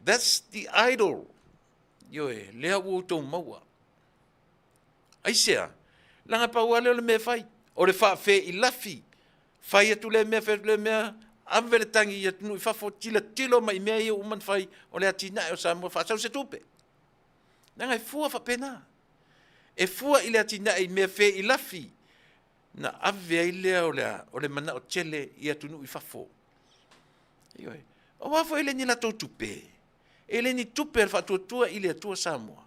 Speaker 2: That's the idol. Yoe, lea ua outou maua. Aisea, langa paua leo le mea fai. O le whaafe i lafi. Fai atu le mea, le mea, amvele tangi i Atunuu i whafo tilo mai mea i uman fai o le atina o Samoa whaasau se tupe. Nanga e fua whapena. E fua i le atina i mea fe i lafi. Na avea i lea o le mana o tele i Atunuu i whafo. O wafo ele ni la tau tupe. Ele ni tupe al whatuatua i le atua Samoa.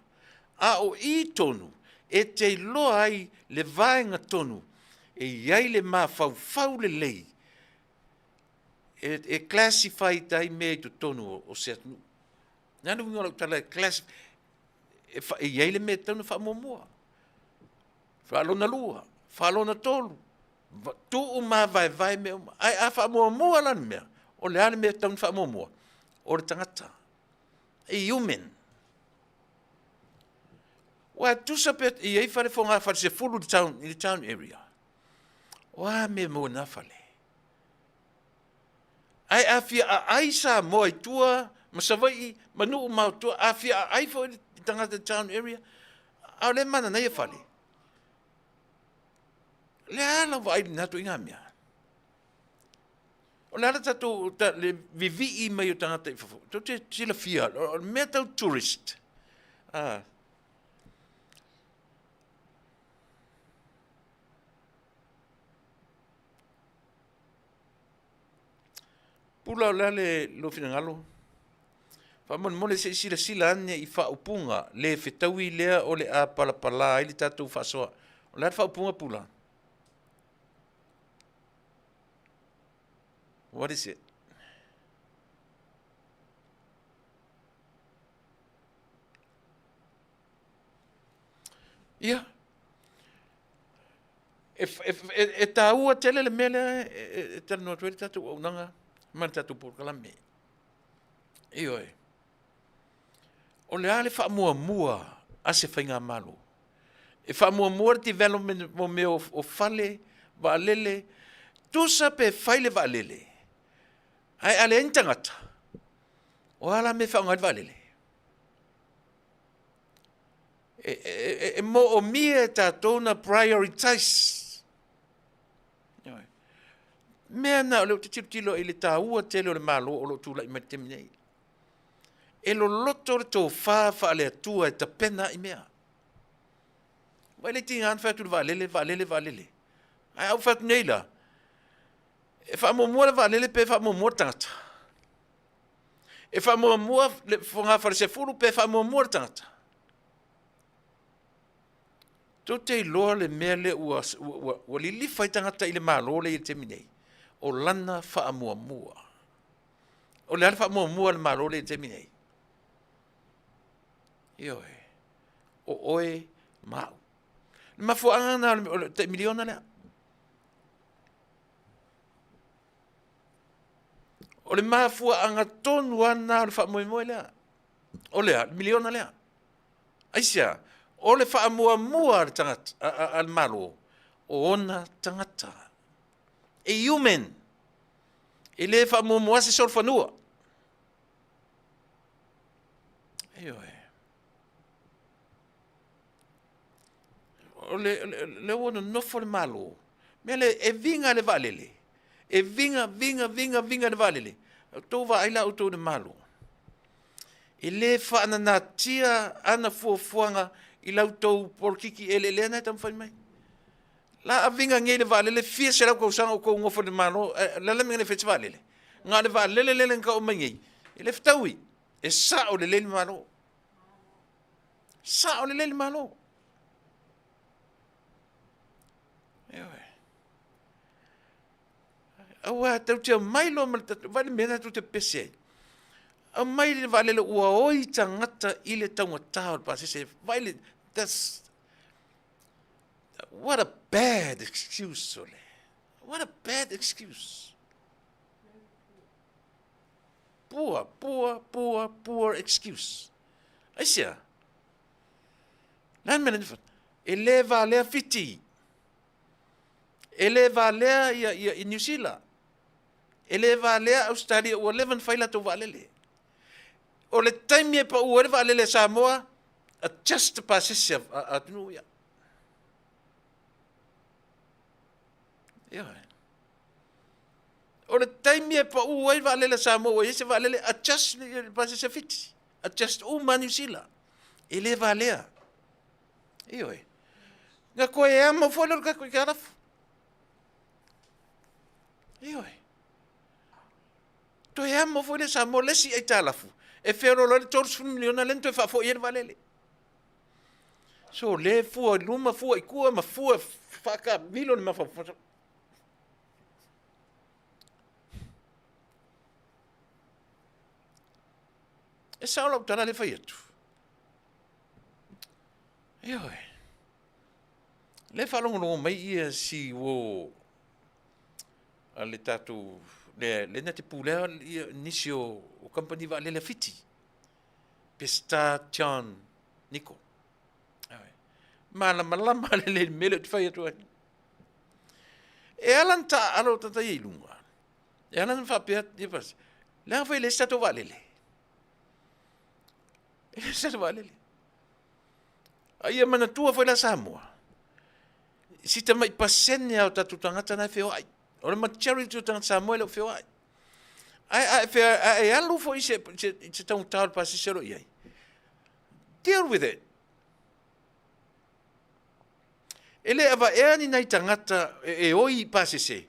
Speaker 2: A o I tonu. E te loa ai le vaenga tonu. E iai le maa fau le lei. E classify tai mea to tonu o se Atunuu. Nanu winga lau tala e classify. E iai le mea tonu wha momoa. Whalona lua. Whalona tolu. Tu uma vai mea. Ai a wha momoa lan mea. O le ane mea tonu wha momoa. O le tangata. E human. Wa tusa pet i ei whare whonga whare se fulu in the town area. Wa me mo na whale. Ai afia a aisa mo i tua, masawai manu mau tua, afia a aifo i tangata town area. Au le mana na ia whale. Le ala wa aidi natu inga mea. O le ala tatu le vivi i mai o tangata i whafo. Tau te sila fia, mea tau tourist. Pula o le lo finangalo. Whamon se sila ane I whaupunga le whetaui lea o le a palapala I le tātou whasoa. O le whaupunga pula. What is it? Yeah. If taua tele le mele Talanoaina tātou Auaunaga man tātou pōkalame. Ioi. O le ale whaamuamua ase whainga malo. E whaamuamua development mo me o fale, vaalele, tusa pe whaile vaalele. Ai ale intangata. O ala me whaungai vaalele. Mo o mie tātou na prioritize. Mea na o leo te tilo I le tāua tele o le malo o lo tūla I maritemi nei. E lo loto le tō wha le atua e ta pena I mea. Wai le tinga an whatu le vaalele. Ai au whatu nei la. E whaamomua le vaalele pe whaamomua tangata. E whaamomua le whonga whare furu pe whaamomua le tangata. Tō te loa le mea le ua li whai tangata I le malo le I te minei. O lana whaamuamua. O le ala whaamuamua le malo le I te minei. Ioe. O oe mau. Le mafuanga na te miliona lea. O le mafuanga tonu ana le whaamuamua lea. O lea, miliona lea. Aisia, o le whaamuamua le tangata, al malo. O ona tangata. E human. E le whaamuamua se sorfanua. Ioe. O le ono nofo le malo. Mea le e vinga le valele. E vinga le valele. Tō wa aila o tō le malo. E le whaananatia ana fuafuanga I lau tō porkiki e le lea tam whai mai. La a vinga ngei le valele fia se lau kausanga o kou ngofo le malo. La minga le whetsi valele. Ngā le valele lele nka o mai ngei. E le whtaui. E sa o le lele malo. Sa o le lele malo. Awa tau te mai lo mal vale mena tu te pese. A mai le vale le ua oi tangata I le taunga tau pa se vale that's what a bad excuse sole. What a bad excuse. Poor excuse. Aisia. Nan mena ele vale fiti. Ele vale ia New Zealand. Ele vale Australia o 11 faila to valele. O le time pa o le valele Samoa a just passes Atunuu ya. Ja. O le time pa o le valele Samoa ese valele a just passes fit. A just o New Zealand. Ele vale. Io. Nga ko e amo folo ka ko karaf. Io. To e amo fo le Samoa le si e talafu. E fero lo le tors miliona lento e fa fo ir valele. So le fu luma fu e ku ma fu fa ka milon ma fa. E sa lo tala le fa yetu. Io. Le fa longo mai ia si wo ale tatu le nete pulea Nisi o company vale le fiti. Pesta John Nico. Malama le mele te fai atu. E alan ta alo tata i lunga. E alan fa pia di pas. Le fa le stato vale le. E stato vale le. Ai mana tua foi la Samoa. Si te mai pasene au tatu tangata na feo ai. Ora ma charity tang Samoa lo feo ai. Ai alu foi se tão tal pasi sero ai. Deal with it. Ele ava ni nai tangata e oi pasi se.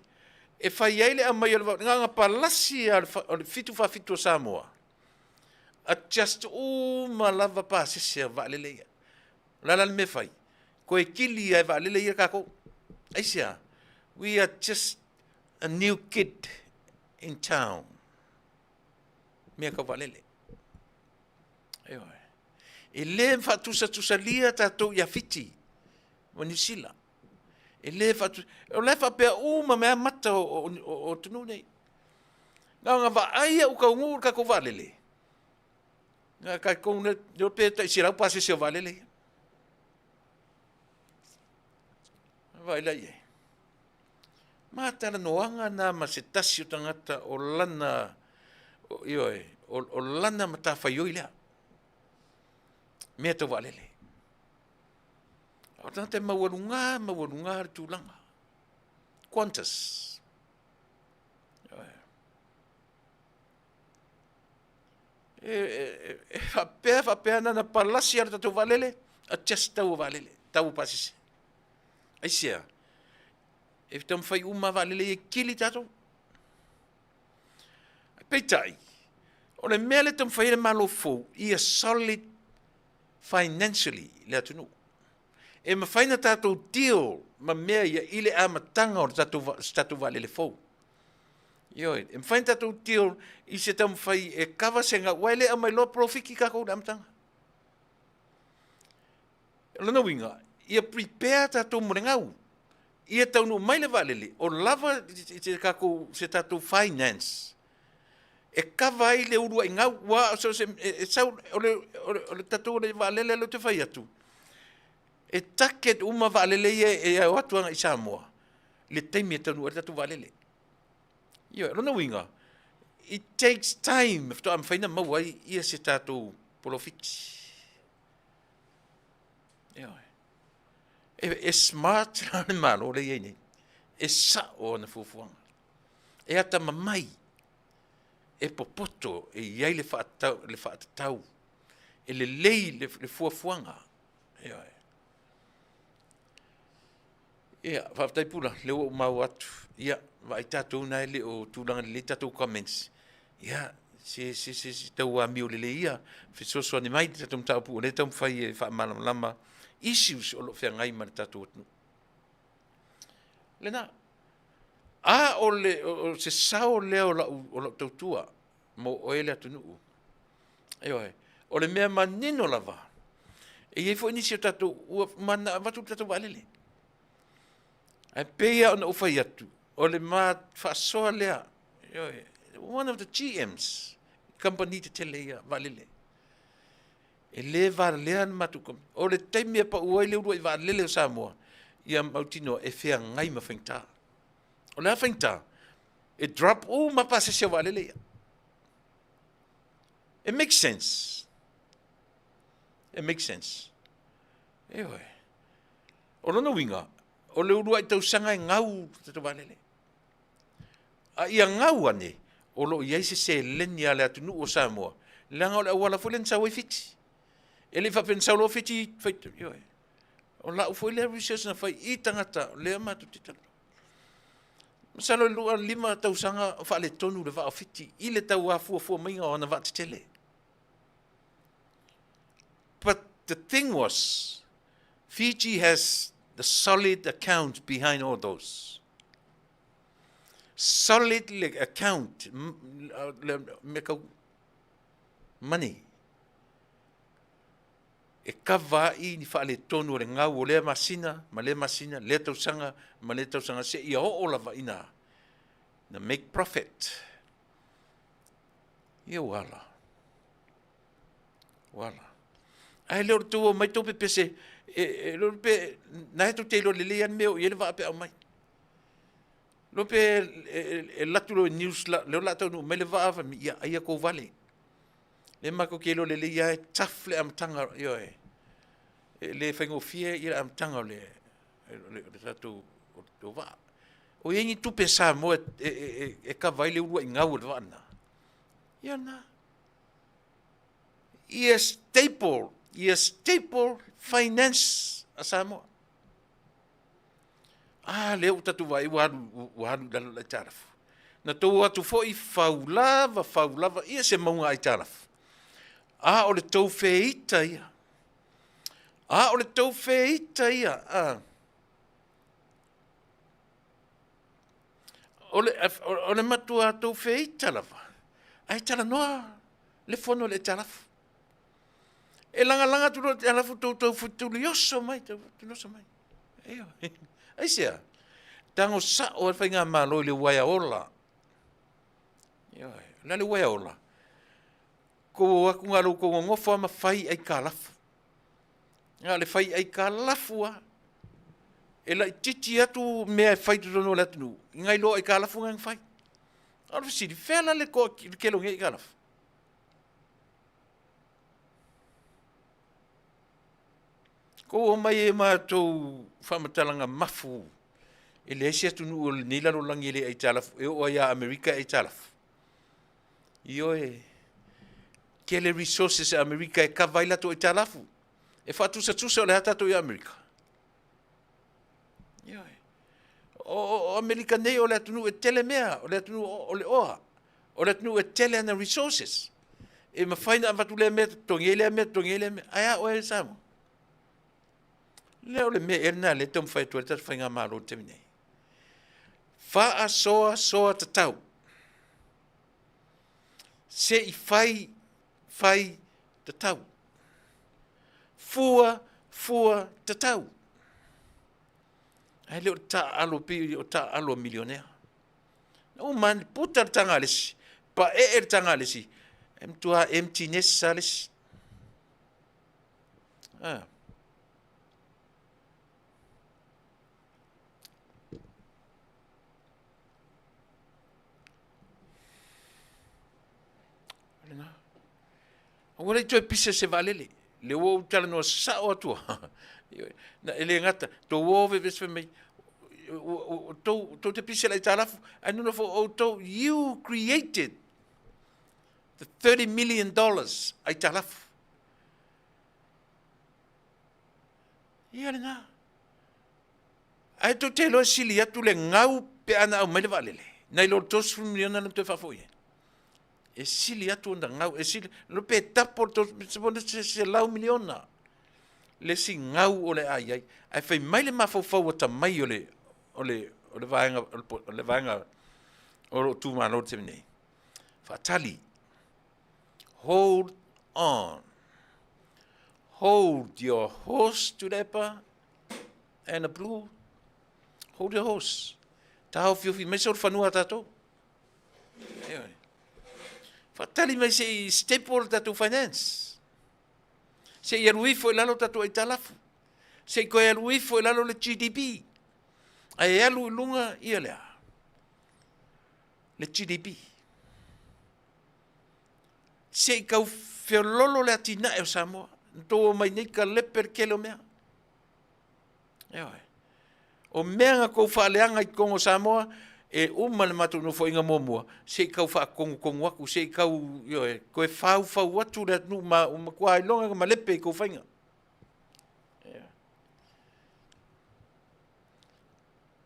Speaker 2: E fai ele a mai nga palasi al fitu fa fitu Samoa. just malava pasese vale ia. Lala me fai. Ko e kili e vale ia kako. Aisia. We are just a new kid in town. Mea ka valele. Ewa. E le tusa lia tatou ia fiti. O Nisila. E le o le pe uma mea mata o tunu nei. Nga va aia u ka ngur ka ko valele. Nga ka ko ne yo pe ta sira pase se valele. Vai la ye. Ma Talanoaga na ma se tasi o tangata o lana o lana matawhaioi lea. Mea tau walele. O tangata mawarunga ar tūlanga. Qantas. Whapea na palasi ar tatu walele, a just tau walele, tau pasise. Aisia. E tam fai uma valele e kili tato. Peitai. O le mea le tam fai le malo fou, ia solid financially le Atunuu. E ma faina tato deal ma mea ia ile a matanga o tato valele fou. Ioi, e ma faina tato deal i se tam fai e kawa senga waile a mai lo profiki kako da matanga. Lana winga, ia prepare tato mrengau. Ae Taunu'u mai le valele, o lava se tatou finance. E kawa ai le urua ingau, wa so se o le tatou le valele lo te fai atu. E taket uma valele e au atuanga i Samoa. Le teimi Ae Taunu'u tatou valele. Ia, rona winga. It takes time, if am faina mawai ia se tatou profiti. Ia. E smart na malo le yene. E sa o na fufuanga. E ata mamai. E popoto e iai le whaatau. E le lei le fuafuanga. Ia. Ia, whaatai pula, leo o mau atu. Ia, vai tatou na ele o tūlanga le tatou comments. Ia, se tau a mio le ia. Fisoso ane mai tatou mtaupu. O le tau mwhai e whaamalama. Issues o lo fia ngai ma tatou Atunuu. Lena, o se sao leo o lo tautua, mo o ele Atunuu. Eoi, o le mea manino lava. E iei fo inisi o tatou, mana watu tatou walele. Ai peia o na ufai atu, o le ma whaasoa lea. Eoi, one of the GMs, company te tele ia, walele. E le valea matukom. O le taimea pa uai le urua i valele o Samoa. Ia mautino e fea ngai ma whaingta. O le whaingta. E drop ma pase se valele ia. It makes sense. It makes sense. Ewe. O lona winga. O le urua i tausanga e ngau tato valele. A ia ngau ane. O lo iai se leni a le Atunuu o Samoa. Langa o le awala fulen sa wai fiti. Ele fa pensar lo fiti feito yo. O la foi le research na fai I tangata le ma tu titalo. Masalo lu lima tau sanga fa le tonu le va fiti I le tau a fu mai ona va tele. But the thing was Fiji has the solid account behind all those. Solid account money. E kawa I ni whaale tonu re ngau o lea masina, lea tausanga, ma lea tausanga se ia o lava ina. Na make profit. Ia wala. Wala. Ai leo tua mai tope pese, leo pe, nae to te lo lele an meo, ia le waa pe au mai. Leo pe, latu lo news, leo la tau nu, mai le waa mi, ia ko vale. Le mako ke lo le ia tafle am tanga yo le fengo fie ia am tanga le tatu o va o yengi tu pesa mo e ka vai le ua ngau le vana ia na ia staple finance a Samoa le o tatu vai wa la taraf na to atu foi faulava ia se maunga ai taraf A o le tau feita ia. A o le tau feita ia. O le matua tau feita lava. Ai talanoa le fono le talafu. E langa tu le talafu tau futuli oso mai. Tuloso mai. Eo. Ai sea. Tango sa o e whainga malo le waia ola. Eo. La le waia ola. Ko aku ngalo ko ngofo ma fai ai kalafu. Nga le fai ai kalafu a. E la titi atu mea fai tu no la tunu. Ngai lo ai kalafu ngang fai. Alu si di fela le ko ke lo ngai kalafu. Ko o mai e mātou whamatalanga mafu. E le esi atunu o ni lalo langi le ai talafu. E o ia Amerika ai talafu. Io e ke le resources e Amerika e ka vaila to ai talafu. E whatusa tusa o le hatato i Amerika. Io e. O Amerika nei o le atunu e tele mea. O le atunu o le oa. O le atunu e tele ana resources. E ma whaina avatu le mea tongele mea. Aia o e Samoa. Leo le mea erna le tom fai tu tata whainga maro te minei. Faa soa tatau. Se I fai tatau. Fua tatau. Ai leo ta alo pi o ta alo milionea. O man puta tanga lesi. Pa tanga lesi. Tua emptiness salis. Ora I toi pisa se valele. Le o Talanoaina sa o atua. Na ele ngata. To o ve vesfe mei. To te pisa lai talafu. I don't know for you created the $30 million ai talafu. Ia le nga. Ai to te loa sili atu le ngau pe ana au mai le valele. Nai lo tosu miliona na te whafoie. E sili atu onda ngau, e sili, lo pe tapo to se lau miliona. Le si ngau o le ai, ai fai mai le mafau ata mai o le vaenga, o lo tu malo te mene. Faatali, hold on. Hold your horse, Tuilaepa, and a blue. Hold your horse. Tahau fiofi, mai se o whanua tatou. Eoi. Faatali mai se I staple tatu finance. Se I aluifo I lalo tatu ai talafu. Se I koe aluifo I lalo le GDP. Ai alu lunga ia lea. Le GDP. Se I kau whiololo le atina e o Samoa. Nto mai nei ka leper kelo mea. Eoi. O mea nga kou whaaleanga I Kongo Samoa, e uma le matu no fo inga momua se kau fa kongo aku se kau yo e ko e fau atu le nu ma ko ai longa ma lepe ko fainga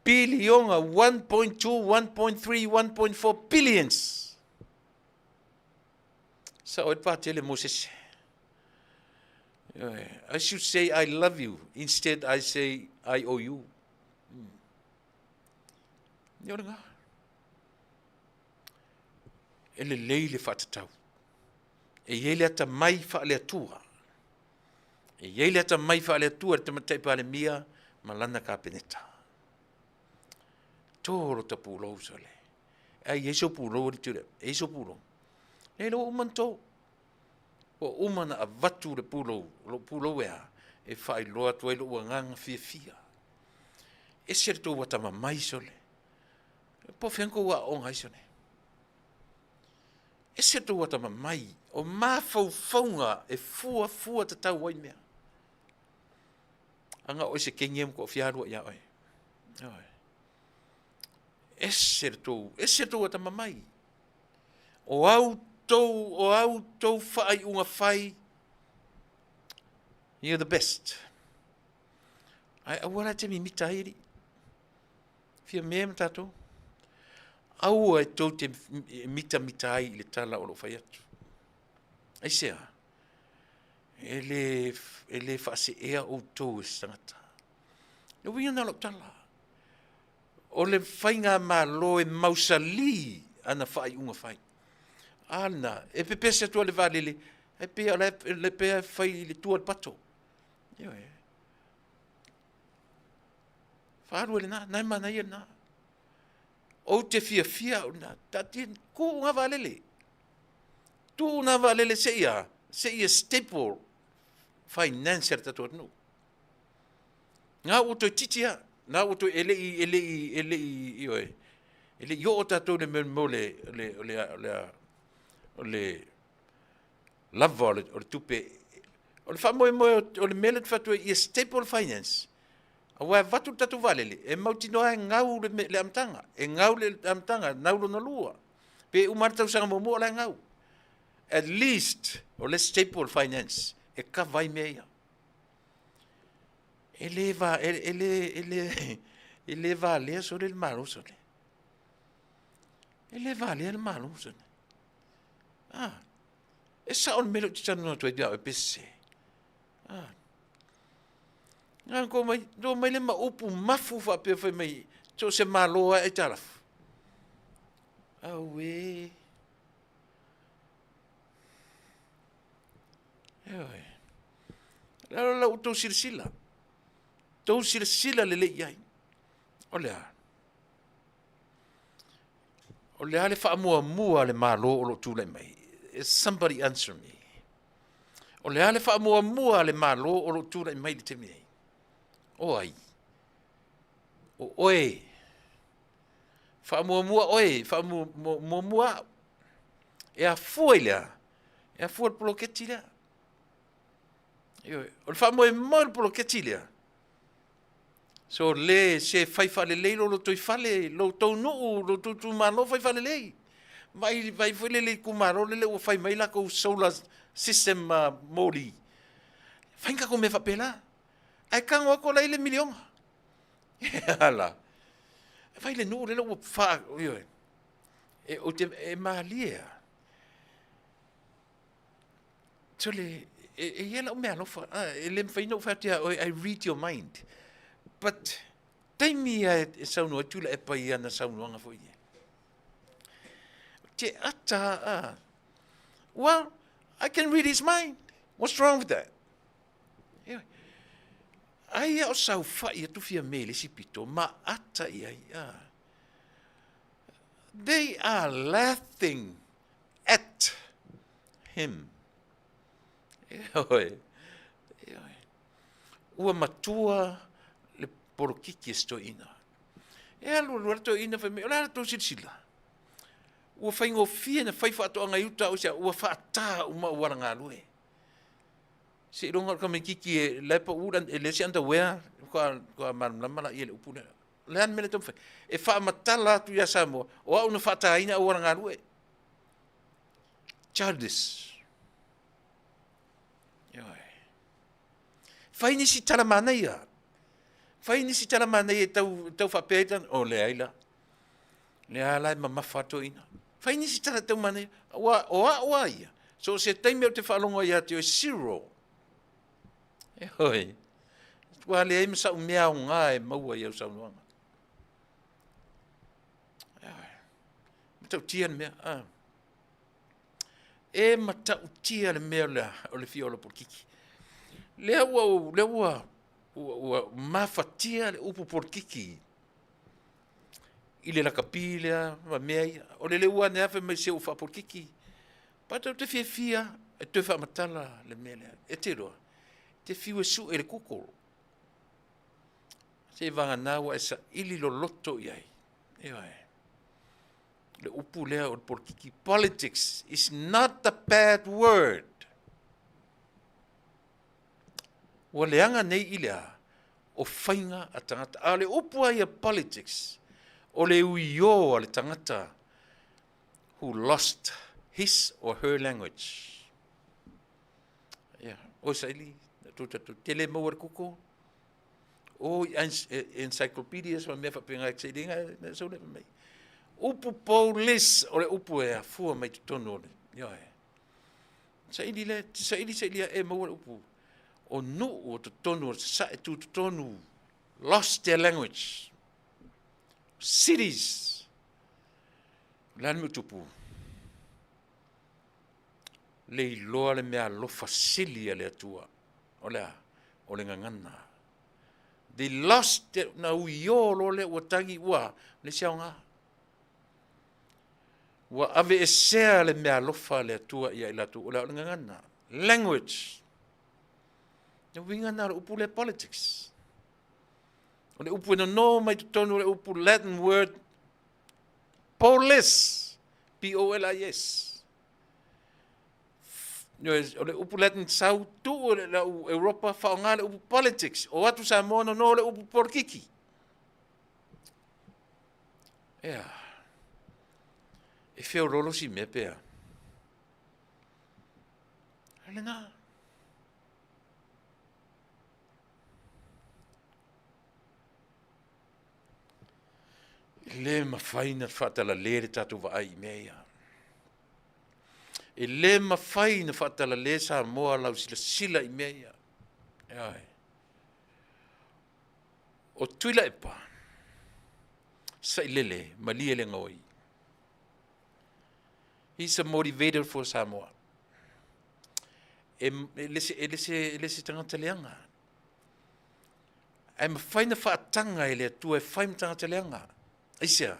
Speaker 2: billion 1.2 1.3 1.4 billions so it patele Moses I should say I love you instead I say I owe you. Nga. Ele leile whatatau. E yeile ata mai whaale atua. E yeile ata mai whaale atua te matai pale mia malana ka peneta. Toro ta pūlou sole. Ai eso pūlou ri ture. Eso pūlou. Leile o umanto. O umana a vatu le pūlou. Lo pūlou ea. E whai loa tuai lo uanganga fia. E serto watama mai sole. Po fenko wa o ngai sone. E se tu wata mai o mafau faunga e fua te tau wai mea. Anga o se kengiem ko fiarua ia oi. E se tu wata mai. O au tou fai unga fai. You're the best. Ai awara te mi mitairi. Fia mea mtato. Au e tau te mita ai le tala o lo fai atu. Ai sea, ele whaase ea o tō e sangata. E winga na lo tala. O le whainga mā lo e mausali ana whai unga whai. Ana, e pepe se tua le vale e pea le pea whai le tua pato. Io e. Whaarua le nā, nai mana ia nā. O te fia o nā, tati ko ngā valele. Tu ngā valele se ia staple finance ar tatu anu. Ngā uto titia, ngā uto elei, io e. Ele yo o tatu le lava o le tupe. O le whamoe o le mele whatu e staple finance. Awa vatu tatu valele, e mauti noa e ngau le amtanga. E ngau le amtanga, naulo na lua. Pe umartau sanga momo la ngau. At least, o le staple finance, e ka vai mea ia. Ele va lea so le malu so le. Ele va lea le malu so le. E sa on melo titano no toi dia e pese. Nga ko mai do mai le upu mafu fa pe fa mai so se maloa e taraf. Awe. Eoi. La uto silsila. To silsila le iai. Olea. Olea le fa mua le malo o lo tule mai. Is somebody answer me. Olea le fa mua le malo o lo tule mai le temi. Oi. O oi. Fa mua oi, fa mua. E a foilea. E a foil poloketila. O fa mo poloketila. So le se fai fale le lo toi fale lo Atunuu lo tu mano fai fale le. Vai fale le kumaro le o fai mai la ko solar system modi. Fainga ko me fa pela. Ai kango ko le milion. Ala. Fai le no le lo fa yo. E o te e malia. Tole e yela o me alofa. Le fai no fa tia I read your mind. But taimi e saunua Tuilaepa ia na saunuanga fo ia. Te ata well, I can read his mind. What's wrong with that? Ai o sau fai tu fia mele si pito ma ata ia. They are laughing at him. Ua matua por kiki esto ina. E alu to ina fa me la to silsila. Ua fa ngo fia na fa to anga yuta o sia ua fa ta uma ua nga lue. Se ronga ka me kiki le pa uran le si anda wea ko man mala ile upuna. Le an mele to fa. E fa matala tu ya Samoa. O au na fa ta ina ua nga lue. Childish. Fa ini si Talanoaina. Fai Nisi Talamana e tau whapetan o le aila. Le ala mama whato ina. Fai Nisi tala tau mana o ia. So se taimi au te whalonga ia te o zero. E hoi. Tua le aima sa umea o ngā e maua i au saunuanga. Matau tia le mea. E matau tia le mea o le fiola por kiki. Le ua mafatia le upu por kiki. Ile la capilla, ma mea, o le ua ne afe mai se ufa por kiki. Pata te fia, e te fa matala le mea. E te roa. Te fiu e su e le kukoro. Se vanga nawa e sa ili lo loto iai. Le upu lea o por kiki. Politics is not a bad word. Ua leanga nei ilea o whainga a tangata. A le upua ia politics o le uio a le tangata who lost his or her language. O saili, tele mauar kuko. O encyclopedias ma mea whapinga e kseiringa na saule mai. Upu police o le upu e a fua mai tutono le. Sa ili e maua upu. O nu o tonu, sa e tu tonu. Lost their language. Cities. Lan mutupu. Le iloa le mea lofa silia le atua. O le ngangana. They lost their, na uio lo le watangi ua. Le siaonga. Wa ave e sea le mea lofa le atua ia ilatu. O le ngangana. Language. Na wingana le upu le politics. O le upu no mai tonu le upu Latin word polis. P-O-L-I-S. O le upu Latin sau tu o le Europa whaonga le upu politics. O atu Samoa no le upu porkiki. Ea. E whio rolo si me pea. Hele ngā. Le mawhaina whatala le tatu wa ai mea. E le mawhaina whatala le Samoa lau sila i mea. Ai. O Tuilaepa. Sa ilele, malia le ngoi. He's a motivator for Samoa. Lese tangata leanga. Ai mawhaina whaatanga e le tua e whaim tangata leanga. Aisia,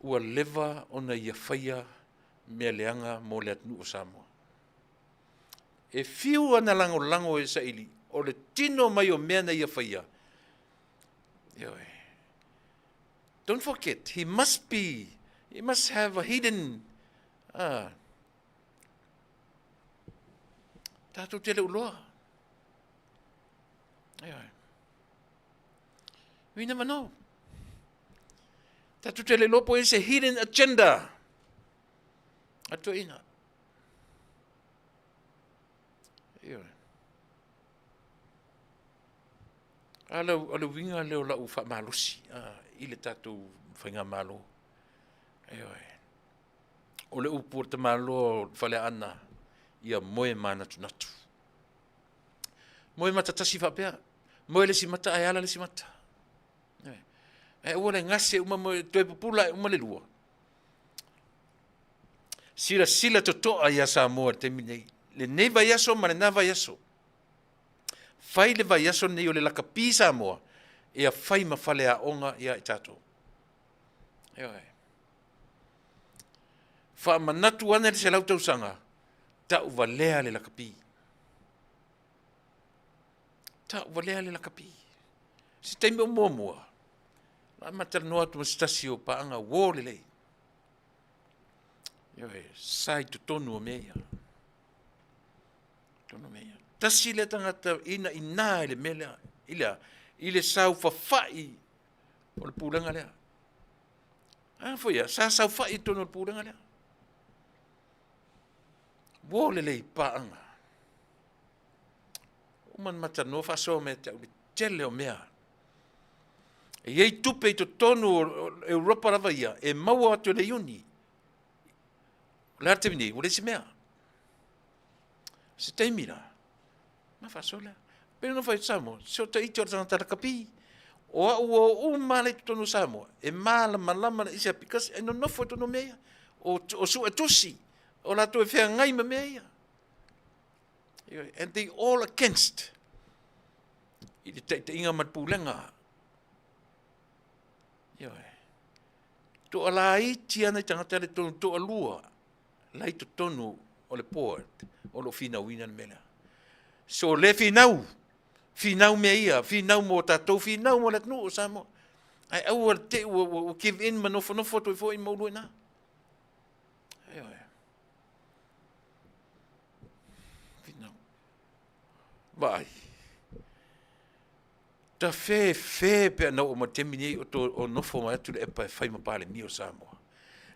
Speaker 2: ua lewa ona ia whaia mea leanga mo le Atunuu o Samoa. E whiu ana lango e saili, o le tino mai o mea na ia whaia. Don't forget, he must have a hidden, tātou tele uloa. We never know. Tatu tele lopo is a hidden agenda. Ato ina. Ala winga leo la ufa malusi. Ile tatu whainga malo. O le upu te malo whale ana. Ia moe mana tunatu. Moe mata tasi whapea. Moe le si mata ai ala le si mata. E ua le ngase uma mo toe pupula uma le lua. Sila totoa ia Samoa te minei. Le nei vai aso ma le na vai aso. Fai le vai aso nei o le lakapi Samoa. Ia fai ma fale a onga ia i tato. Fa manatu ana le se lau tausanga. Ta uvalea le lakapi. Ta uvalea le lakapi. Si taimi o mua. Ma Talanoaina tu stasi o paanga wo lelei. Sai tu tonu o mea. Tonu mea. Tasi le tangata ina le mele ile sau fai o le pulanga lea. Foi sa sau fai tonu o pulanga lea. Wo lelei paanga. Uman matano fa so me tele o mea. E iei tupe i to tonu Europa rava ia, e maua atu le iuni. Le arte mini, ule si mea. Se teimira. Ma fa sola. Pero no fai Samoa, se o te iti o tanga tarakapi. O au o male to tonu Samoa. E mala malama na isi apikas, e no nofo tonu mea. O su atusi. O la to e whea ngai ma mea. And they all against. I te inga matpulenga. To ala iti ana tangata le tonu to alua. Lai to tonu o le port. O lo finau ina mela. So le finau. Finau mea ia. Finau mo tatou. Finau mo le Atunuu o Samoa. Ai au te o give in manofo to i fo i maulu ina. Finau. Vai. Ta fe pe na o matemi o nofo mai tu e pa fai ma pale mi o Samoa.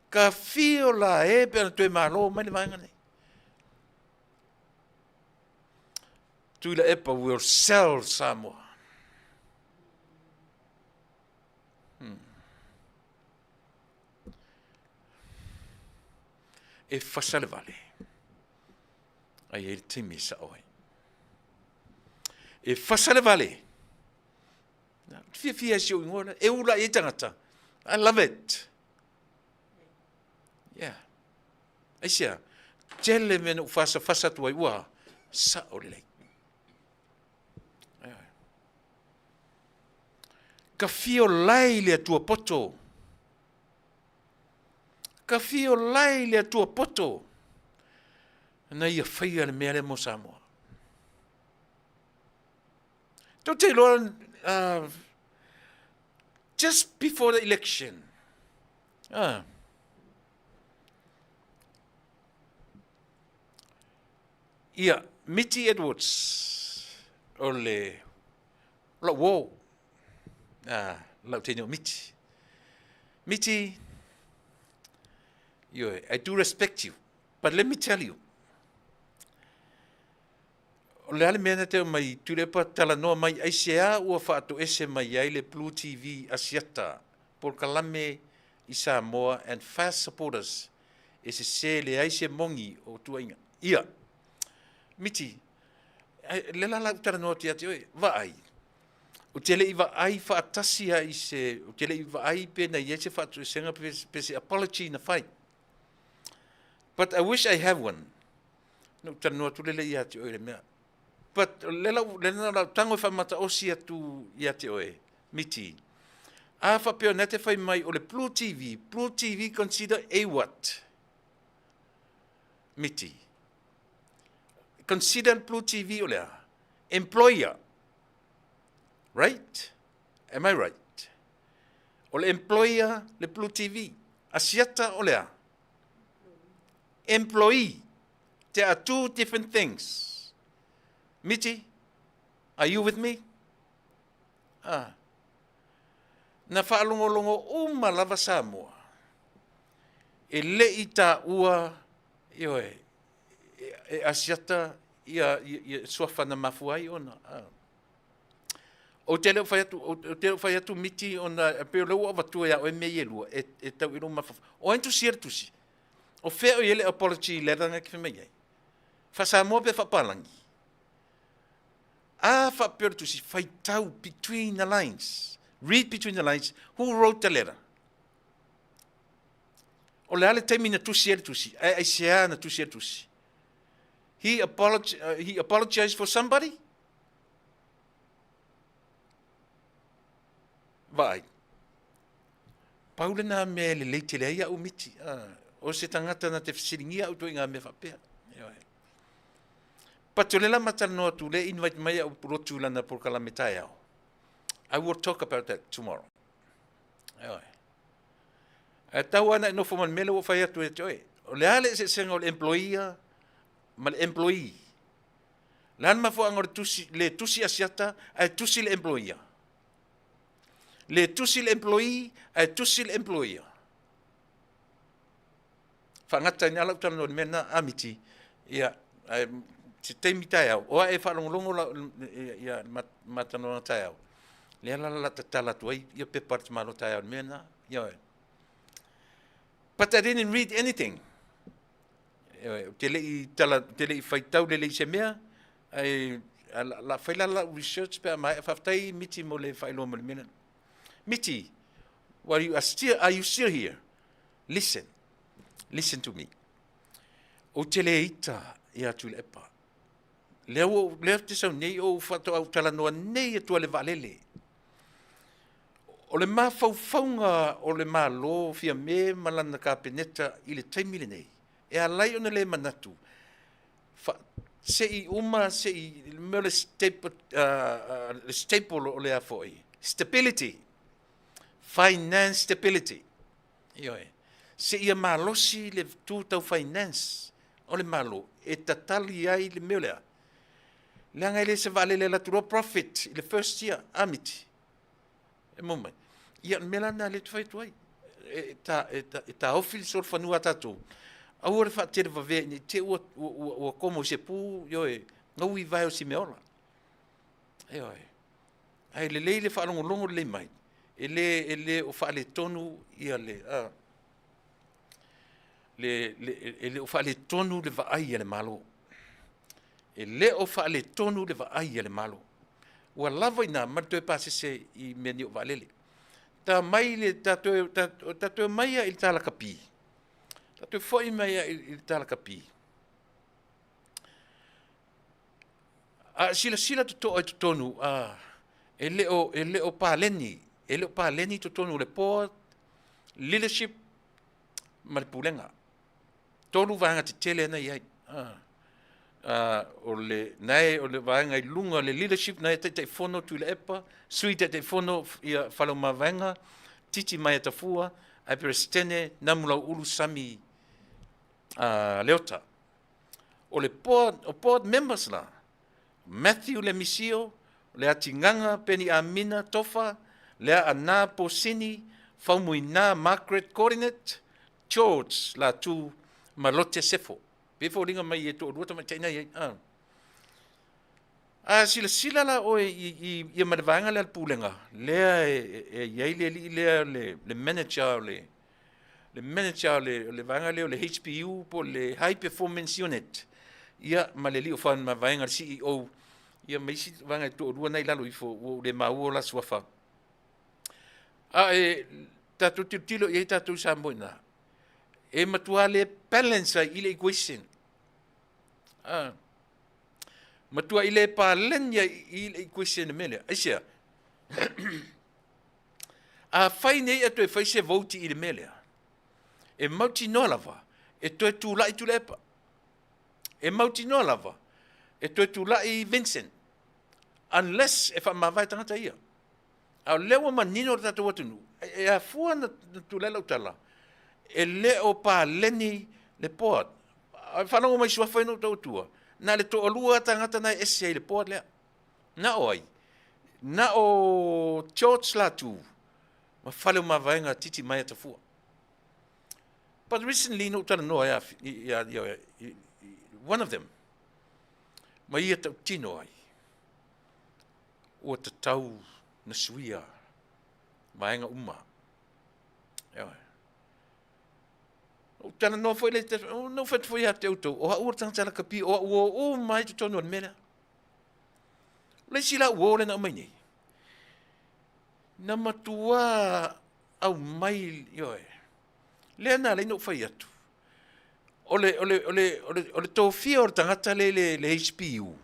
Speaker 2: Ka fio la e pe na tu malo mai le vanga nei. Tuilaepa will sell Samoa. E Fasa le vale. Ai e timi sa oi. E Fasa le vale. Fia si o ngona. E ula e tangata. I love it. Yeah. Aisia. Tele mena Fasa tuai ua. Sa o le. Ka fio lai le tua poto. Ka fio lai le tua poto. Na ia whaia le mea le mo Samoa. Tau te loa, just before the election, ia, Miti Edwards, o le, la wo, lau te nio Miti. Miti, I do respect you, but let me tell you, o le ale mea te mai Tuilaepa Talanoa mai aisea ua whaato ese mai ai le Blue TV asiata por kalame i Samoa and fast supporters ese se le aise mongi o tuainga. Ia, Miti, le la Talanoa te ate oi, vai. O tele i vai whaatasi a i se, o tele i vai pena i ese whaato esenga pese apology na whai. But I wish I have one. No Talanoa tulele i ate oi le mea. But lela tango fa mata osi atu ia te oe, Miti. A fa peo nete fai mai o le Blue TV. Blue TV consider a what? Miti. Consider Blue TV o lea. Employer. Right? Am I right? O le employer le Blue TV. Asiata o lea. Employee. There are two different things. Miti, are you with me? Na whaalongolongo lava Samoa. E le i tā ua, e asiata, ia suafana mafuai ona. O te leo whai atu Miti ona, peo leo avatua ia o e mei elua, e tau ilo mafafu. O entu sier tusi. O whea o ele apology leranga ki whemei ai. Wha Samoa pe whapalangi. To see fight out between the lines. Read between the lines. Who wrote the letter? O le ale taimi na tusi ele tusi. Ai sea na tusi ele tusi. He apologized for somebody? Vai. Paule na me le leite le ia o Miti. O se tangata na te fisiringia au toi ngā me whapea. Patulela matanoa tu le invite mai au purotu lana por kalamitai au. I will talk about that tomorrow. Tau ana no foman mele o fai atu e toi. O le ale se senga o le employer, ma le employee. Lan ma fo angor le tusi asiata, ai tusi le employer. Le tusi le employee, ai tusi le employer. Whangata ni alau tano mena amiti, ia, se teimi tai au. Oa e whalongolongo ia matanoa tai au. Lea la tala tuai, ia pe parti malo tai au mena, ia. But I didn't read anything. Tele i whaitau le le se mea, la whaila la research pe mai, Faafetai Miti mo le whailo mo le mena. Miti, are you still here? Listen to me. O tele ita ia Tuilaepa. Leo te sau nei o whato au Talanoa nei e tua le valele. O le mā whauwhaunga o le mā lo fia me malana ka peneta i le taimile nei. E a lai ona le manatu. Se i uma, se i mea le staple o le a foi. Stability. Finance stability. Ioe. Se ia mā losi le tūtau finance o le malo. E tatali ai le mea lea. Leanga ele se vale le laturo profit le first year amiti. E momai. Ia melana le tuai tuai. Ta ofil sol fanua tatu. Au re fa te va ni te o como se pu yo e ngau I vai o si meola. Ai le fa longo le mai. Ele o fa le tonu ia le le o fa le tonu le va ai le malo. e le o fa le tonu le va ai le malo. Ua lava ina martoe pasese I meni o valele. Ta mai le tatoe mai I tala kapi. Tatoe foi mai I tala kapi. A sila to ai tonu e le o paleni to tonu le po leadership malpulenga. Tolu vanga te tele na ia. O le vanga I lunga le leadership na te fono Tuilaepa, sui te fono ia falomavanga, titi mai tafua, ai perestene namula ulu sami leota. O le board members la, Matthew le misio, le atinganga peni amina tofa, le ana posini, faumuina Margaret Corinet, George la tu malote sefo. Befo ringa mai to ruta mai taina ye. Sila la o I madvanga le pulenga. Le le manager le vanga le HPU po le high performance unit. Ia maleli o fan mavanga CEO. Ia mai si vanga to rua nei lalo ifo le mau la swafa. Tatu tilo ye tatu samboina. E matua le balance I le equation. Matua I le palenya I le equation mele. Aisia. Fai nei atu e fai se voti I le mele. E mauti no lava. E toi tula I Tuilaepa. E mauti no lava. E toi tula I Vincent. Unless e fa mawai tangata ia. Au lewa manino tatu Atunuu. E a fua na tulela utala. E le o pa leni le port. Whanongo mai sua whaino tautua. Na le to olua tangata na SCA le port lea. Na oi. Na o George la tu. Ma whale o mawaenga titi mai atafua. But recently, no Talanoaina, one of them, ma ia tau tino ai. O te tau na suia. Maenga uma. Ia. O tana no foi le no foi a te auto o ua tanga tala kapi o mai te tonu an mena. Le sila o le na mai nei. Na matua au mai yo. Le na le no foi atu. Ole tofia o tangata le HPU.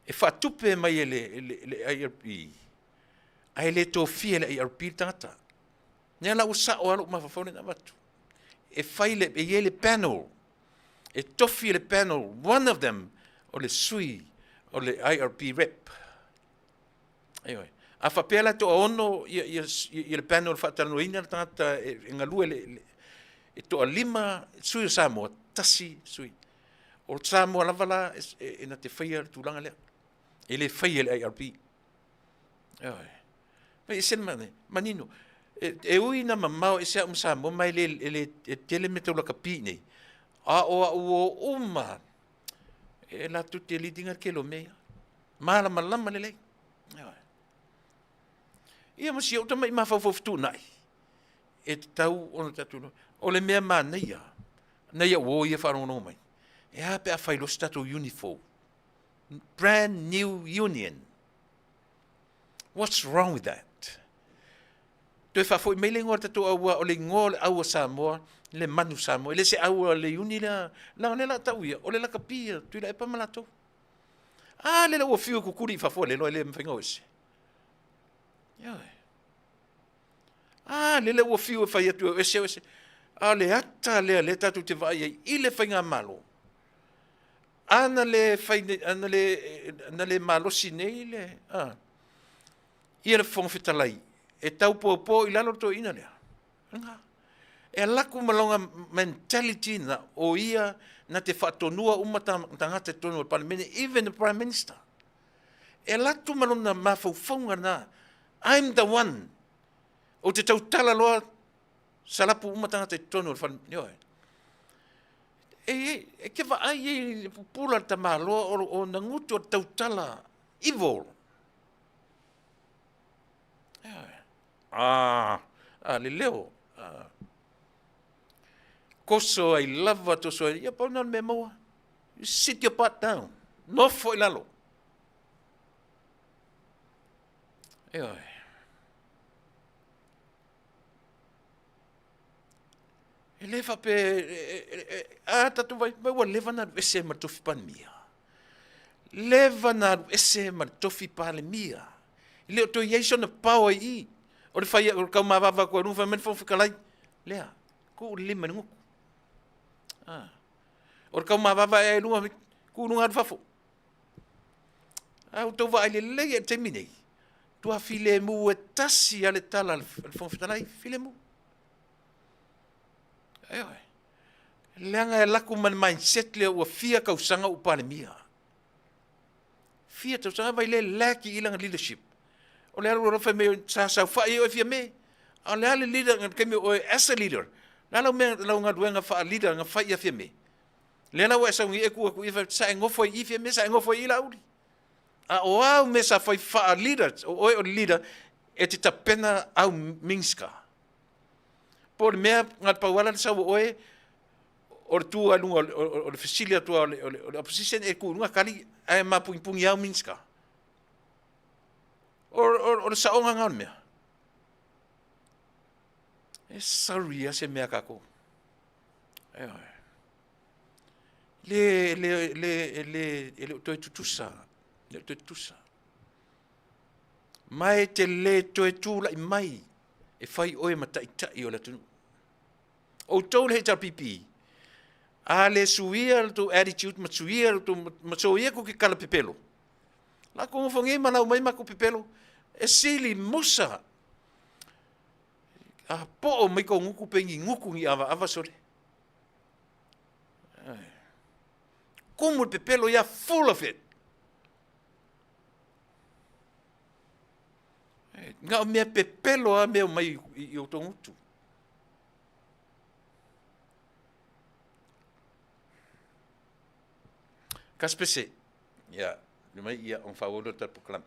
Speaker 2: E fa tupe mai le IRP. Ai le tofia le IRP tangata. Nela usa o alu mafafone na matu. E faile e yele panel. E tofi le panel. One of them o le sui o le IRP rep. Anyway, a fapela to ono ye le panel Faatalofa tata ngalue le e to lima sui o Samoa tasi sui. O Samoa lavala e na te faia tulanga le. Ele faia le IRP. Anyway. Mai sen manino. E ui na mamau e sea Samoa mai le tele me tau laka pi nei. O uma. E la tu te lidinga ke lo mea. Mala malama le lei. Ia masi au tamai mawhawhawhtu nai. E tau ono tatu. O le mea Manuia. Nei o ia wharongo mai. E hape a whailos tatu uniform. Brand new union. What's wrong with that? Toi foi mele ngor tatu aua o le ngol aua Samoa le manu Samoa le se aua le uni la la tauia o le la kapia Tuilaepa malato le o fiu kukuri foi le le mfenga ose ya le o fiu fa tu ese le ata le tatu te vai I le fenga malo ana le malo sinei le ia le Faafetai e tau po I lalo to ina lea. E laku malonga mentality na o ia na te whaatonua tangata tonu o parliament, even the prime minister. E laku malonga mawhauwhaunga na, I'm the one. O te tau tala loa salapu tangata tonu o parliament. E ke wa ai e pula ta maloa o nangutu o tau tala evil. Le leo. Koso ai lava to so ia pa non me moa. You sit your butt down. No foi lalo. Oi. E leva pe tatu vai wa leva na ese ma tofi mia. Leva na ese ma tofi mia. Le to yeso na power I. O le fai o ka mavava ko nu fa men fo fikalai. Lea. Ku lima ngu. O ka mavava e nu ku nu fafo. Au to va le te minei. Tua file mu e tasi ale tala Faafetai file mu. Ai. Leanga e laku man mindset le ua fia kausanga upale mia. Fia tausanga vai le laki ilanga leadership. O le alu rafa me sa fai o fia me. O le ale leader ngan kemi o as a leader. Lalo me lau ngaduenga fa leader nga fai a fia me. Le lau esa ngi eku aku ifa sa ngofo I fia me sa ngofo I lauri. A o au me sa fai fa leader o leader e te tapena au minska. Por mea ngat pawala sa oe o tu alu o le fasilia tu o opposition e ku nga kali ai mapung au minska. O sa onga ngan mea. E sorry ase mea kako. Le to tutusa. Le to tutusa. Mai te le to tula I mai. E fai oe mataitai o le Atunuu. O tau le ta pipi. A le suia tu attitude ma suia tu ma suia ku ki kala pipelo. La ko fonge mana mai ma ku pipelo. E sili musa. A po mai ko nguku pengi nguku ngi ava sore. Como pipelo ya full of it. Nga o mea pepelo a mea mai I o tongutu. Kaspese, ya, lumai ia on favor ta proclam.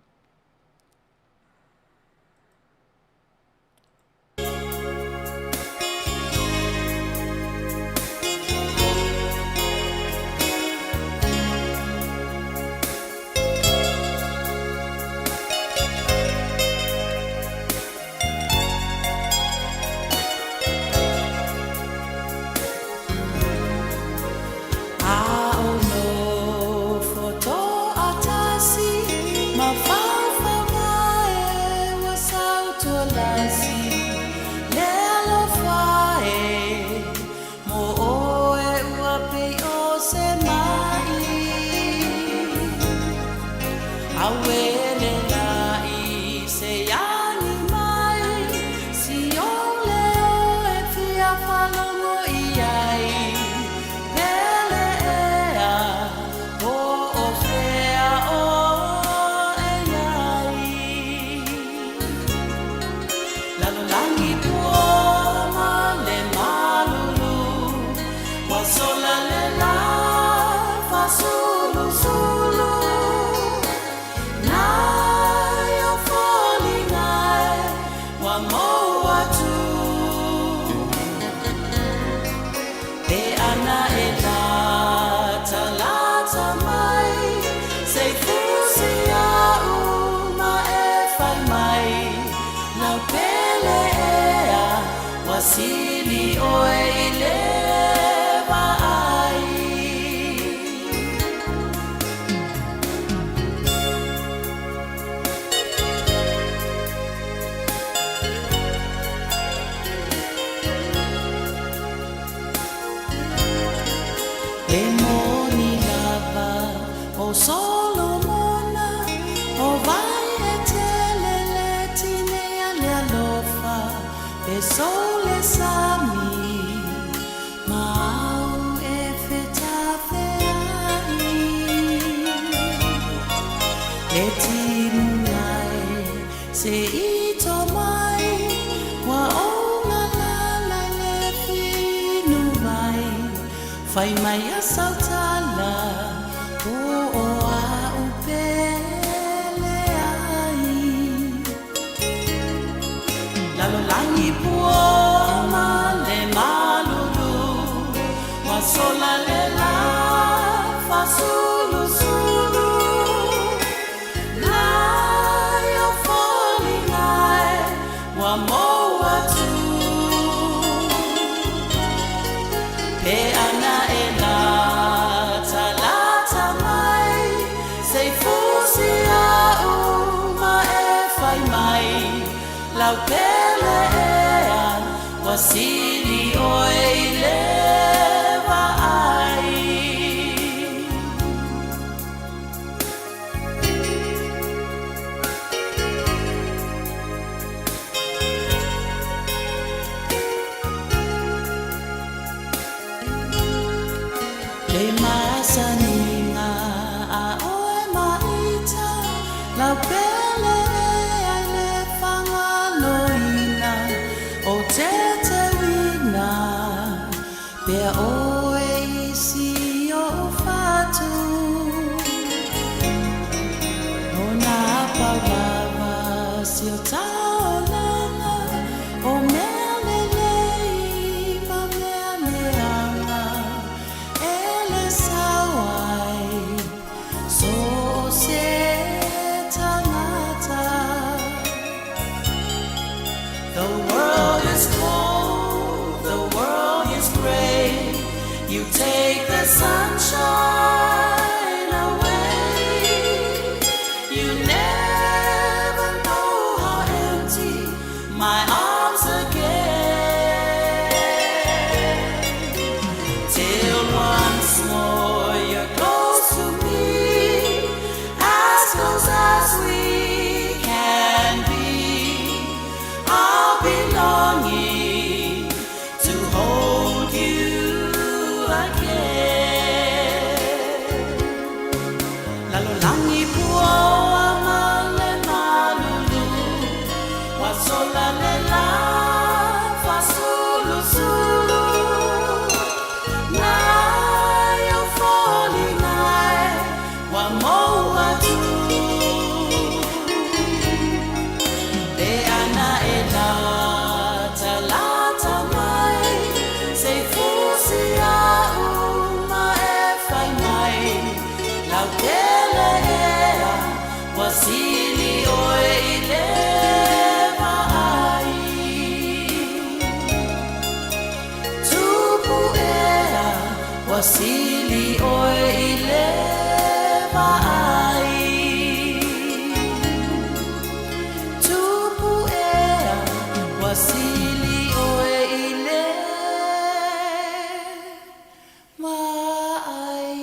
Speaker 3: Fai mai a sautala o Pele ai Lalo langi puoma le malulu Wasola le la sulu sulu na yo falling ai wa moa tu pe ana e la talata mai sei fusi au ma e fai mai lau pele ea wasili oi leva ai le masaninga a oe maita lau pele ea le whangaloina o te wina pe oe isi o fatu o nā pawawa si o taolana o mea lelei ma mea leanga e le sawai so o se tangata. The world is cold, the world is gray. You take the sunshine away. You never know how empty my arms again. Till once more you're close to me, as close as we can be. I'll be longing to hold you again. Lalo langi pua male malulu, wasola lela fasulu sulu. Na yo falling ai wa moa tu. Te ana e la talata mai sei fusi au ma e fai mai lau pele ea wasili oe i leva ai tupu ea wasili oe i leva ai tupu ea wasili oe i leva ai.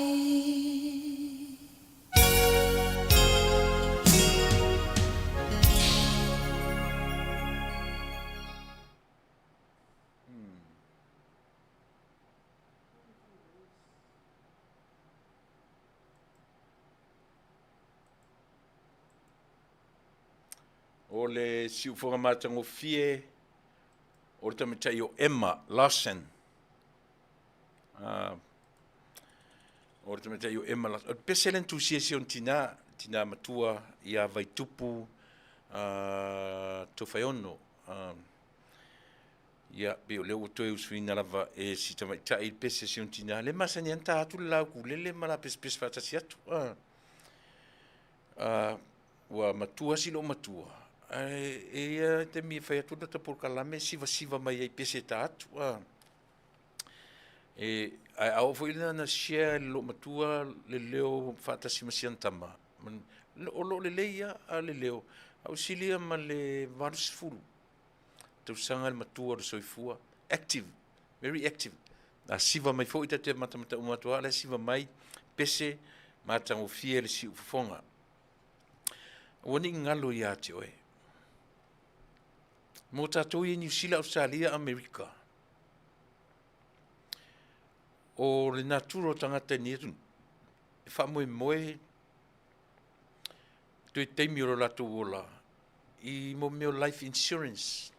Speaker 2: O le siufonga matangofie o le tamatai o Emma Larsen. O le tamatai o Emma Larsen. O le peselen tusia si on tina matua ia vai tupu tofaiono. Ia be o leo toe usuina lava e si tamatai il pese si on tina. Le masani anta atu le lau kulele ma la pes fatasi atu. Ua matua si lo matua. E te mi fai atu na tapur kalame siva mai ai pese ta atu. E au foi na share lo matua le leo fatasi masian tama. O lo le leia a le leo. Au silia ma le varus fulu. Tau sanga le matua o soifua. Active. Very active. A siva mai foi te matamata umatua le siva mai pese matango fie le si ufonga. Wani ngalo ia te oe. Mo tātou i New Zealand, Australia, Amerika. O le naturo tangata ni atu. E wha moe tui teimi o lato wola. I mo meo life insurance.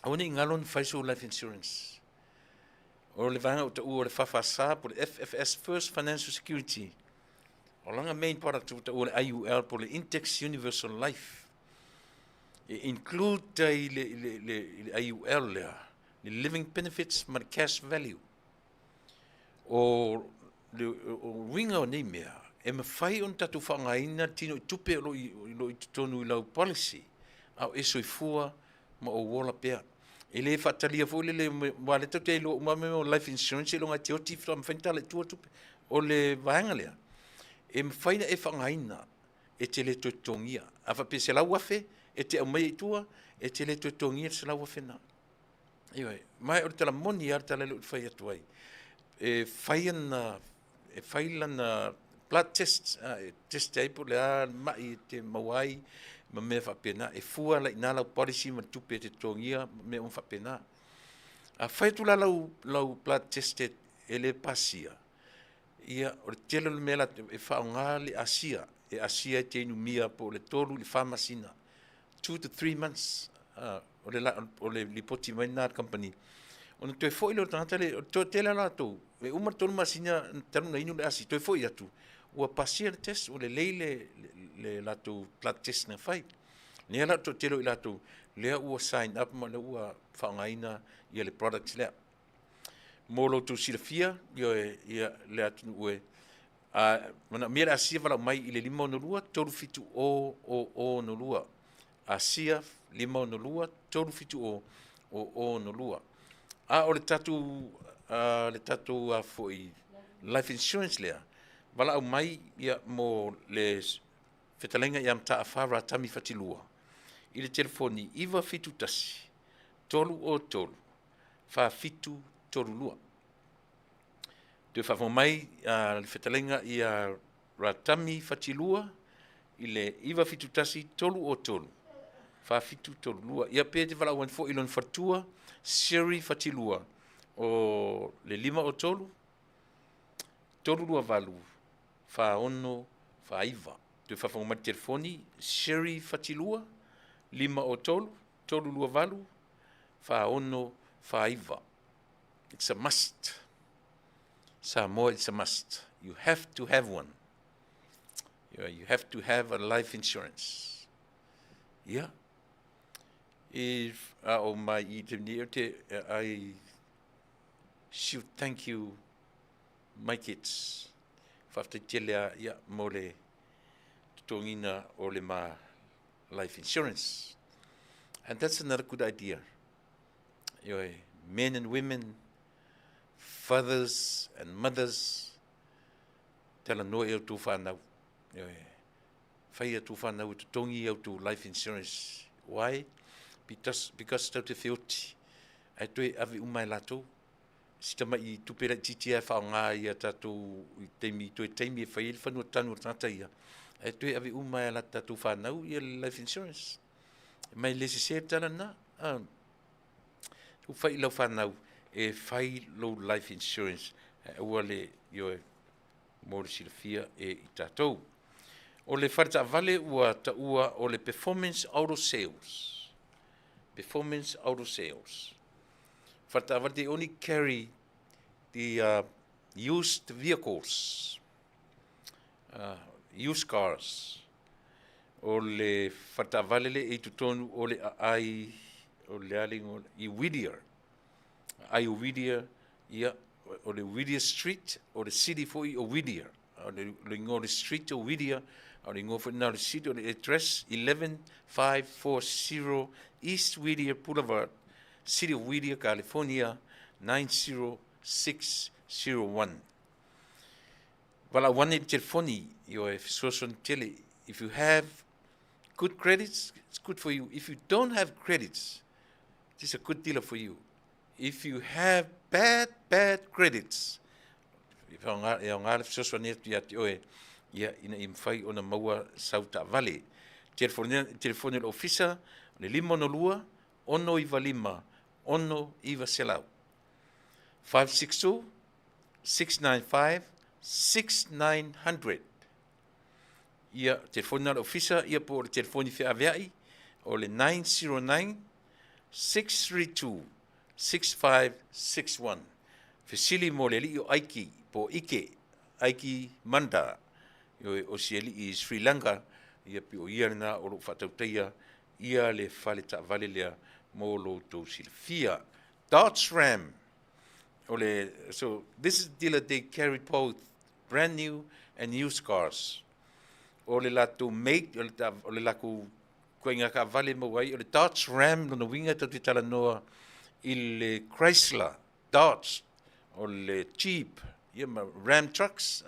Speaker 2: Wani ngalon whaiso life insurance. O le vanga o ta ua le Fasa po le FFS, First Financial Security. O langa main product o ta ua le IUL po le Index Universal Life. Include le IUL le living benefits ma le cash value. O o winga o nei mea, e mawhai on tatu whangaina tino I tupe lo I tonu I lau policy, au e soifua ma o wola pea. E le whatalia fo le wale tau te ilo umame o life insurance, ilo ngai te oti from whaintale tua tupe, o le vaenga lea. E mawhaina e whangaina, e te le toitongia. Awa pe se lau wafe, e te au mai tua, e te le toitongia se lau wafe na. Iwe, mai o tala moni ar tala le whai atu ai. E whailana blood test, e test aipo le a mai te mawai, ma mea whapena, e fua la ina lau policy ma tupe te tongia, me on whapena. A whaitula lau blood test e le pasia. Ia, o le tele le mela e whaonga le asia, e asia te inu mia po le tolu le whamasina. 2 to 3 months, o le lipoti mai nā company. Ona toi foi lo tangata le to tele la to e uma tonu masina tanu na inu le asi toi foi atu ua pasia le test o le leile le la to blood test na fai ne la to telo la to le ua sign up ma le ua whangaina ia le products le molo to silafia yo ia le Atunuu e mana mera asia vala mai I le lima no lua tolu fitu o no lua asia lima no lua tolu fitu o no lua o le tatu foi life insurance lea. Wala au mai ia mo le whetalenga ia mta awhara tami whatilua. I le telefoni iwa fitu tasi, tolu o tolu, wha fitu tolu lua. Te whafo mai le whetalenga ia ratami whatilua, I le iwa fitu tasi, tolu o tolu, wha fitu tolu lua. Ia pēte wala au anfo ilon whatua, Siri fatilua o le lima o tolu lua valu, fa ono, fa iva. Te whawhonga mai telefoni, Siri fatilua, lima o tolu lua valu, fa ono, fa iva. It's a must. Samoa, it's a must. You have to have one. You have to have a life insurance. Yeah. If my I should thank you, my kids, for the telia ya mole tongina ole ma life insurance, and that's another good idea. Men and women, fathers and mothers, Talanoaina tu whanau, whaia tu whanau tu tongi au tu life insurance. Why? Because tau te whioti, ai toi avi umai lato, sita mai I tupera titia whaonga ia tatou teimi, toi teimi e whaile whanua tanu o tata ia. Ai toi avi umai la tatou whanau ia life insurance. Mai lesi se tala na, tu whai lau whanau e whai lau life insurance, ua le ioe mōre silafia e I tatou. O le wharita vale ua taua o le performance auto sales. Performance auto sales. Faatalofa, they only carry the used vehicles, used cars. O le Faatalofa le e tutonu o le ai o le aling I Whittier. Ai o Whittier ia o le Whittier Street o le city foi o Whittier. O le ngore street o Whittier. O le ngore na le city o le address 11540 East Whittier Boulevard, City of Whittier, California, 90601. Well, I wanted telefoni, if you have good credits, it's good for you. If you don't have credits, this is a good deal for you. If you have bad credits, if you have ina imfai ona maua sauta vale. Telefoni ofisa le lima no lua, ono iwa lima, ono iwa selau. 562-695-6900. Ia telefoni na ofisa, ia po le telefoni whi aviai, o le 909-632-6561. Fesili mo le li o aiki, po ike, aiki manda, o si li I Sri Lanka, ia pi o ia na o lo whatautaia, ia le whale ta vale lea mō lo tau silafia. Dodge Ram. So this is the dealer, they carry both brand new and used cars. O le lātou mate, o le laku koinga ka vale mo wai, o le Dodge Ram no winga tatu Talanoa, i le Chrysler, Dodge, o le Jeep, Ram trucks,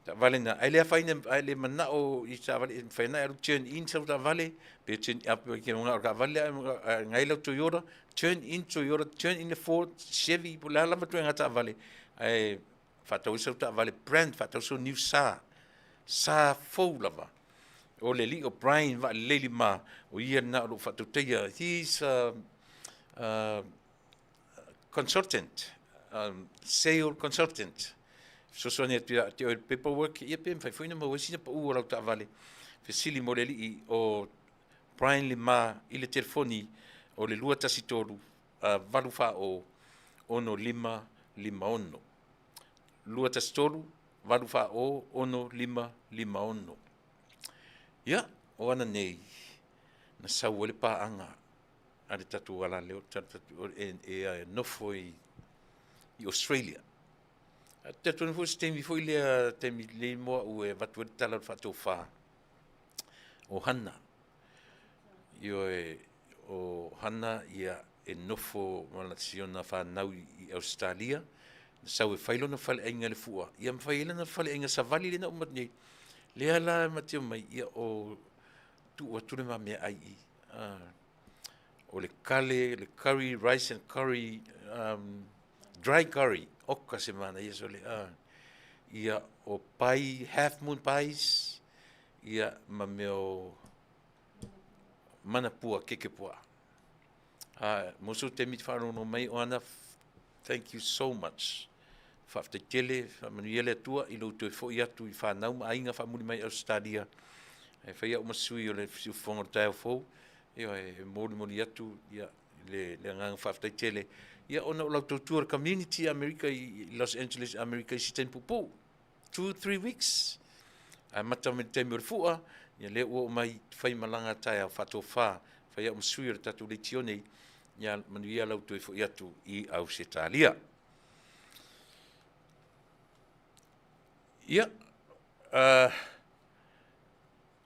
Speaker 2: ta vale na, ai le faina, ai le mana o i ta vale, faina e turn in sa ta vale, pe turn up, ki nga ka vale, ngai lau Toyota, turn in Toyota, turn in the Ford, Chevy, po la lama tu nga ta vale, ai fatau sa ta vale brand, fatau so new sa fou lava. O le li o Brian va le ma o ia na o fatau teia, he's consultant, sale consultant. So ne te paperwork ia pe fai foi na mo sina pa u ta vale. Fesili mo le li o Brian Lima i le telefoni o le lua tasi tolu valu fa o ono lima ono. Lua tasi tolu valu fa o ono lima ono. Ia, o ana nei na sau le pa anga ale tatu ala leo tatu nofo i Australia. Tatu nofo temi foi le temi le mo o e vatu tala Faatalofa o Hana. Io o Hana ia e nofo malasiona fa nau i Australia. Sau e failo na fale ainga le fua. Ia mfaila na fale ainga sa vali le na umat nei. Le ala matio mai ia o tu o tule ma mea ai i. O le kale, le curry, rice and curry, dry curry, oka se mana ia so le ia o pai, half moon pies, ia ma meo mana pua, keke pua. Mosu te mit whāro no mai o ana, thank you so much. Faafetai Manuia le atua i lo te fo ia tu i whanau ma ainga whamuri mai Australia. E whaia o masui o le fiu whonga tau fo. Ia e mori atu ia le nganga Faafetai ia ona o lau tour community America i Los Angeles, America i siten pupu. 2-3 weeks. Mata me te mor fua ia le o mai whai malanga tai au Faatalofa. Whaia o masui o le tatu le tione ia Manuia lau tu fo ia tu i Australia. Ia,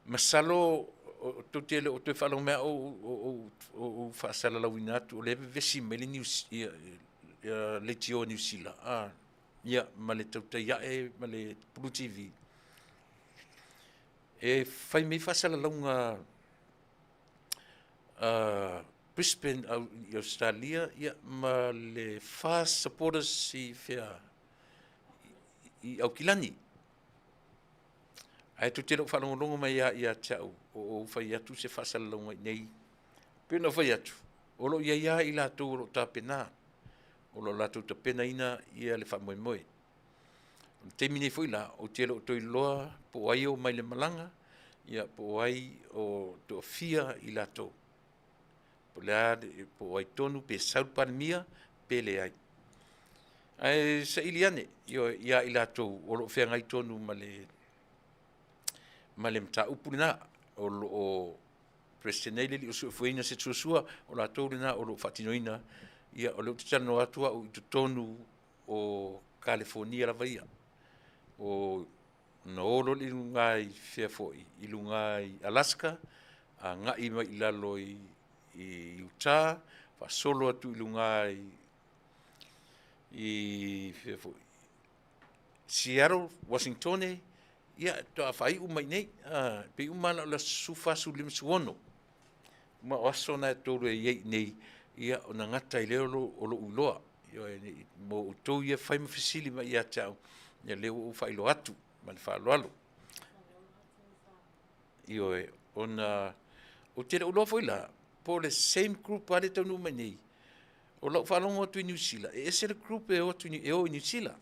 Speaker 2: masalo o tele o te whalong mea o whaasala lawina atu o lewe vesi me le le tio New Zealand. Ia, ma le tauta iae, ma le Blue TV. E whai mei whaasala launga Brisbane i Australia, ia, ma le fast supporters i whea i Aukilani. Ai tu te lo whalongonongo mai ia tau, o whai atu se whasalalonga nei. Pena whai atu, o lo ia i lātou o lo tā pena, o lo lātou ta pena ina ia le whamoe moe. Te mine whai la, o te lo toi loa, po ai o mai le malanga, ia po ai o to fia i lātou. Po lea, po ai tonu pe saupar-mia, Pele ai. Ai sa iliane, ia i lātou, o lo whea ngai tonu ma le Mataupu na o President Neili o suafuina se tuasua o lātou na o lo Faatinoina ia o le tano atua o i tonu o California la vaia o na olo i lunga i Fairfield i lunga i Alaska a ngai mai i lalo i Utah fa solo atu i lunga i Fairfield Seattle, Washington ia to afai umai nei pe umana la sufa sulim suono ma osona to le nei ia ona ngata i leo o lo uloa ia mo to ia fai mafisili ma ia tau ia leo o fai lo atu ma le falo ia ona o te uloa foi la po le same group ale tonu mai nei o lo falongo tu New Zealand e se le group e o tu New Zealand.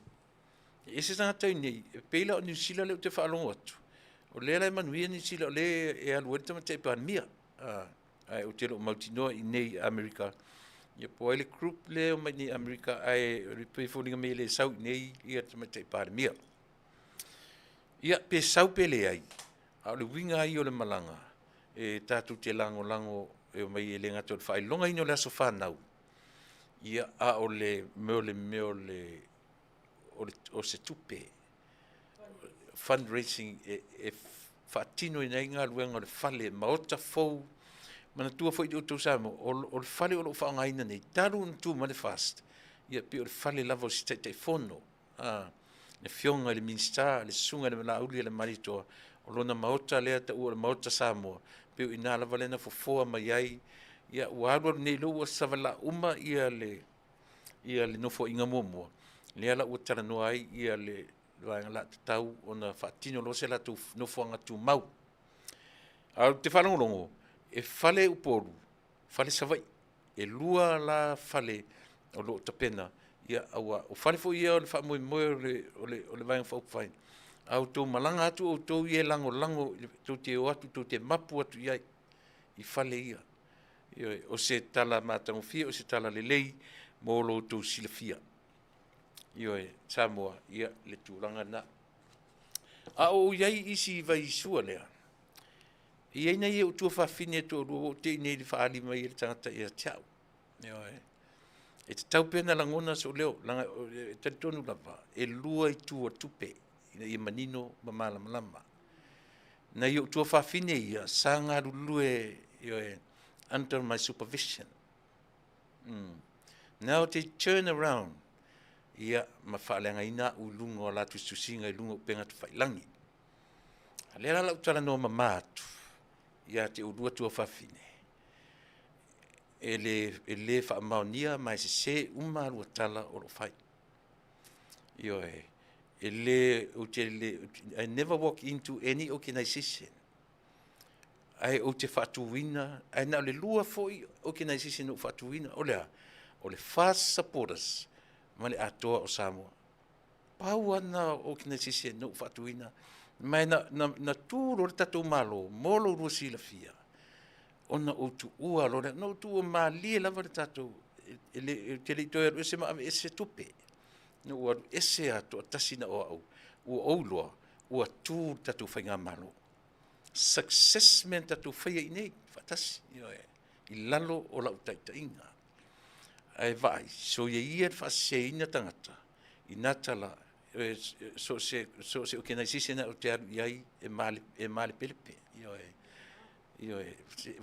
Speaker 2: Ese tanga tau nei, peila o New Zealand leo te whaalongo atu. O lea lai Manuia New Zealand, o lea e aluerita ma te ipan mia. Ai o te lo mautinoa i nei Amerika. Ia po aile group leo mai nei Amerika, ai ripei fōlinga me le sau nei, ia te ma te ipan mia. Ia pe sau pele ai, a o le winga ai o le malanga, e tātou te lango e o mai e le ngata o le whailonga ino le aso whanau. Ia a o le meo le o se tupe fundraising e whaatino i nei ngā luenga o le whale, maota fau, mana tua fo i o tau Samoa, o le whale o lo whaangaina nei, taru na tu mane fast, ia pi o le whale lava o si tei fono, le fionga, le minsta, le sunga, le malauli, le maritoa, o lona maota lea ta ua le maota Samoa, pi o ina lava lena fofoa mai ai, ia ua alua nei lo ua savala uma ia le nofo inga mua, lea la ua talanoa ai ia le vaenga la tatau o na whaatino lo se la tu nofo anga tu mau. Au te whalongolongo, e whale uporu, whale savai, e lua la whale o lo tapena, ia aua, o whale fo ia o le whaamoi moe o le vaenga whaukwain. Au tō malanga atu o tō ie lango, tō te o atu, tō te mapu atu iai, i whale ia. O se tala mātangofia, o se tala lelei, mō lo tō silafia. Ioe, Samoa, ia le tūranga na. A o iai isi vai sua lea. Iai nei e o tua whawhine tō rua o te nei li whaali mai le tangata ia tiau. Ioe. E te tau pena langona so leo, e te tonu lava, e lua i tua tupe, i manino mamala malama. Na i o tua whawhine ia, sa ngā rulue, ioe, under my supervision. Now they turn around, ia mawhaalenga ina u lunga o latu susinga i lunga o penga tu whailangi. Lera lau Talanoa mamatu, ia te urua tua whawhine. E le whaamaunia mai se umarua tala o lo whai. Ioe, I never walk into any organization. Ai o te whatuina, ai nao le lua foi organization o whatuina, o le fast supporters, ma le atoa o Samoa. Pau ana organization no whatuina, mai na tūro le tatou malo, molo rua sila fia. Ona o tu ua lore, no tu o malie lava le tatou, te le itoe aru ese maame ese tupe. No ua ese ato atasina o au, ua ouloa, ua tū tatou whainga malo. Success men tatou whaia i nei, whatasi, i lalo o lau taitainga. Ai vai, so ia whaseina tangata, i natala, so se organization o te aru iai e male pelepe,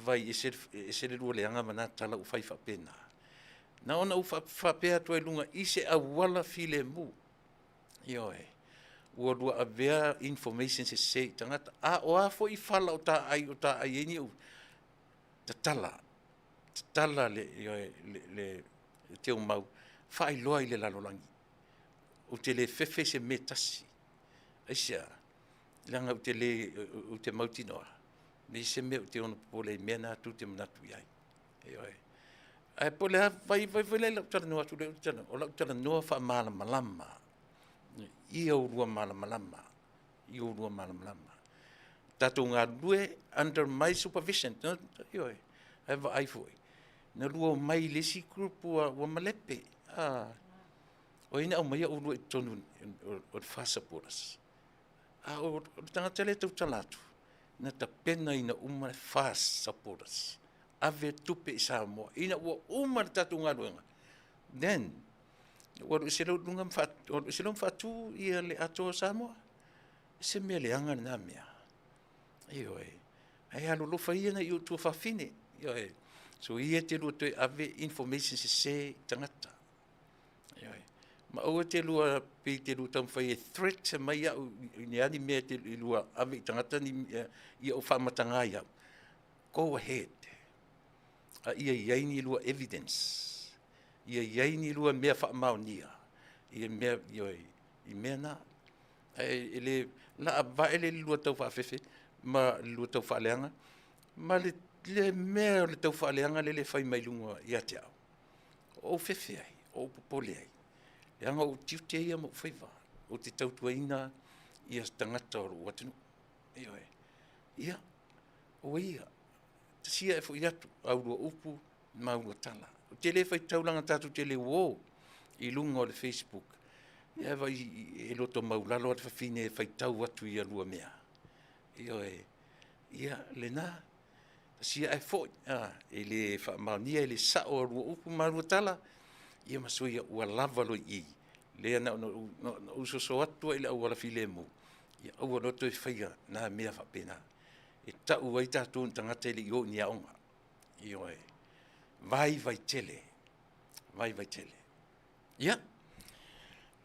Speaker 2: vai e le rua leanga mana tala u whai whapena. Na ona u whapea tua lunga i se awala file mu, ua rua avea information se tangata, a o a fo i whala o ta ai eni u, tala le teo mau, whai loa i le lalolangi. O te le fefe se me tasi. Aisia, langa o te mautinoa. Me se me o te ono pole mena tu te manatu iai. Ai pole ha, vai le lau Talanoa tu le utana. O lau Talanoa wha mala malama. I au rua mala malama. Tatou ngā rue under my supervision. Ai va ai foi. Na rua mai lesi group ua malepe. O ina au mai au rua i tonu o Fasa poras. O tangata le tau talatu. Na ta pena ina uma Fasa poras. Ave tupe i Samoa. Ina ua uma tatu ngā ruenga. Then, ua se lau lunga mfatu ia le ato Samoa. Se mea le anga na mea. Ai alo lofa ia na i o tua whawhine. So ia te lua toi ave information se tangata. Ma o te lua pe te lua tam whai e threat mai au ni ani mea te lua ave tangata ni ia o whamatanga ia. Go ahead. Ia iai ni lua evidence. Ia iai ni lua mea whaamaunia. Ia mea, i mea na. Ele la ava ele lua tau whaafefe, ma lua tau whaaleanga, ma le mea le tau whaaleanga le whai mai lunga ia te au. O fefe ai, o popole ai. Le anga o tiu te ia mo whaiva, o te tautuaina ia tangata o Atunuu. Ia, o ia. Sia e fo iatu, aurua upu, maurua tala. O te le whai taulanga tatu te le wō, i lunga o le Facebook. Ia vai e loto maulalo at whawhine e whai tau atu i alua mea. Ia, le nā. Sia e fo, e le whamaunia, e le sao arua upu, maurua tala. Ia masoia ua lavalo i. Lea na usoso atua i le au wala file mu. Ia au roto e whaia nā mea whapena. E tau ai tātou tangata ili i o ni aonga. Io e vai tele. Vai tele. Ia.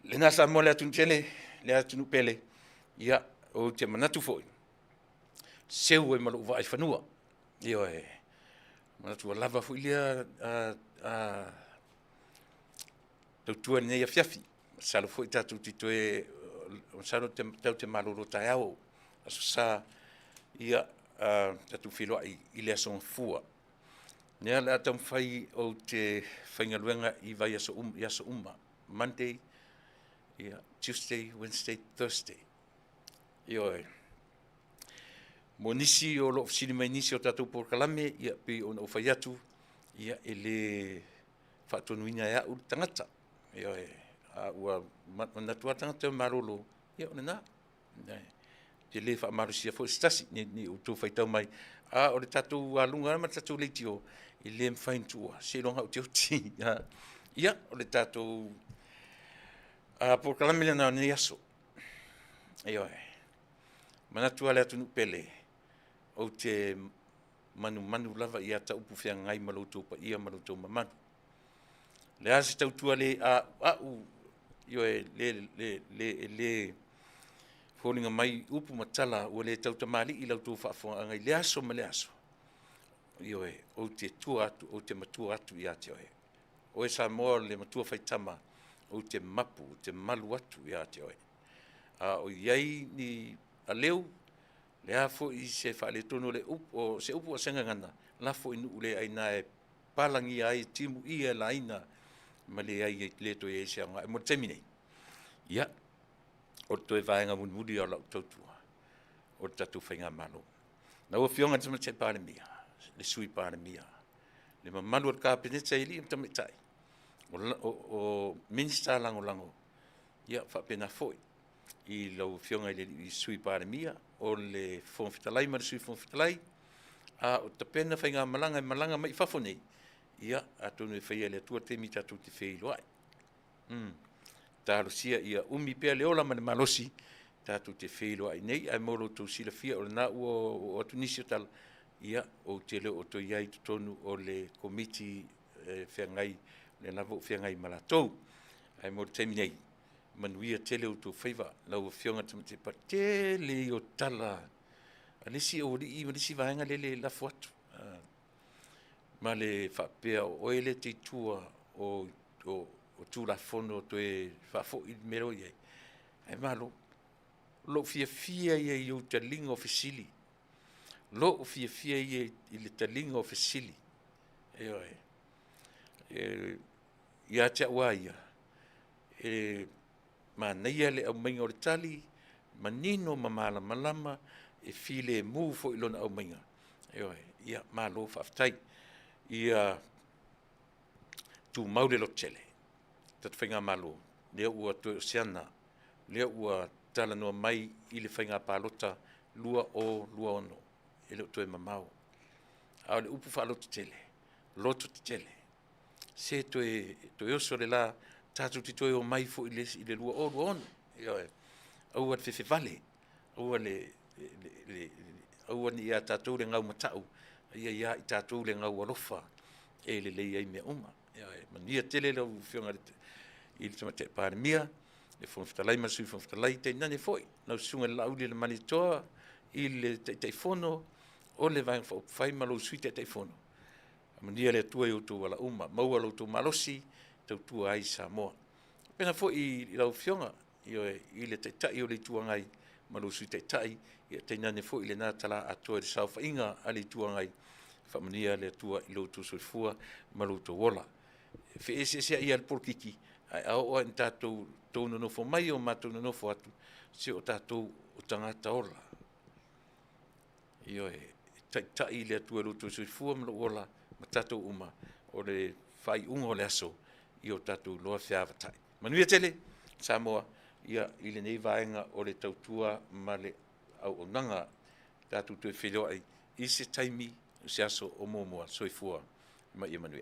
Speaker 2: Le nā Samoa le Atunuu tele, le Atunuu Pele. Ia o te manatu foi. Seu e malu vai whanua. Io e manatu lava foi lia tautua nei Afiafi. Salo foi tātou titoe o salo te maloro tai au. Aso sa ia tatu whiloa i le aso fua. Nea le atam whai o te whaingaluenga i vai aso uma. Monday, ia, Tuesday, Wednesday, Thursday. Io e. Mo nisi o lo ofisini mai nisi o tatou porkalame, ia pi o na whai atu, ia e le Faatonuina ea uru tangata. Io e. Ua manatua tangata marolo, ia o na. Te le wha marusia fo stasi ni o tō whaitau mai. O le tatou alunga ma tatou leiti o i le mwhaintua, se longa o te oti. Ia, o le tatou porkalame le nao ni aso. Ia e. Manatua le Atunuu Pele, o te manu lava i ata upu whia ngai maloutou pa ia maloutou mamanu. Le ase tautua le io e le holinga mai upu matala ua le tauta mali i lautou whaafonga ngai le aso ma le aso. Io e o te tua atu, o te matua atu i ate oe. O e Samoa le matua whaitama o te mapu, o te malu atu i ate oe. O iai ni a leu, le a fo i se whaale tono le upu, o se upu a senga ngana, la fo inu ule aina e palangi ai timu i e la ina, ma le ai e le to e se anga, e mo temine. Ia, o to e vaenga munmuri o lau tautua, o tatu whainga malo. Na ua fionga tama te pāre mia, le sui pāre mia, le mamalu o kāpeneta ili im tamitai, o minsta lango, ia whapena foi, i lau fionga i sui pāre mia, o le Faafetai ma le sui Faafetai, o tapena whainga malanga mai whafonei, ia Atunuu e whaia le atua temi tatu te whei loai. Tārosia ia umi pea le ola ma le malosi, tatu te whei loai nei, ai moro tau sila fia o le nā ua o Tunisi o Tala, ia o te leo o toi ai tutonu o le komiti whiangai, le lavo whiangai malatou, ai moro temi nei. Manuia tele o tō whaiva, lau whionga tamate pa tele o Tala. Alisi o ri i malisi vaenga le lafo atu. Ma le whapea o oele te tua o tūlafono to e whafo i mero iei. Ai malo, lo fia i o te linga o fesili. Lo fia i le te linga o fesili. Eo e. Ia te awa ia. Ma neia le au mainga o le tali, ma nino ma malama, e file mu fo ilona au mainga. Eo e, ia malo Faafetai, ia tu maule lo tele. Tat whainga malo, lea ua tue oceana, lea ua talanoa mai i le whainga pālota, lua ono, e leo tue mamau. Ao le upu whaalota tele, loto te tele. Se tue oso le la, tātou te toi o mai fo i le lua ono. Aua te whewhe vale. Aua ni ia tātou le ngau matau. Ia i tātou le ngau alofa. E le lei ai mea uma. Manuia tele lau whionga i le tamate pāre mia. Le Faafetai masui Faafetai te nane foi. Nau sunga lauli le manitoa i le teifono o le vaenga whai malo sui teifono. Manuia le tua i o tō wala uma. Maua lau tō malosi. Tua ai Samoa. Pena fo i lau whionga, i le teitai o le tuangai, malusu teitai, i te nane fo i le nā Tala atoa i le sauwha inga a le tuangai, whamania le tua i lau tō soifua, malu tō wola. Fe ese i al porkiki, ai au oa in tātou tōna nofo mai o mātou na nofo atu, se o tātou o tangata ola. Teitai le tua lau tō soifua, malu wola, ma tātou uma, o le whai ungo le aso, i o tātou loa Faafetai. Manuia tele, Samoa, ia i le nei vaenga o le tautua ma le Auaunaga, tātou tue whiloai, i se taimi, se aso o mōmoa, soifua, ma ia Manuia.